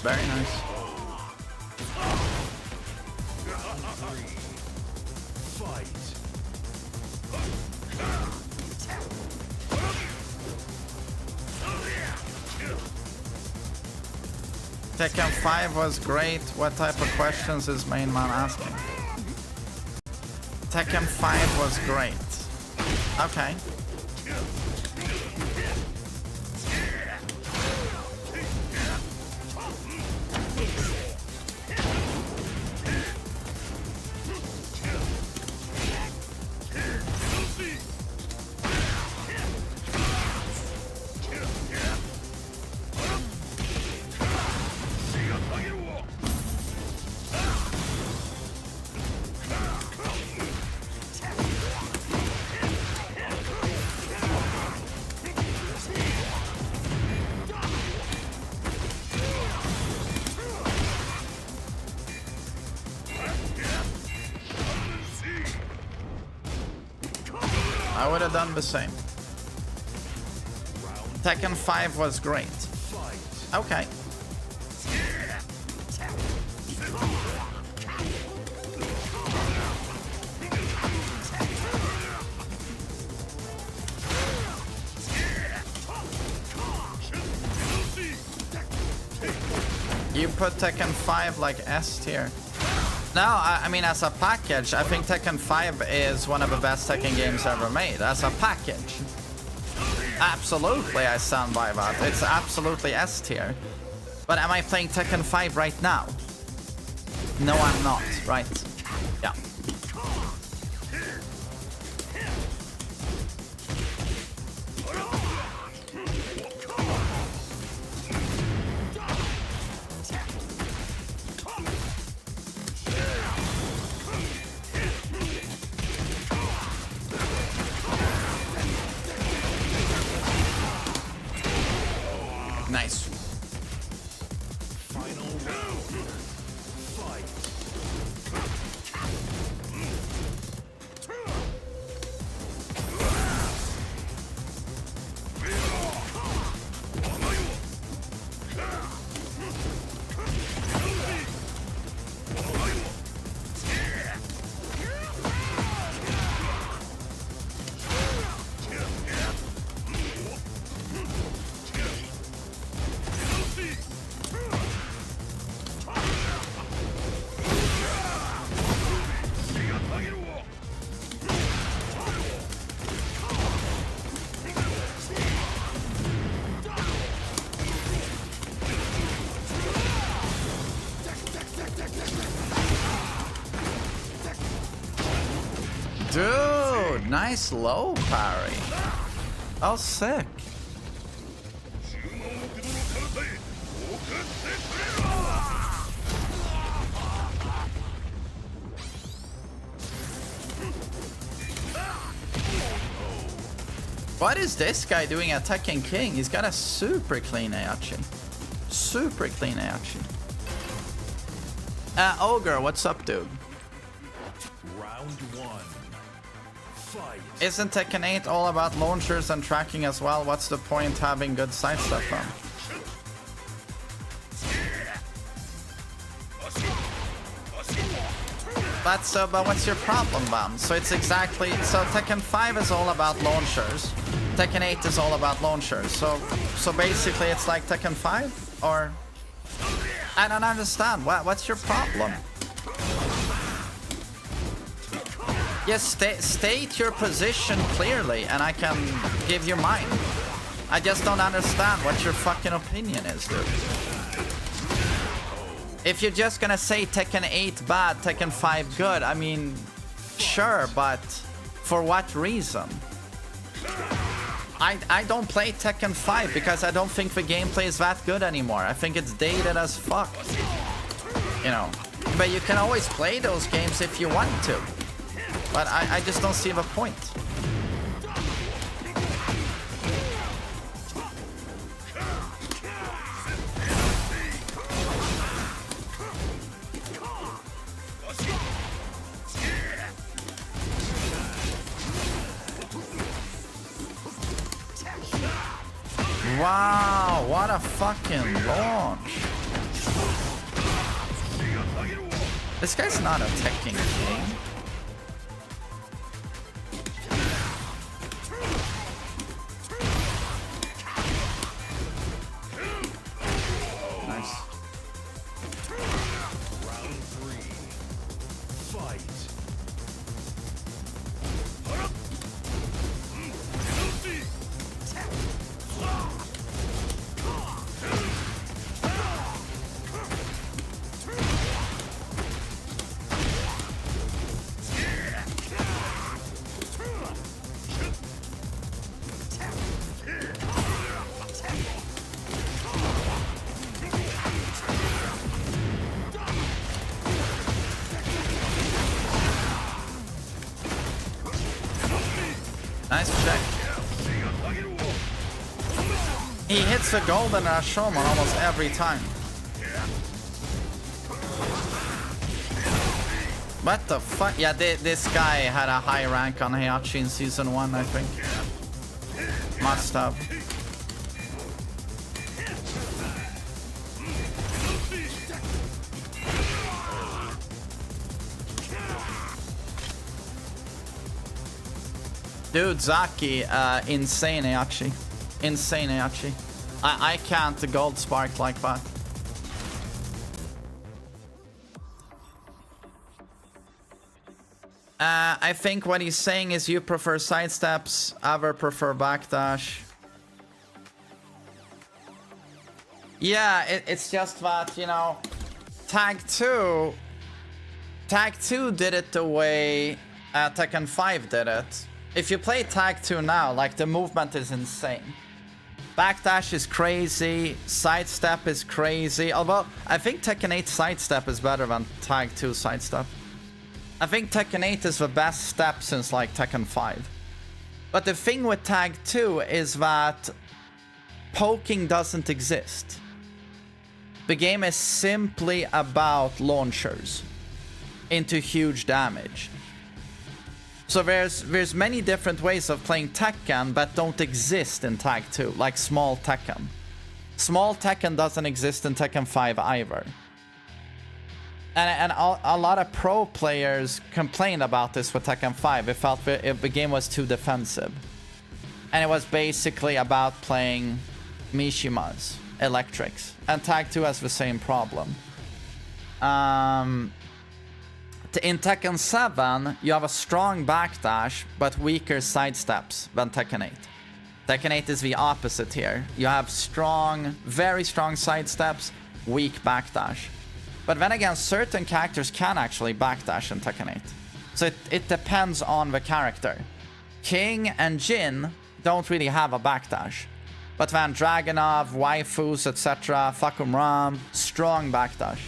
Very nice. Tekken 5 was great. What type of questions is main man asking? Tekken 5 was great. Okay. I would have done the same. Tekken 5 was great. Okay. You put Tekken 5 like S tier. No, I mean, as a package, I think Tekken 5 is one of the best Tekken games ever made. As a package. Absolutely, I stand by that. It's absolutely S tier. But am I playing Tekken 5 right now? No, I'm not, right? Yeah. Nice. Final round. Fight. Dude, nice low parry. Oh, sick. What is this guy doing at Tekken King? He's got a super clean Aichi. Super clean Aichi. Ogre, what's up, dude? Round one. Fight. Isn't Tekken 8 all about launchers and tracking as well? What's the point having good sidestep from? but what's your problem, Bam? So it's exactly, so Tekken 5 is all about launchers. Tekken 8 is all about launchers. So basically it's like Tekken 5, or I don't understand. What's your problem? Yes, state your position clearly, and I can give you mine. I just don't understand what your fucking opinion is, dude. If you're just gonna say Tekken 8 bad, Tekken 5 good, I mean, sure, but for what reason? I don't play Tekken 5 because I don't think the gameplay is that good anymore. I think it's dated as fuck. You know, but you can always play those games if you want to. But I just don't see the point. Wow, what a fucking launch. This guy's not a Tekken king. Round 3. Fight. Nice check. He hits the golden Rashomon almost every time. What the fuck? Yeah, this guy had a high rank on Heihachi in season 1, I think. Must have. Dude, Zaki, insane Heihachi. Insane Heihachi. I can't gold spark like that. I think what he's saying is you prefer sidesteps, other prefer backdash. Yeah, it's just that, you know, Tag 2 did it the way Tekken 5 did it. If you play Tag 2 now, like, the movement is insane. Backdash is crazy, sidestep is crazy, although I think Tekken 8 sidestep is better than Tag 2 sidestep. I think Tekken 8 is the best step since like Tekken 5. But the thing with Tag 2 is that poking doesn't exist. The game is simply about launchers into huge damage. So there's many different ways of playing Tekken that don't exist in Tag 2, like small Tekken. Small Tekken doesn't exist in Tekken 5 either. And a lot of pro players complained about this with Tekken 5. They felt the game was too defensive. And it was basically about playing Mishimas, electrics. And Tag 2 has the same problem. In Tekken 7, you have a strong backdash, but weaker sidesteps than Tekken 8. Tekken 8 is the opposite here. You have strong, very strong sidesteps, weak backdash. But then again, certain characters can actually backdash in Tekken 8. So it depends on the character. King and Jin don't really have a backdash. But then Dragunov, waifus, etc., Fakum Ram, strong backdash.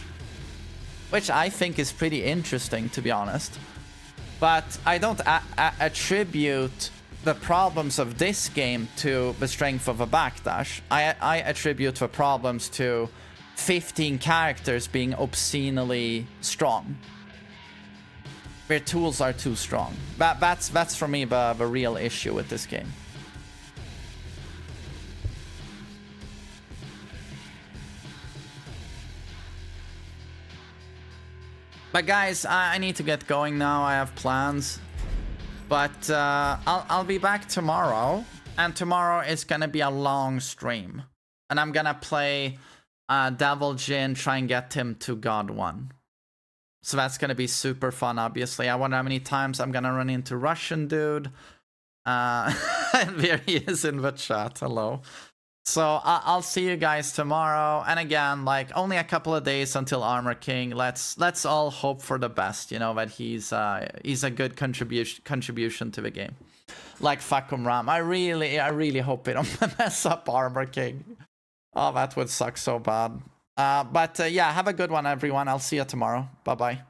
Which I think is pretty interesting, to be honest. But I don't attribute the problems of this game to the strength of a backdash. I attribute the problems to 15 characters being obscenely strong. Their tools are too strong. That's for me the real issue with this game. But guys, I need to get going now. I have plans. But I'll be back tomorrow. And tomorrow is gonna be a long stream. And I'm gonna play Devil Jin, try and get him to God 1. So that's gonna be super fun, obviously. I wonder how many times I'm gonna run into Russian dude. And there he is in the chat, hello. So I'll see you guys tomorrow. And again, like, only a couple of days until Armor King. Let's all hope for the best, you know, that he's a good contribution to the game. Like Fakum Ram. I really hope they don't mess up Armor King. Oh, that would suck so bad. But yeah, have a good one, everyone. I'll see you tomorrow. Bye-bye.